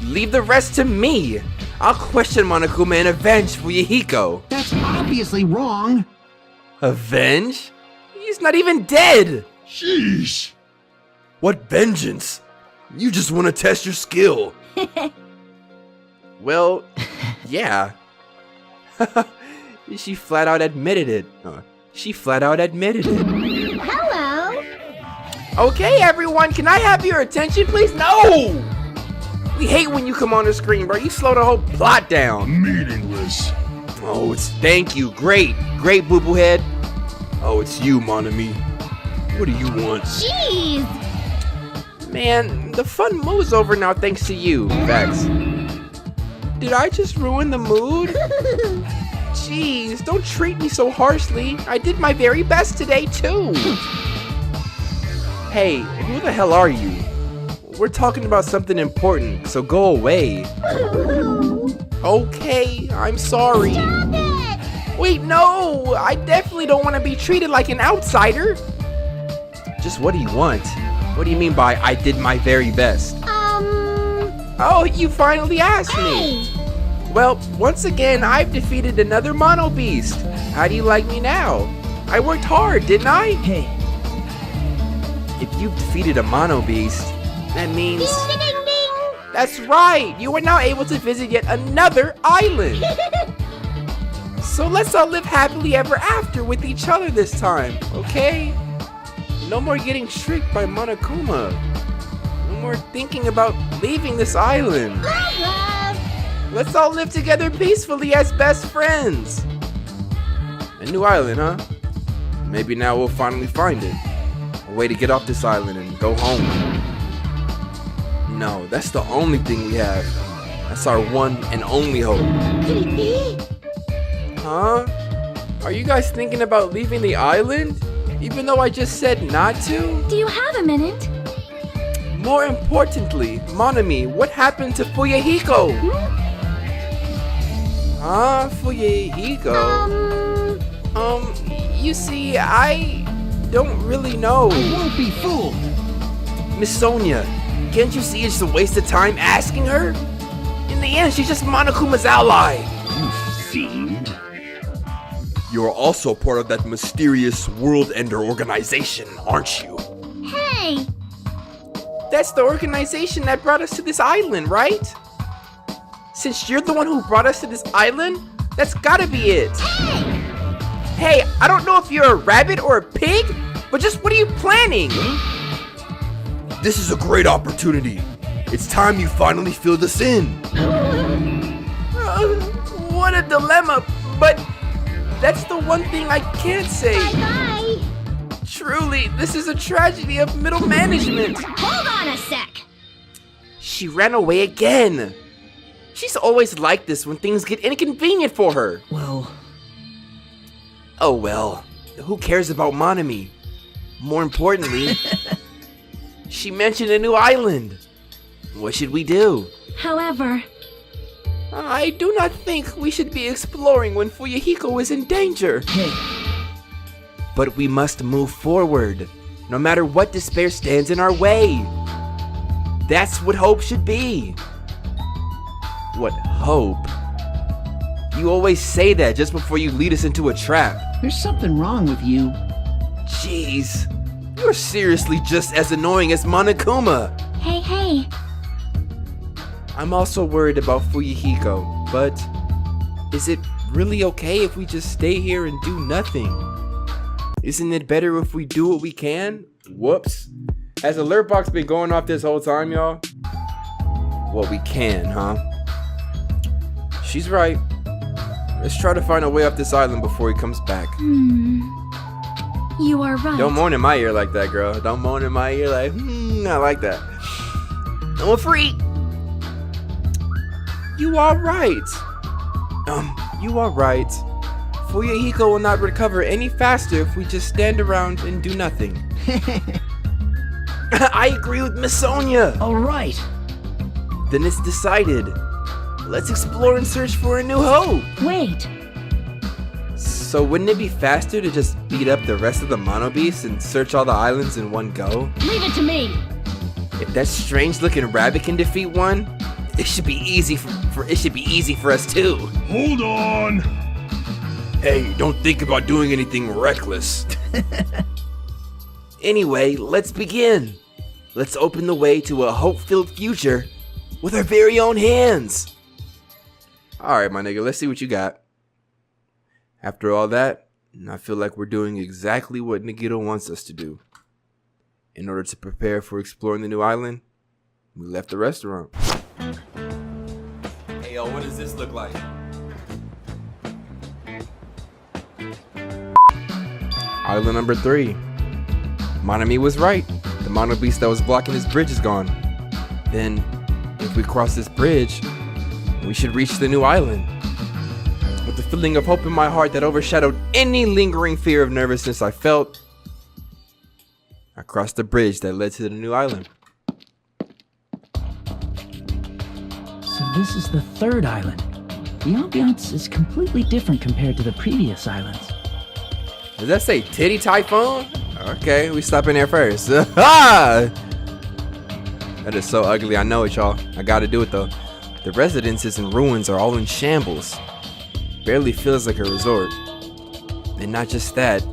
leave the rest to me. I'll question Monokuma and avenge Fuyuhiko. That's obviously wrong. Avenge? He's not even dead. Sheesh. What vengeance? You just want to test your skill. Well, yeah. She flat out admitted it. Hello. Okay, everyone, can I have your attention, please? No! We hate when you come on the screen, bro. You slow the whole plot down. Meaningless. Oh, thank you. Great, boo boo head. Oh, it's you, mon ami. What do you want? Jeez. Man, the fun mood's over now thanks to you, Vex. Did I just ruin the mood? Jeez, don't treat me so harshly. I did my very best today, too. Hey, who the hell are you? We're talking about something important, so go away. Okay, I'm sorry. Stop it. Wait, no! I definitely don't want to be treated like an outsider. Just what do you want? What do you mean by I did my very best? Oh, you finally asked me. Well, once again, I've defeated another Mono Beast. How do you like me now? I worked hard, didn't I? Hey, If you've defeated a Mono Beast, that means... Ding, ding, ding. That's right! You are now able to visit yet another island! So let's all live happily ever after with each other this time, okay? No more getting tricked by Monokuma. No more thinking about leaving this island. Love, love. Let's all live together peacefully as best friends. A new island, huh? Maybe now we'll finally find it. A way to get off this island and go home. No, that's the only thing we have. That's our one and only hope. Could it be? Huh? Are you guys thinking about leaving the island? Even though I just said not to? Do you have a minute? More importantly, Monami, what happened to Fuyuhiko? Huh? Fuyuhiko? You see, I don't really know. I won't be fooled. Miss Sonia, can't you see it's a waste of time asking her? In the end, she's just Monokuma's ally. You fiend. You're also part of that mysterious World Ender organization, aren't you? Hey. That's the organization that brought us to this island, right? Since you're the one who brought us to this island, that's gotta be it. Hey, I don't know if you're a rabbit or a pig, but just what are you planning? This is a great opportunity. It's time you finally fill this in. What a dilemma, but that's the one thing I can't say. Bye-bye. Truly, this is a tragedy of middle management. Hold on a sec. She ran away again. She's always like this when things get inconvenient for her. well, Oh well, who cares about Monami? More importantly, she mentioned a new island. What should we do? However, I do not think we should be exploring when Fuyuhiko is in danger. hey, But we must move forward, no matter what despair stands in our way. That's what hope should be. What hope? You always say that just before you lead us into a trap. There's something wrong with you. Jeez, you're seriously just as annoying as Monokuma. hey, hey. I'm also worried about Fuyuhiko, but is it really okay if we just stay here and do nothing? Isn't it better if we do what we can? Whoops. Has the alert box been going off this whole time, y'all? What we can, huh? She's right. Let's try to find a way off this island before he comes back. You are right. Don't moan in my ear like that, girl. Don't moan in my ear like, I like that. and we're free. You are right. You are right. Fuyahiko will not recover any faster if we just stand around and do nothing. I agree with Miss Sonia. All right. Then it's decided. Let's explore and search for a new hope. Wait. So wouldn't it be faster to just beat up the rest of the Mono Beasts and search all the islands in one go? Leave it to me. If that strange-looking rabbit can defeat one, it should be easy for us too. Hold on. Hey, don't think about doing anything reckless. Anyway, let's begin. Let's open the way to a hope-filled future with our very own hands. Alright, my nigga, let's see what you got. After all that, I feel like we're doing exactly what Nagito wants us to do. In order to prepare for exploring the new island, we left the restaurant. Hey yo, what does this look like? Island number 3. Monami was right. The Mono Beast that was blocking this bridge is gone. Then, if we cross this bridge, we should reach the new island. With the feeling of hope in my heart that overshadowed any lingering fear of nervousness I felt, I crossed the bridge that led to the new island. So this is the third island. The ambiance is completely different compared to the previous islands. Does that say Titty Typhoon? Okay, we stop in there first. That is so ugly, I know it, y'all. I gotta do it though. The residences and ruins are all in shambles. Barely feels like a resort. And not just that,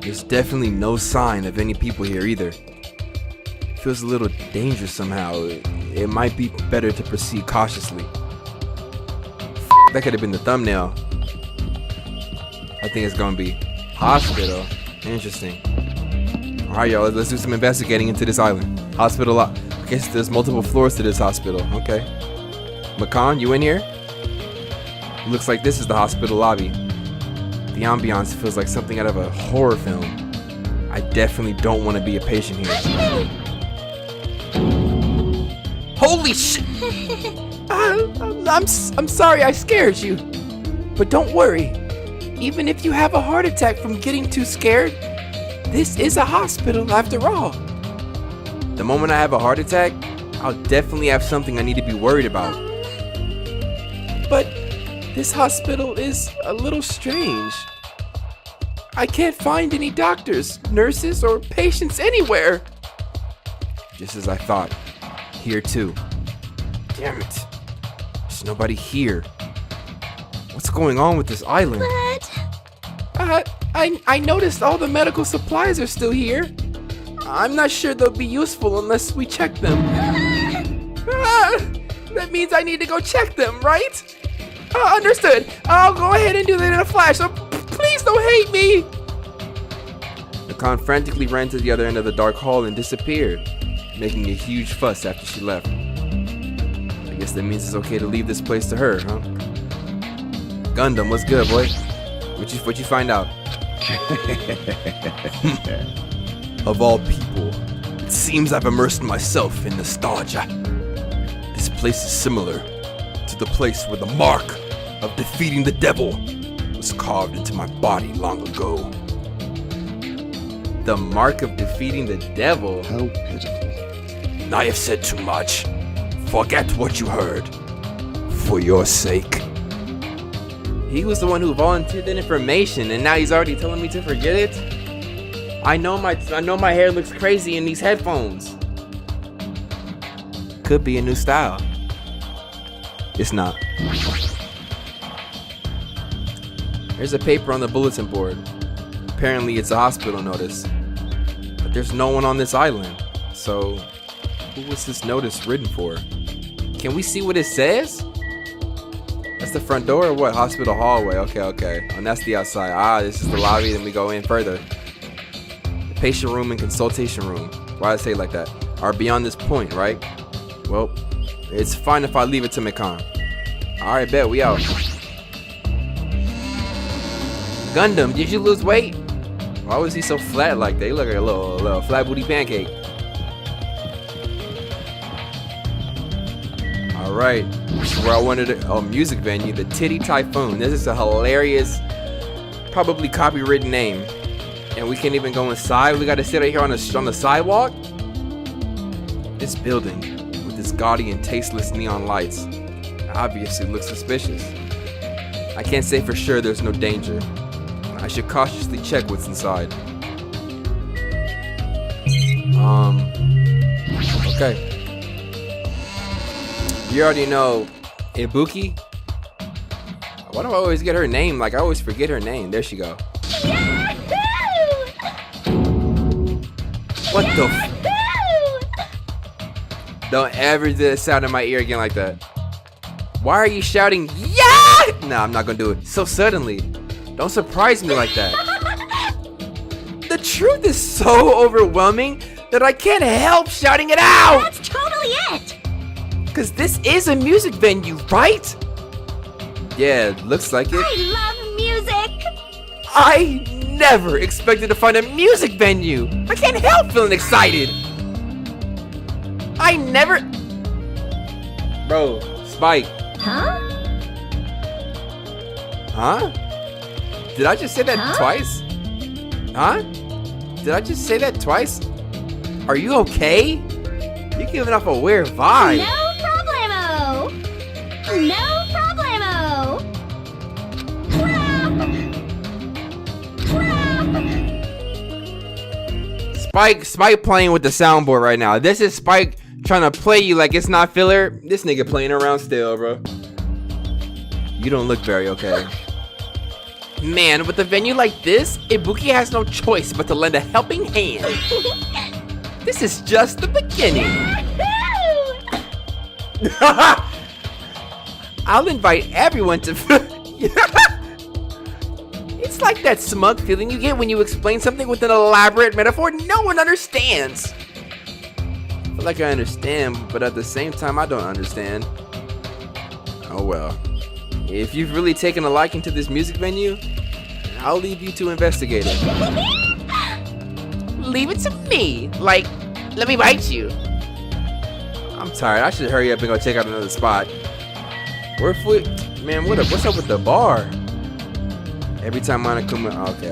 there's definitely no sign of any people here either. Feels a little dangerous somehow. It might be better to proceed cautiously. That could have been the thumbnail. I think it's gonna be hospital. Interesting. Alright y'all, let's do some investigating into this island. Hospital, I guess there's multiple floors to this hospital. Okay. Makan, you in here? Looks like this is the hospital lobby. The ambiance feels like something out of a horror film. I definitely don't want to be a patient here. Holy shit! I'm sorry I scared you. But don't worry. Even if you have a heart attack from getting too scared, this is a hospital after all. The moment I have a heart attack, I'll definitely have something I need to be worried about. But this hospital is a little strange. I can't find any doctors, nurses, or patients anywhere. Just as I thought. Here too. Damn it. There's nobody here. What's going on with this island? But I noticed all the medical supplies are still here. I'm not sure they'll be useful unless we check them. That means I need to go check them, right? Understood. I'll go ahead and do that in a flash. So please don't hate me. Nakan frantically ran to the other end of the dark hall and disappeared, making a huge fuss after she left. I guess that means it's okay to leave this place to her, huh? Gundam, what's good, boy? What you find out? Of all people, it seems I've immersed myself in nostalgia. This place is similar to the place where the mark of defeating the devil was carved into my body long ago. The mark of defeating the devil? How pitiful. I have said too much. Forget what you heard. For your sake. He was the one who volunteered that information, and now he's already telling me to forget it? I know my hair looks crazy in these headphones. Could be a new style. It's not. There's a paper on the bulletin board. Apparently it's a hospital notice. But there's no one on this island. So, who was this notice written for? Can we see what it says? That's the front door or what? Hospital hallway. Okay. And that's the outside. This is the lobby, then we go in further. The patient room and consultation room. Why I say it like that? Are beyond this point, right? Well, it's fine if I leave it to Mikan. Alright, bet, we out. Gundam, did you lose weight? Why was he so flat like that? He looked like a little flat booty pancake. Alright, this is where I wanted a music venue, the Titty Typhoon. This is a hilarious, probably copywritten name. And we can't even go inside. We gotta sit right here on the sidewalk. This building, with its gaudy and tasteless neon lights, obviously looks suspicious. I can't say for sure there's no danger. I should cautiously check what's inside. Okay. You already know Ibuki. Why do I always get her name? Like, I always forget her name. There she go. What the Don't ever do the sound in my ear again like that. Why are you shouting, yeah? Nah, I'm not gonna do it so suddenly. Don't surprise me like that. The truth is so overwhelming that I can't help shouting it out. That's totally it. Cause this is a music venue, right? Yeah, looks like it. I love music. I never expected to find a music venue. I can't help feeling excited. I never... Bro, Spike. Huh? Huh? Did I just say that twice? Huh? Did I just say that twice? Are you okay? You're giving off a weird vibe. No problemo. No problemo. Spike playing with the soundboard right now. This is Spike trying to play you like it's not filler. This nigga playing around still, bro. You don't look very okay. Man, with a venue like this, Ibuki has no choice but to lend a helping hand. This is just the beginning. I'll invite everyone to... It's like that smug feeling you get when you explain something with an elaborate metaphor no one understands. I feel like I understand, but at the same time, I don't understand. Oh well. If you've really taken a liking to this music venue, I'll leave you to investigate it. Leave it to me. Like, let me bite you. I'm tired. I should hurry up and go check out another spot. Man, what's up with the bar? Every time Monokuma... Okay.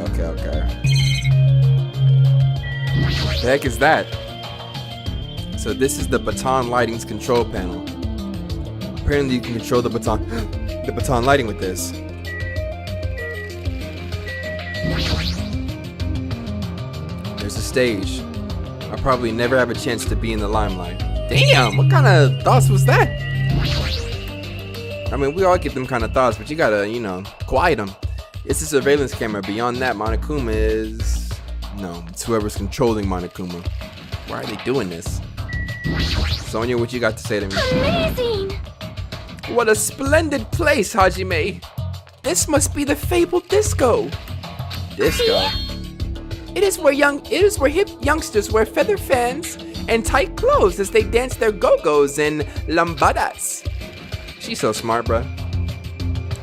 The heck is that? So this is the baton lighting's control panel. Apparently you can control the baton lighting with this. There's a stage. I'll probably never have a chance to be in the limelight. Damn, what kind of thoughts was that? I mean, we all get them kind of thoughts, but you gotta, quiet them. It's a surveillance camera. Beyond that, Monokuma is... No, it's whoever's controlling Monokuma. Why are they doing this? Sonia, what you got to say to me? Amazing. What a splendid place, Hajime. This must be the fabled disco. Disco? It is where hip youngsters wear feather fans and tight clothes as they dance their go-go's and lambadas. She's so smart, bruh.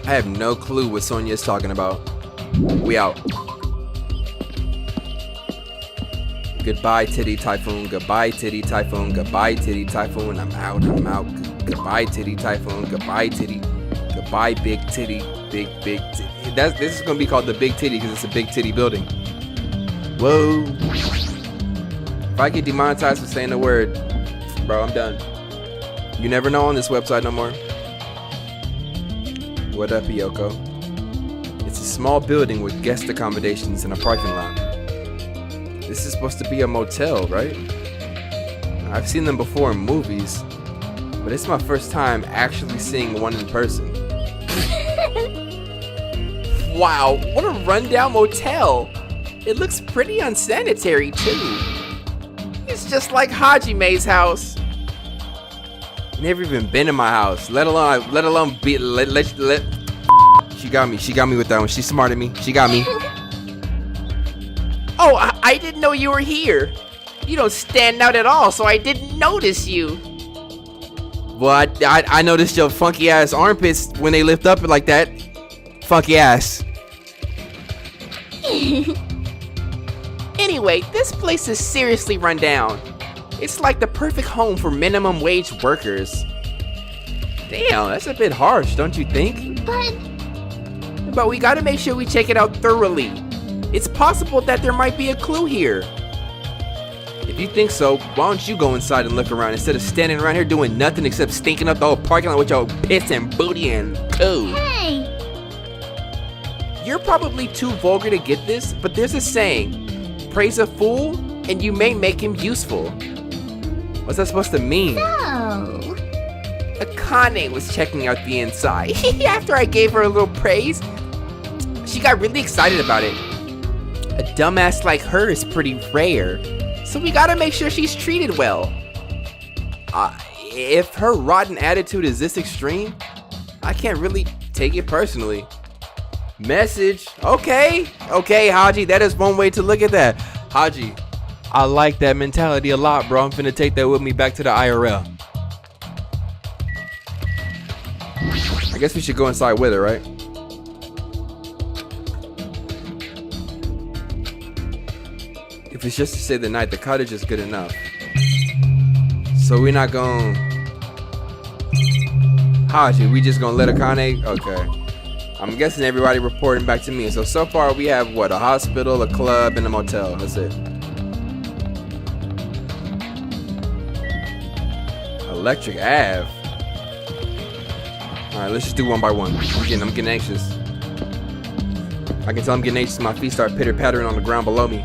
I have no clue what Sonia is talking about. We out. Goodbye, Titty Typhoon. Goodbye, Titty Typhoon. Goodbye, Titty Typhoon. I'm out. Goodbye, Titty Typhoon. Goodbye, Titty. Goodbye, Big Titty. Big Titty. This is gonna be called the Big Titty because it's a big titty building. Whoa. If I get demonetized for saying the word, bro, I'm done. You never know on this website no more. What up, Yoko? It's a small building with guest accommodations and a parking lot. This is supposed to be a motel, right? I've seen them before in movies, but it's my first time actually seeing one in person. Wow, what a rundown motel! It looks pretty unsanitary too. It's just like Hajime's house. Never even been in my house, let alone be. She got me with that one. She smarted me. She got me. Oh, I didn't know you were here. You don't stand out at all, so I didn't notice you. Well, I noticed your funky ass armpits when they lift up like that. Funky ass. Anyway, this place is seriously run down. It's like the perfect home for minimum wage workers. Damn, that's a bit harsh, don't you think? But we gotta make sure we check it out thoroughly. It's possible that there might be a clue here. If you think so, why don't you go inside and look around instead of standing around here doing nothing except stinking up the whole parking lot with your piss and booty and poo? Hey! You're probably too vulgar to get this, but there's a saying, praise a fool and you may make him useful. What's that supposed to mean? So... Akane was checking out the inside. After I gave her a little praise, she got really excited about it. A dumbass like her is pretty rare, so we gotta make sure she's treated well. If her rotten attitude is this extreme, I can't really take it personally. Message. Okay, Haji, that is one way to look at that. Haji, I like that mentality a lot, bro. I'm finna take that with me back to the IRL. I guess we should go inside with her, right? If it's just to stay the night, the cottage is good enough. So we're not going... Haji, we just gonna let Akane? Okay. I'm guessing everybody reporting back to me. So far we have what? A hospital, a club, and a motel. That's it. Electric Ave. Alright, let's just do one by one. I'm getting anxious. I can tell I'm getting anxious. My feet start pitter-pattering on the ground below me.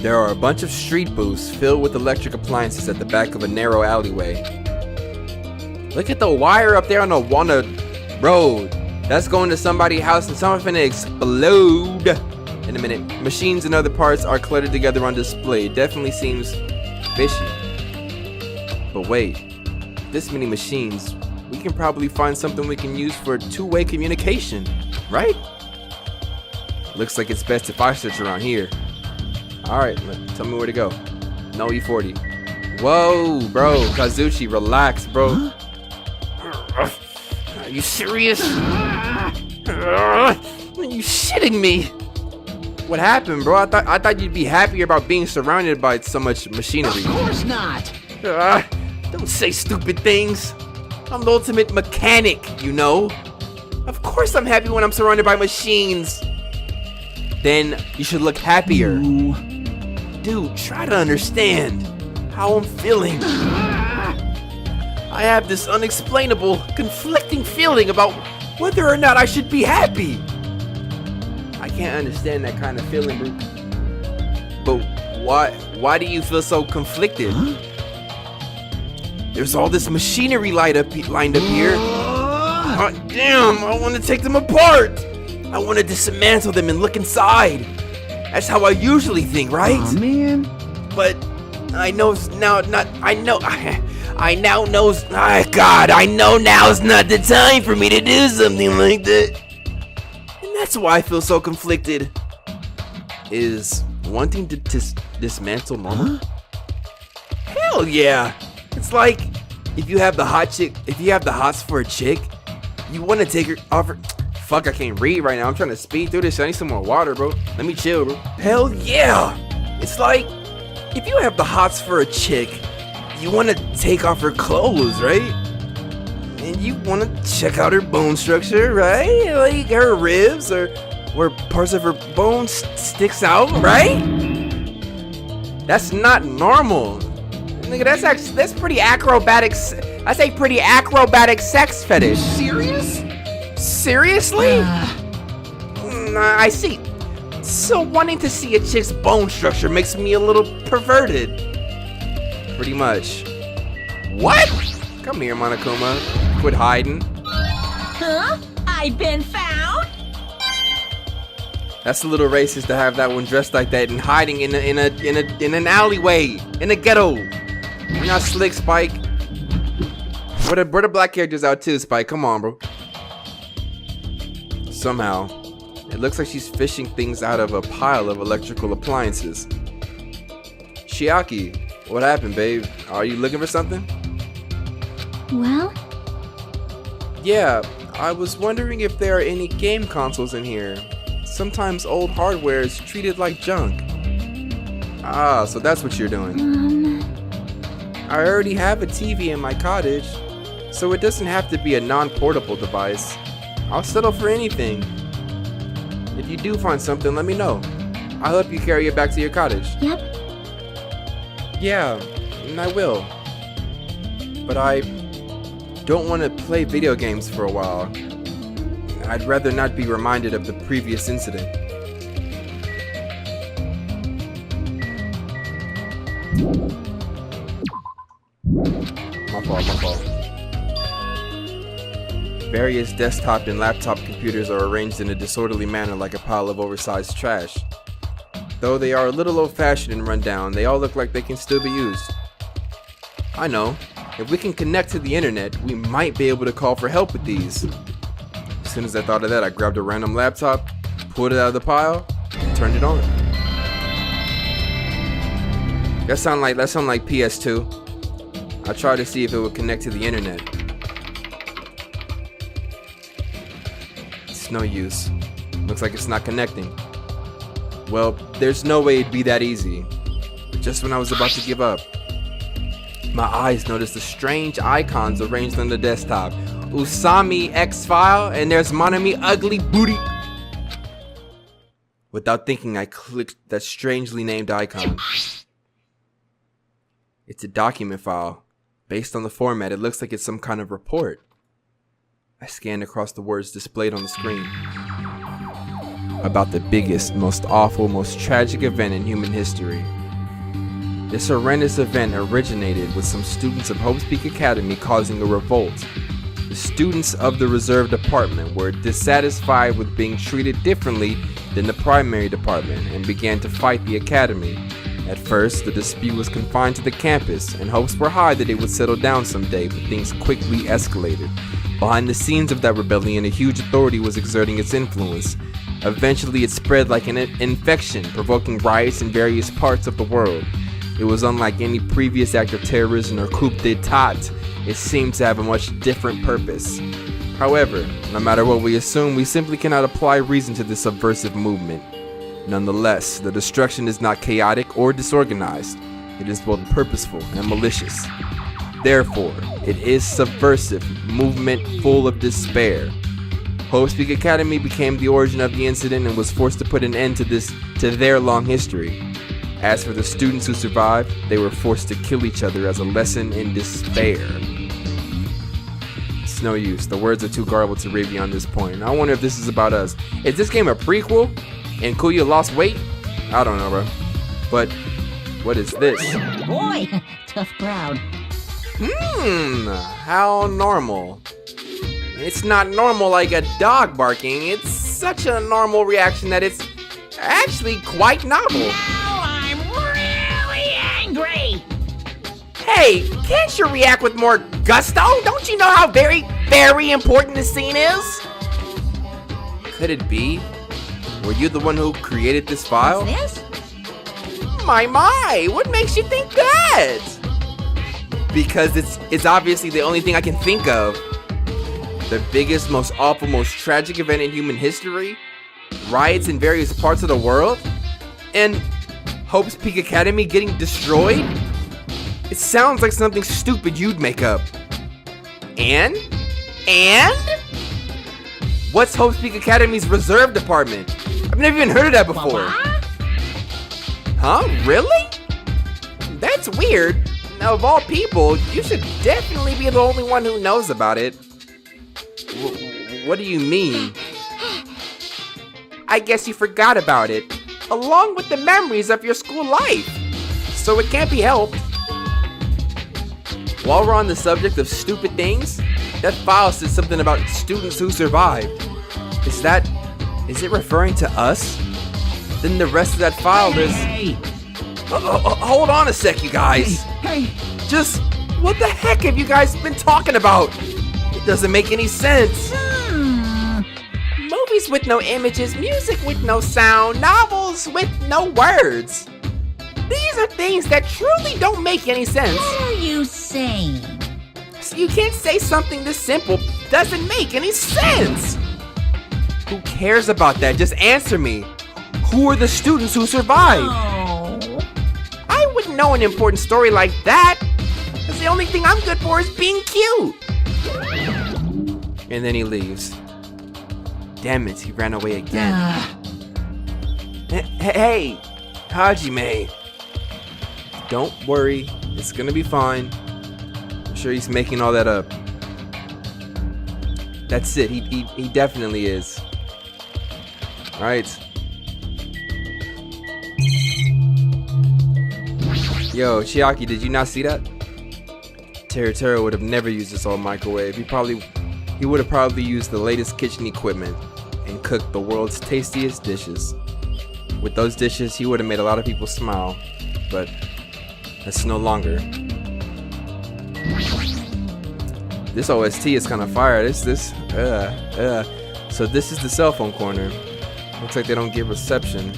There are a bunch of street booths filled with electric appliances at the back of a narrow alleyway. Look at the wire up there on the road. That's going to somebody's house and something's gonna explode in a minute. Machines and other parts are cluttered together on display. It definitely seems fishy. But wait, this many machines, we can probably find something we can use for two-way communication, right? Looks like it's best if I search around here. Alright, tell me where to go. No E40. Whoa, bro. Kazuchi, relax, bro. Huh? Are you serious? Are you shitting me? What happened, bro? I thought you'd be happier about being surrounded by so much machinery. Of course not. Don't say stupid things. I'm the ultimate mechanic, you know. Of course I'm happy when I'm surrounded by machines. Then you should look happier. Ooh. Dude, try to understand how I'm feeling. I have this unexplainable, conflicting feeling about whether or not I should be happy. I can't understand that kind of feeling, bro. But why do you feel so conflicted? Huh? There's all this machinery lined up here. Oh, damn, I want to take them apart. I want to dismantle them and look inside. That's how I usually think, right? Aw, man. But I know now now's not the time for me to do something like that. And that's why I feel so conflicted. Is wanting to dismantle normal? Huh? Hell yeah. It's like if you have the hots for a chick, you want to take her off her. Fuck, I can't read right now. I'm trying to speed through this. I need some more water, bro. Let me chill, bro. Hell yeah. It's like if you have the hots for a chick, you want to take off her clothes, right? And you want to check out her bone structure, right? Like her ribs or where parts of her bones sticks out, right? That's not normal. Nigga, that's pretty acrobatic. That's a pretty acrobatic sex fetish. Serious? Seriously? I see. So wanting to see a chick's bone structure makes me a little perverted. Pretty much. What? Come here, Monokuma. Quit hiding. Huh? I've been found? That's a little racist to have that one dressed like that and hiding in an alleyway in a ghetto. You're not slick, Spike. Where the black characters out too, Spike? Come on, bro. Somehow, it looks like she's fishing things out of a pile of electrical appliances. Chiaki, what happened, babe? Are you looking for something? Well? Yeah, I was wondering if there are any game consoles in here. Sometimes old hardware is treated like junk. Ah, so that's what you're doing. I already have a TV in my cottage, so it doesn't have to be a non-portable device. I'll settle for anything. If you do find something, let me know. I'll help you carry it back to your cottage. Yep. Yeah, and I will. But I don't want to play video games for a while. I'd rather not be reminded of the previous incident. My fault. Various desktop and laptop computers are arranged in a disorderly manner like a pile of oversized trash. Though they are a little old-fashioned and run down, they all look like they can still be used. I know. If we can connect to the internet, we might be able to call for help with these. As soon as I thought of that, I grabbed a random laptop, pulled it out of the pile, and turned it on. That sound like PS2. I tried to see if it would connect to the internet. It's no use. Looks like it's not connecting. Well, there's no way it'd be that easy. But just when I was about to give up, my eyes noticed the strange icons arranged on the desktop. Usami X-File, and there's Monami Ugly Booty. Without thinking, I clicked that strangely named icon. It's a document file. Based on the format, it looks like it's some kind of report. I scanned across the words displayed on the screen. About the biggest, most awful, most tragic event in human history. This horrendous event originated with some students of Hope's Peak Academy causing a revolt. The students of the reserve department were dissatisfied with being treated differently than the primary department and began to fight the academy. At first, the dispute was confined to the campus, and hopes were high that it would settle down someday, but things quickly escalated. Behind the scenes of that rebellion, a huge authority was exerting its influence. Eventually, it spread like an infection, provoking riots in various parts of the world. It was unlike any previous act of terrorism or coup d'etat. It seemed to have a much different purpose. However, no matter what we assume, we simply cannot apply reason to this subversive movement. Nonetheless, the destruction is not chaotic or disorganized. It is both purposeful and malicious. Therefore, it is subversive movement full of despair. Hope's Peak Academy became the origin of the incident and was forced to put an end to their long history. As for the students who survived, they were forced to kill each other as a lesson in despair. It's no use. The words are too garbled to read beyond this point. I wonder if this is about us. Is this game a prequel? And Kuya lost weight? I don't know, bro. But what is this? Boy, tough crowd. How normal. It's not normal like a dog barking. It's such a normal reaction that it's actually quite novel. Now I'm really angry. Hey, can't you react with more gusto? Don't you know how very, very important this scene is? Could it be? Were you the one who created this file? What's this? My, what makes you think that? Because it's obviously the only thing I can think of. The biggest, most awful, most tragic event in human history? Riots in various parts of the world? And Hope's Peak Academy getting destroyed? It sounds like something stupid you'd make up. And? What's Hope's Peak Academy's reserve department? I've never even heard of that before. Huh? Really? That's weird. Now, of all people, you should definitely be the only one who knows about it. What do you mean? I guess you forgot about it, along with the memories of your school life. So it can't be helped. While we're on the subject of stupid things, that file says something about students who survived. Is it referring to us? Then the rest of that file is... Hey! Hold on a sec, you guys. Hey! Just, what the heck have you guys been talking about? It doesn't make any sense. Movies with no images, music with no sound, novels with no words. These are things that truly don't make any sense. What are you saying? So you can't say something this simple doesn't make any sense. Who cares about that? Just answer me. Who are the students who survived? Oh. I wouldn't know an important story like that. the only thing I'm good for is being cute. And then he leaves. Damn it, he ran away again. Hey, Hajime. Don't worry, it's gonna be fine. I'm sure he's making all that up. That's it, he definitely is. Alright. Yo, Chiaki, did you not see that? Teruteru would have never used this old microwave. He would have probably used the latest kitchen equipment and cooked the world's tastiest dishes. With those dishes, he would have made a lot of people smile, but that's no longer. This OST is kind of fire. So this is the cell phone corner. Looks like they don't get reception.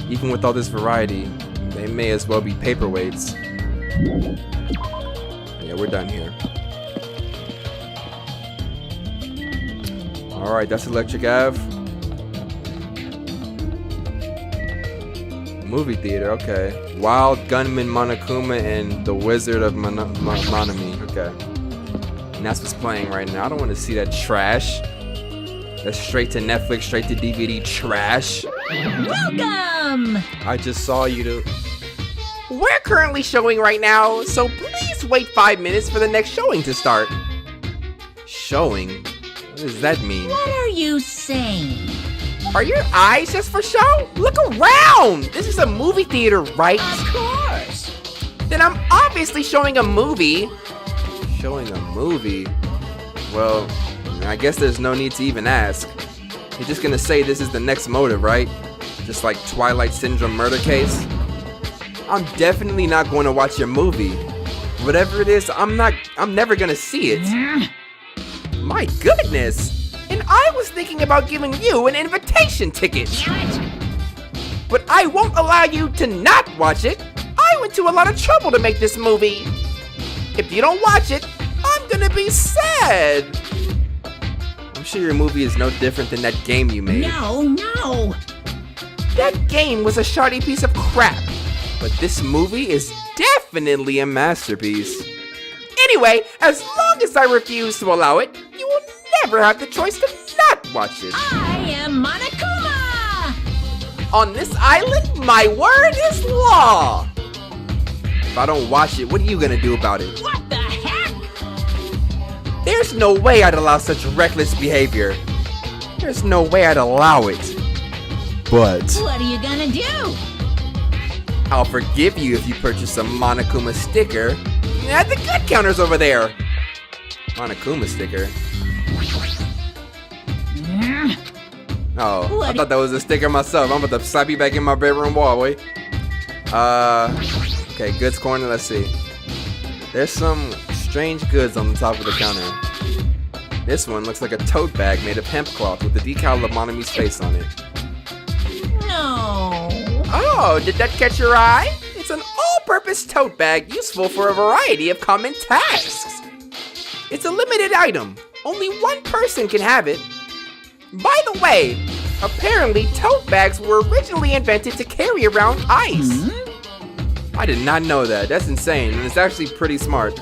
Even with all this variety, they may as well be paperweights. Yeah, we're done here. Alright, that's Electric Ave. Movie theater, okay. Wild Gunman Monokuma and The Wizard of Monami. Okay. And that's what's playing right now. I don't want to see that trash. That's straight to Netflix, straight to DVD trash. Welcome! I just saw you to... We're currently showing right now, so please wait 5 minutes for the next showing to start. Showing? What does that mean? What are you saying? Are your eyes just for show? Look around! This is a movie theater, right? Of course! Then I'm obviously showing a movie. Showing a movie? Well, I guess there's no need to even ask. You're just gonna say this is the next motive, right? Just like Twilight Syndrome murder case? I'm definitely not going to watch your movie. Whatever it is, I'm never gonna see it. My goodness! And I was thinking about giving you an invitation ticket. But I won't allow you to not watch it. I went to a lot of trouble to make this movie. If you don't watch it, I'm gonna be sad. I'm sure your movie is no different than that game you made. No. That game was a shoddy piece of crap. But this movie is definitely a masterpiece. Anyway, as long as I refuse to allow it, you will never have the choice to not watch it. I am Monokuma! On this island, my word is law. If I don't watch it, what are you gonna do about it? What the heck? There's no way I'd allow such reckless behavior. There's no way I'd allow it. But What are you gonna do? I'll forgive you if you purchase a Monokuma sticker at the good counters over there. Monokuma sticker? Yeah. Oh, What I thought that was a sticker myself. I'm about to slap you back in my bedroom wall, boy. Okay, goods corner, let's see. There's some strange goods on the top of the counter. This one looks like a tote bag made of hemp cloth with the decal of Monami's face on it. No. Oh, did that catch your eye? It's an all-purpose tote bag useful for a variety of common tasks. It's a limited item. Only one person can have it. By the way, apparently tote bags were originally invented to carry around ice. I did not know that. That's insane, and it's actually pretty smart.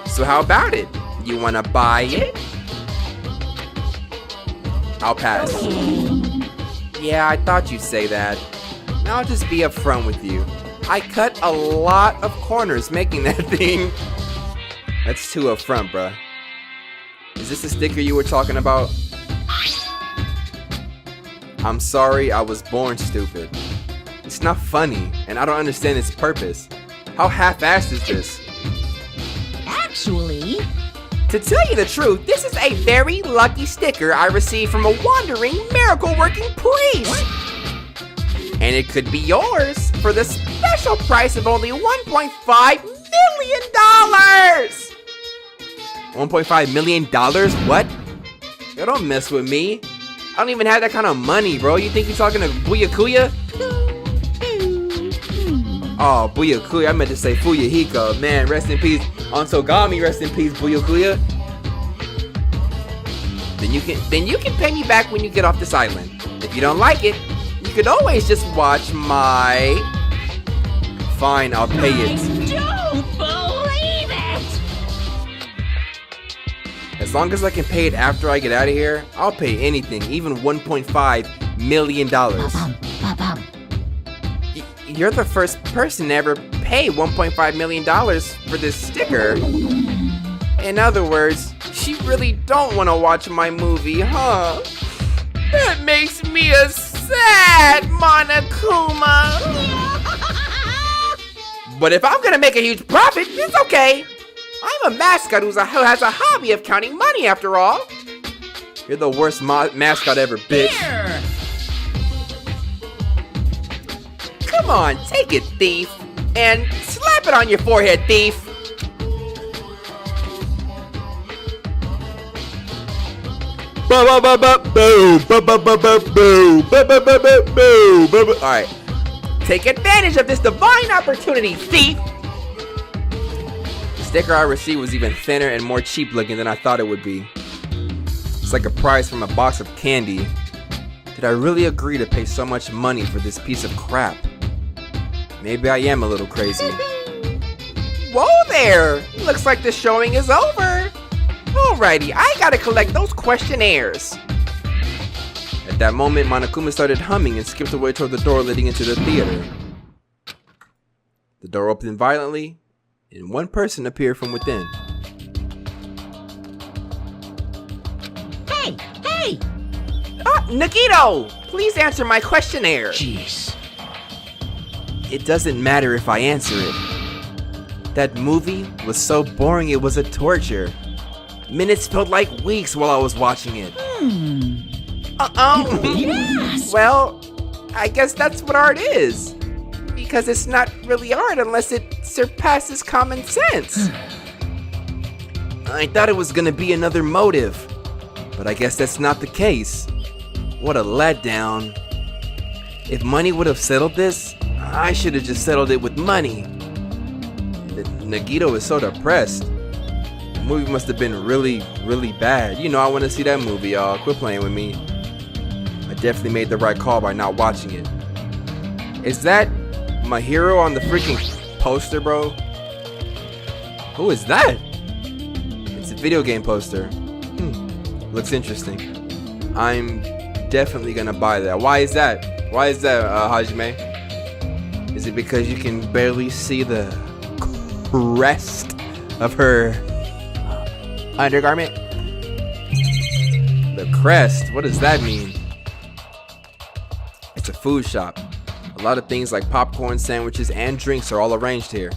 So how about it? You wanna buy it? I'll pass. Yeah, I thought you'd say that. I'll just be upfront with you. I cut a lot of corners making that thing. That's too upfront, bruh. Is this the sticker you were talking about? I'm sorry, I was born stupid. It's not funny, and I don't understand its purpose. How half-assed is this? Actually, To tell you the truth, this is a very lucky sticker I received from a wandering miracle-working priest. And it could be yours for the special price of only $1.5 million. $1.5 million? What? Yo, don't mess with me. I don't even have that kind of money, bro. You think you're talking to Byakuya? Oh, Byakuya. I meant to say Fuyahiko. Man, rest in peace. Ontogami, rest in peace, Byakuya. Then you can pay me back when you get off this island. If you don't like it, you could always just watch my... Fine, I'll pay it. I don't believe it! As long as I can pay it after I get out of here, I'll pay anything, even $1.5 million. You're the first person to ever pay $1.5 million for this sticker. In other words, you really don't want to watch my movie, huh? That makes me a sad Monokuma. But if I'm gonna make a huge profit, it's okay. I'm a mascot who has a hobby of counting money, after all. You're the worst mascot ever, bitch. Here. Come on, take it, thief. And slap it on your forehead, thief. Alright. Take advantage of this divine opportunity, thief. The sticker I received was even thinner and more cheap looking than I thought it would be. It's like a prize from a box of candy. Did I really agree to pay so much money for this piece of crap? Maybe I am a little crazy. Whoa there! Looks like the showing is over. Alrighty, I gotta collect those questionnaires. At that moment, Monokuma started humming and skipped away toward the door leading into the theater. The door opened violently, and one person appeared from within. Hey, hey! Nagito! Please answer my questionnaire. Jeez. It doesn't matter if I answer it. That movie was so boring it was a torture. Minutes felt like weeks while I was watching it. Yes! Well, I guess that's what art is. Because it's not really art unless it surpasses common sense. I thought it was gonna be another motive, but I guess that's not the case. What a letdown. If money would have settled this, I should have just settled it with money. Nagito is so depressed. The movie must have been really, really bad. You know, I want to see that movie, y'all. Quit playing with me. I definitely made the right call by not watching it. Is that my hero on the freaking poster, bro? Who is that? It's a video game poster. Looks interesting. I'm definitely gonna buy that. Why is that? Why is that, Hajime? Is it because you can barely see the crest of her undergarment? The crest? What does that mean? It's a food shop. A lot of things like popcorn, sandwiches, and drinks are all arranged here.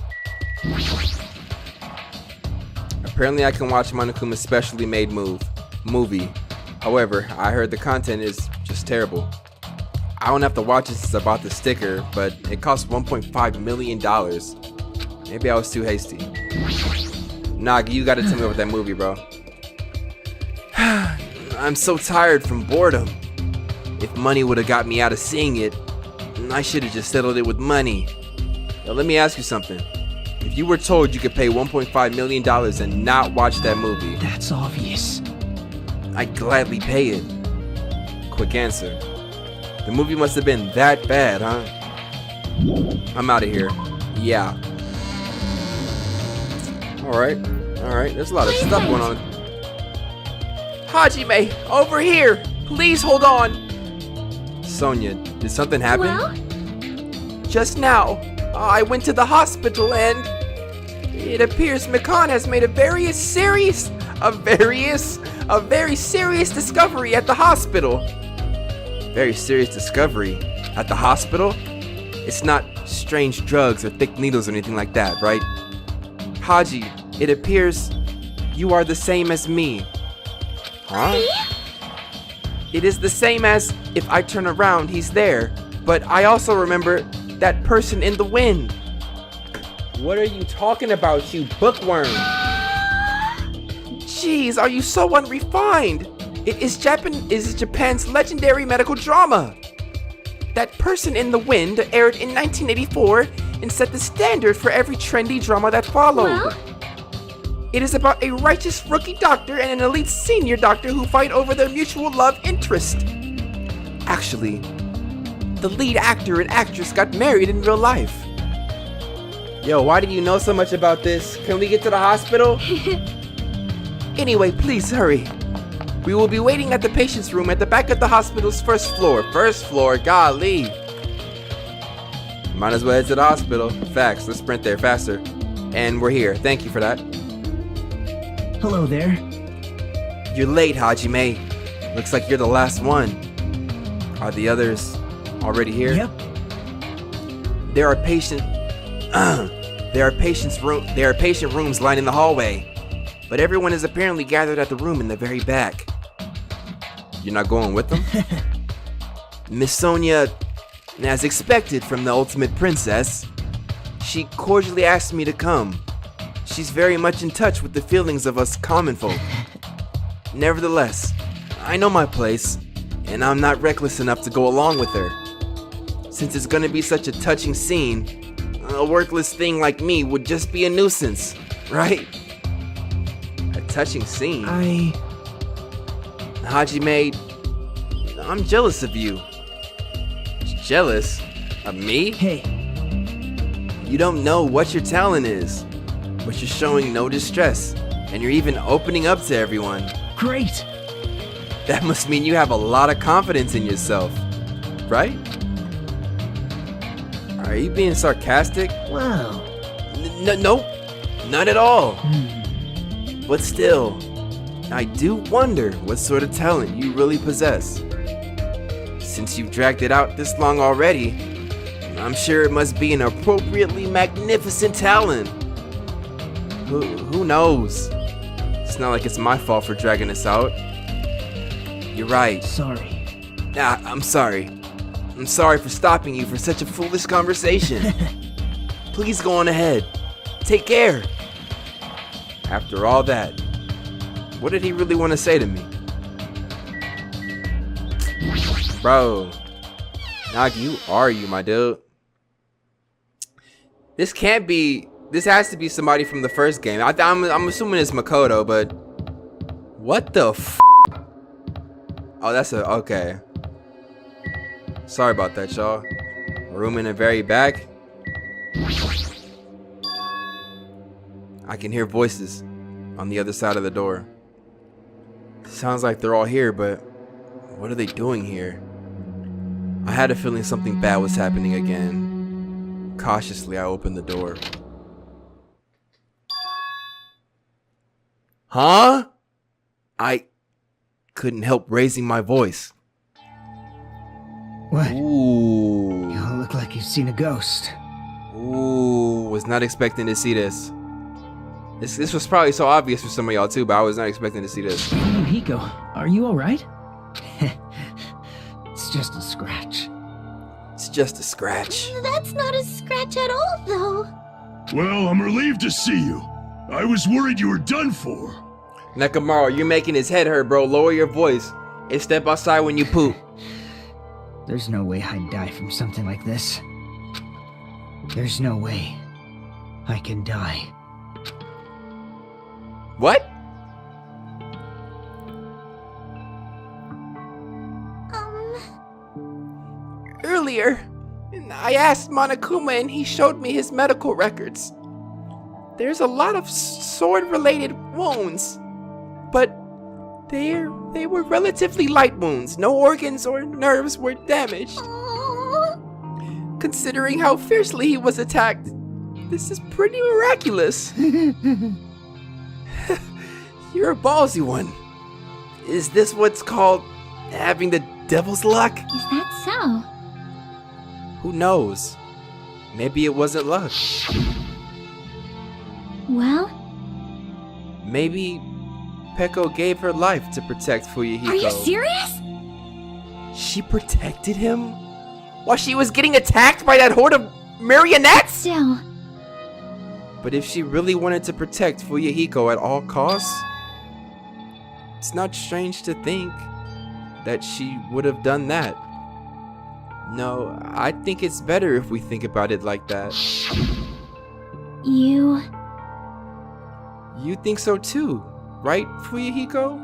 Apparently I can watch Monokuma's specially made movie. However, I heard the content is just terrible. I don't have to watch this, it's about the sticker, but it costs $1.5 million. Maybe I was too hasty. Nah, you gotta tell me about that movie, bro. I'm so tired from boredom. If money would have got me out of seeing it, I should have just settled it with money. Now let me ask you something. If you were told you could pay $1.5 million and not watch that movie, That's obvious. I'd gladly pay it. Quick answer. The movie must have been that bad, huh? I'm out of here. Yeah. Alright. There's a lot of stuff going on. Hajime, over here! Please hold on! Sonia, did something happen? Well? Just now, I went to the hospital and it appears Mikan has made a very serious discovery at the hospital. Very serious discovery at the hospital? It's not strange drugs or thick needles or anything like that, right? Haji, it appears you are the same as me. Huh? It is the same as if I turn around, he's there. But I also remember that person in the wind. What are you talking about, you bookworm? Jeez, are you so unrefined? It is Japan's legendary medical drama. That Person in the Wind aired in 1984 and set the standard for every trendy drama that followed. Well? It is about a righteous rookie doctor and an elite senior doctor who fight over their mutual love interest. Actually, the lead actor and actress got married in real life. Yo, why do you know so much about this? Can we get to the hospital? Anyway, please hurry. We will be waiting at the patient's room at the back of the hospital's first floor. First floor, golly. Might as well head to the hospital. Facts, let's sprint there faster. And we're here. Thank you for that. Hello there. You're late, Hajime. Looks like you're the last one. Are the others already here? Yep. There are patient rooms lining the hallway. But everyone is apparently gathered at the room in the very back. You're not going with them? Miss Sonia, as expected from the ultimate princess, she cordially asked me to come. She's very much in touch with the feelings of us common folk. Nevertheless, I know my place, and I'm not reckless enough to go along with her. Since it's gonna be such a touching scene, a worthless thing like me would just be a nuisance, right? A touching scene? Hajime, I'm jealous of you. Jealous? Of me? Hey. You don't know what your talent is, but you're showing no distress, and you're even opening up to everyone. Great. That must mean you have a lot of confidence in yourself, right? Are you being sarcastic? Wow. Nope, not at all. But still, I do wonder what sort of talent you really possess. Since you've dragged it out this long already, I'm sure it must be an appropriately magnificent talent. Who knows? It's not like it's my fault for dragging this out. You're right. Sorry. I'm sorry. I'm sorry for stopping you for such a foolish conversation. Please go on ahead. Take care. After all that, what did he really want to say to me? Bro, Nagi, who are you, my dude? This has to be somebody from the first game. I'm assuming it's Makoto, but what the f? Oh, okay. Sorry about that, y'all. Room in the very back. I can hear voices on the other side of the door. Sounds like they're all here, but what are they doing here? I had a feeling something bad was happening again. Cautiously, I opened the door. Huh? I couldn't help raising my voice. What? Ooh. You look like you've seen a ghost. Ooh, was not expecting to see this. This was probably so obvious for some of y'all too, but I was not expecting to see this. Hey, Hiko, are you alright? It's just a scratch. It's just a scratch. That's not a scratch at all, though. Well, I'm relieved to see you. I was worried you were done for. Nekomaru, you're making his head hurt, bro. Lower your voice and step outside when you poop. There's no way I'd die from something like this. There's no way I can die. What? Earlier, I asked Monokuma and he showed me his medical records. There's a lot of sword-related wounds, but they were relatively light wounds. No organs or nerves were damaged. Considering how fiercely he was attacked, this is pretty miraculous. You're a ballsy one. Is this what's called having the devil's luck? Is that so? Who knows? Maybe it wasn't luck. Well? Maybe Peko gave her life to protect Fuyuhiko. Are you serious? She protected him? While she was getting attacked by that horde of marionettes? Still. But if she really wanted to protect Fuyuhiko at all costs, it's not strange to think that she would have done that. No, I think it's better if we think about it like that. You think so too, right, Fuyuhiko?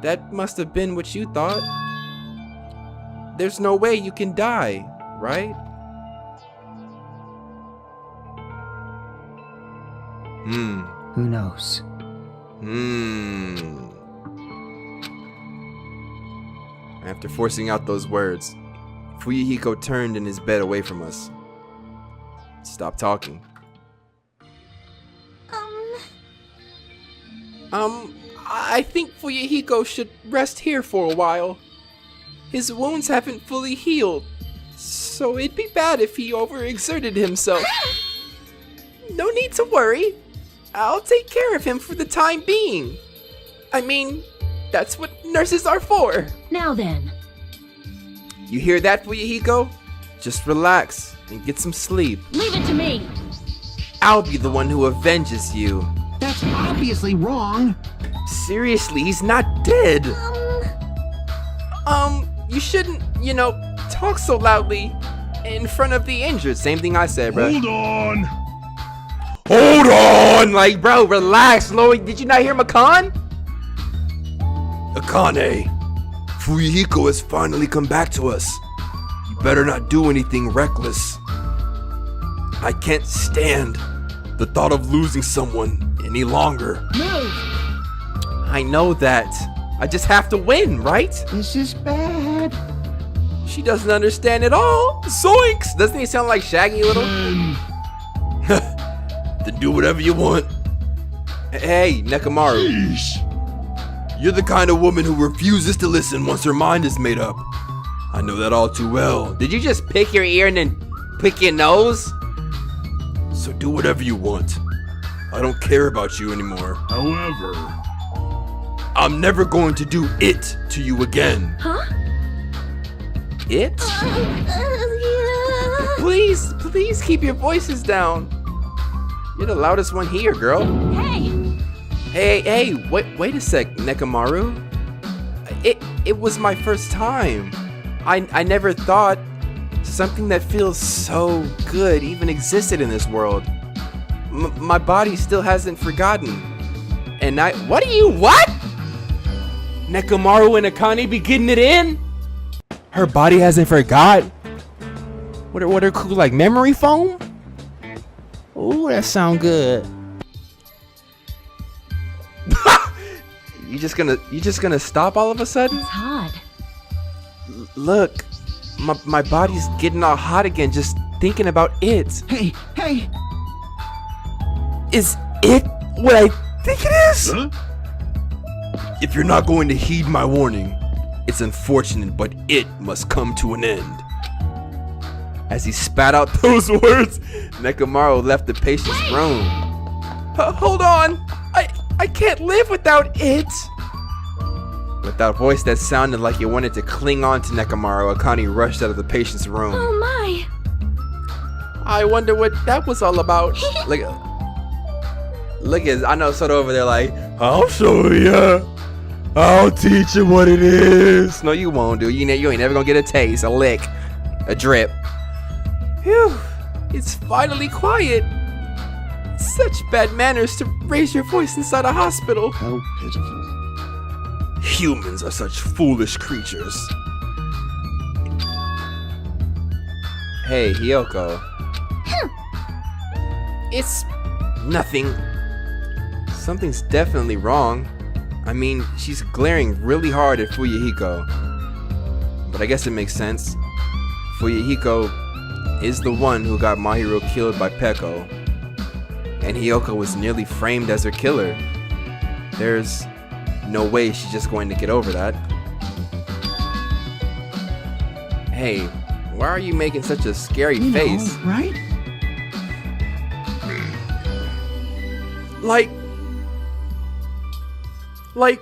That must have been what you thought. There's no way you can die, right? Who knows? After forcing out those words, Fuyuhiko turned in his bed away from us. Stop talking. I think Fuyuhiko should rest here for a while. His wounds haven't fully healed, so it'd be bad if he overexerted himself. No need to worry. I'll take care of him for the time being. I mean, that's what nurses are for. Now then. You hear that, Fuyuhiko? Just relax and get some sleep. Leave it to me. I'll be the one who avenges you. That's obviously wrong. Seriously, he's not dead. You shouldn't, talk so loudly in front of the injured. Same thing I said, bro. Hold on! Like, bro, relax, Lloyd. Did you not hear Makan? Akane, Fuyuhiko has finally come back to us. You better not do anything reckless. I can't stand the thought of losing someone any longer. Move! I know that. I just have to win, right? This is bad. She doesn't understand at all. Zoinks! Doesn't he sound like Shaggy a little? Then do whatever you want. Hey, Nekomaru. You're the kind of woman who refuses to listen once her mind is made up. I know that all too well. Did you just pick your ear and then pick your nose? So do whatever you want. I don't care about you anymore. However, I'm never going to do it to you again. Huh? It? Please keep your voices down. You're the loudest one here, girl. Hey, wait a sec, Nekomaru. It was my first time. I never thought something that feels so good even existed in this world. My body still hasn't forgotten. And what? Nekomaru and Akane be getting it in? Her body hasn't forgot? What are cool, like memory foam? Ooh, that sound good. You just gonna stop all of a sudden? It's hot. Look, my body's getting all hot again just thinking about it. Hey! Is it what I think it is? huh? If you're not going to heed my warning, it's unfortunate, but it must come to an end. As he spat out those words, Nekomaru left the patient's room. Hold on! I can't live without it! With that voice that sounded like it wanted to cling on to Nekomaru, Akane rushed out of the patient's room. Oh my! I wonder what that was all about. Look at I know Soda over there like, I'll show ya. I'll teach you what it is. No, you won't, dude. You ain't never gonna get a taste, a lick, a drip. Phew, it's finally quiet. Such bad manners to raise your voice inside a hospital. How pitiful. Humans are such foolish creatures. Hey, Hiyoko. It's nothing. Something's definitely wrong. I mean, she's glaring really hard at Fuyuhiko. But I guess it makes sense. Fuyuhiko is the one who got Mahiro killed by Peko. And Hiyoko was nearly framed as her killer. There's no way she's just going to get over that. Hey, why are you making such a scary face? Right? Like,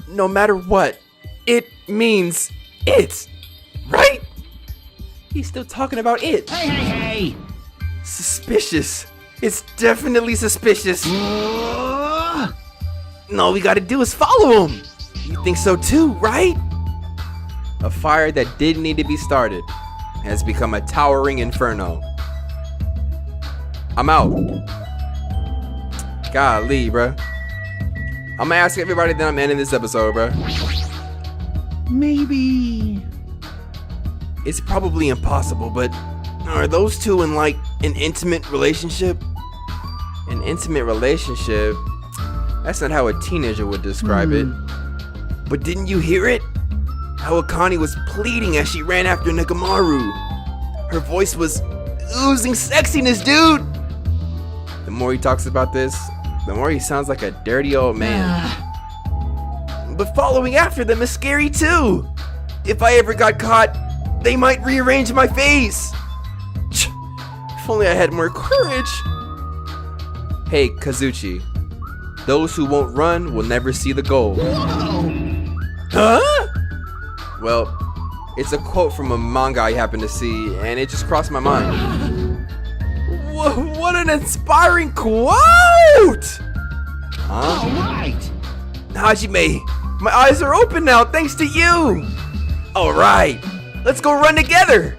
no matter what, it means it, right? He's still talking about it. Hey! Suspicious. It's definitely suspicious. No, all we gotta do is follow him. You think so too, right? A fire that didn't need to be started has become a towering inferno. I'm out. Golly, bruh. I'm gonna ask everybody that I'm ending this episode, bruh. Maybe. It's probably impossible, but are those two in like an intimate relationship? An intimate relationship? That's not how a teenager would describe it. But didn't you hear it? How Akane was pleading as she ran after Nekomaru. Her voice was oozing sexiness, dude. The more he talks about this, the more he sounds like a dirty old man. But following after them is scary too. If I ever got caught, they might rearrange my face. If only I had more courage. Hey, Kazuchi. Those who won't run will never see the goal. Whoa! Huh? Well, it's a quote from a manga I happened to see, and it just crossed my mind. What an inspiring quote! Huh? All right. Hajime, my eyes are open now thanks to you. All right, let's go run together.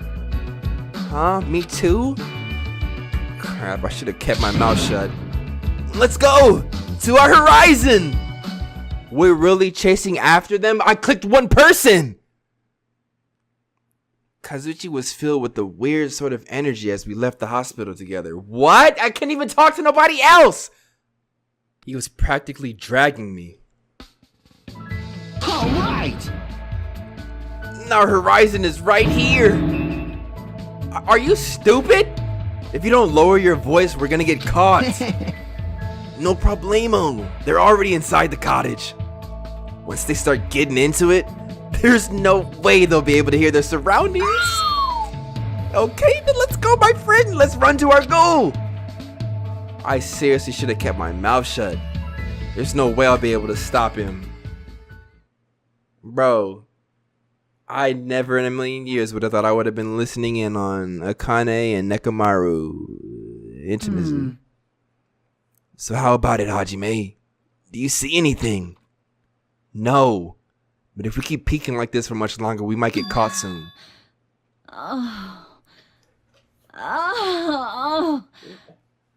Huh? Me too? Crap, I should have kept my mouth shut. Let's go to our horizon. We're really chasing after them? I clicked one person. Kazuchi was filled with a weird sort of energy as we left the hospital together. What? I can't even talk to nobody else. He was practically dragging me. All right. Our horizon is right here. Are you stupid? If you don't lower your voice, we're gonna get caught. No problemo. They're already inside the cottage. Once they start getting into it, there's no way they'll be able to hear their surroundings. Okay, then let's go, my friend. Let's run to our goal. I seriously should have kept my mouth shut. There's no way I'll be able to stop him. Bro, I never in a million years would have thought I would have been listening in on Akane and Nekomaru intimacy. So how about it, Hajime? Do you see anything? No. But if we keep peeking like this for much longer, we might get caught soon.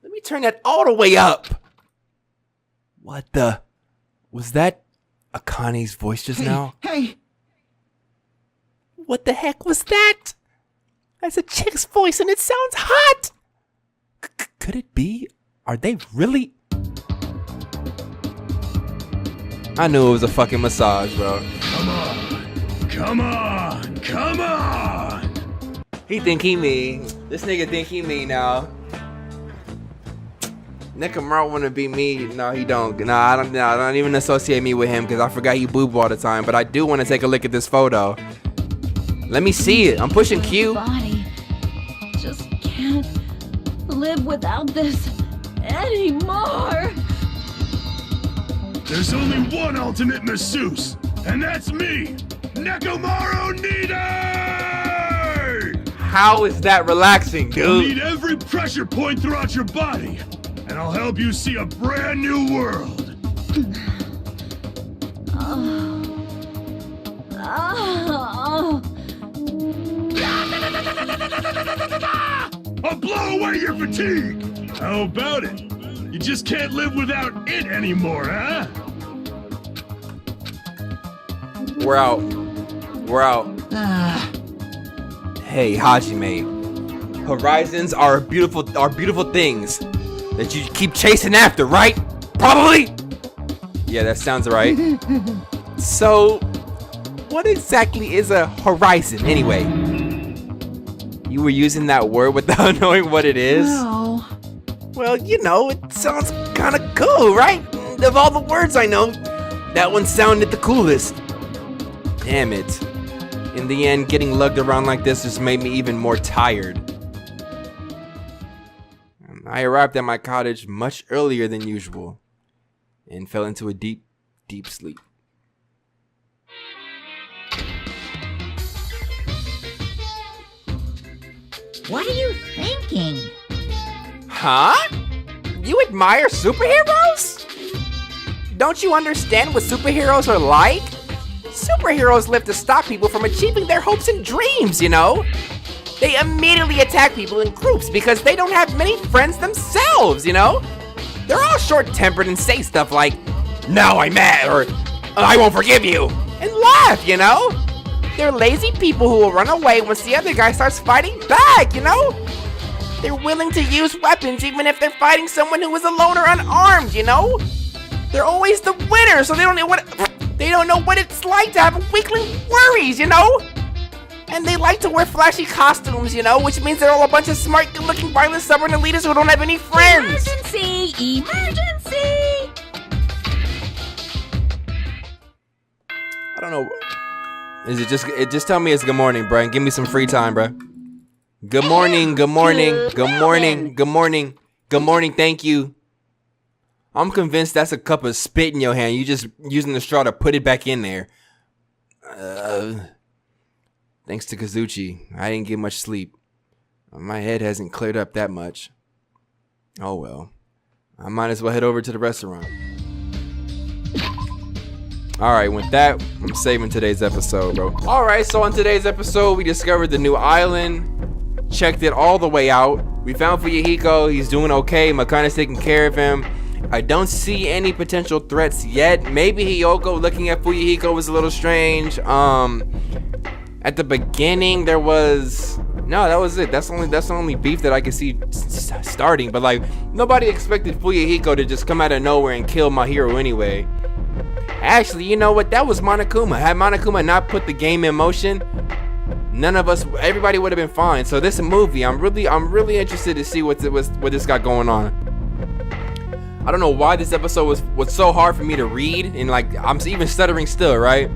Let me turn that all the way up. What the? Was that Akane's voice just now? Hey. What the heck was that? That's a chick's voice and it sounds hot. Could it be? Are they really? I knew it was a fucking massage, bro. Come on. Come on. Come on. He think he me. This nigga think he me now. Nekomaru wanna be me. No, he don't. No, I don't even associate me with him because I forgot he boob all the time. But I do want to take a look at this photo. Let me see it. I'm pushing Q. Body just can't live without this anymore. There's only one ultimate masseuse, and that's me, Nekomaru Nider! How is that relaxing, You'll dude? need every pressure point throughout your body, and I'll help you see a brand new world. I'll blow away your fatigue! How about it? You just can't live without it anymore, huh? We're out. We're out. Hey, Hajime. Horizons are beautiful things that you keep chasing after, right? Probably? Yeah, that sounds right. So, what exactly is a horizon anyway? You were using that word without knowing what it is? No. Well, you know, it sounds kind of cool, right? Of all the words I know, that one sounded the coolest. Damn it. In the end, getting lugged around like this just made me even more tired. I arrived at my cottage much earlier than usual and fell into a deep, deep sleep. What are you thinking? Huh? You admire superheroes? Don't you understand what superheroes are like? Superheroes live to stop people from achieving their hopes and dreams, you know? They immediately attack people in groups because they don't have many friends themselves, you know? They're all short-tempered and say stuff like, "Now I'm mad," or "I won't forgive you," and laugh, you know? They're lazy people who will run away once the other guy starts fighting back, you know? They're willing to use weapons even if they're fighting someone who is alone or unarmed, you know? they're always the winner, so they don't know what it's like to have weakling worries, you know? And they like to wear flashy costumes, you know, which means they're all a bunch of smart, good-looking, violent, stubborn elitists who don't have any friends. Emergency! Emergency! I don't know. Is it just tell me it's good morning, bro, and give me some free time, bro. Good morning, good morning, good morning, good morning, good morning, thank you. I'm convinced that's a cup of spit in your hand. You just using the straw to put it back in there. Thanks to Kazuchi, I didn't get much sleep. My head hasn't cleared up that much. Oh well. I might as well head over to the restaurant. Alright, with that, I'm saving today's episode, bro. Alright, so on today's episode, we discovered the new island. Checked it all the way out. We found Fuyuhiko. He's doing okay. Makana's taking care of him. I don't see any potential threats yet. Maybe Hiyoko looking at Fuyuhiko was a little strange. At the beginning, there was... No, that was it. That's the only beef that I could see starting. But, like, nobody expected Fuyuhiko to just come out of nowhere and kill my hero anyway. Actually, you know what? That was Monokuma. Had Monokuma not put the game in motion, everybody would have been fine. So this movie, I'm really interested to see what this got going on. I don't know why this episode was so hard for me to read, and like I'm even stuttering still, right?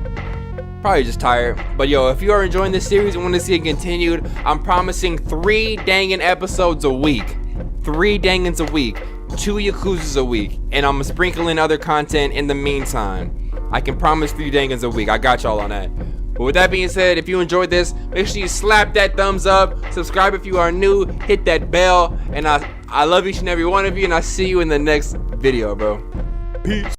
Probably just tired. But yo, if you are enjoying this series and want to see it continued, I'm promising 3 Dangan episodes a week. 3 Dangans a week. 2 Yakuzas a week. And I'm sprinkling other content in the meantime. I can promise 3 Dangans a week. I got y'all on that. But with that being said, if you enjoyed this, make sure you slap that thumbs up. Subscribe if you are new. Hit that bell. And I love each and every one of you. And I'll see you in the next video, bro. Peace.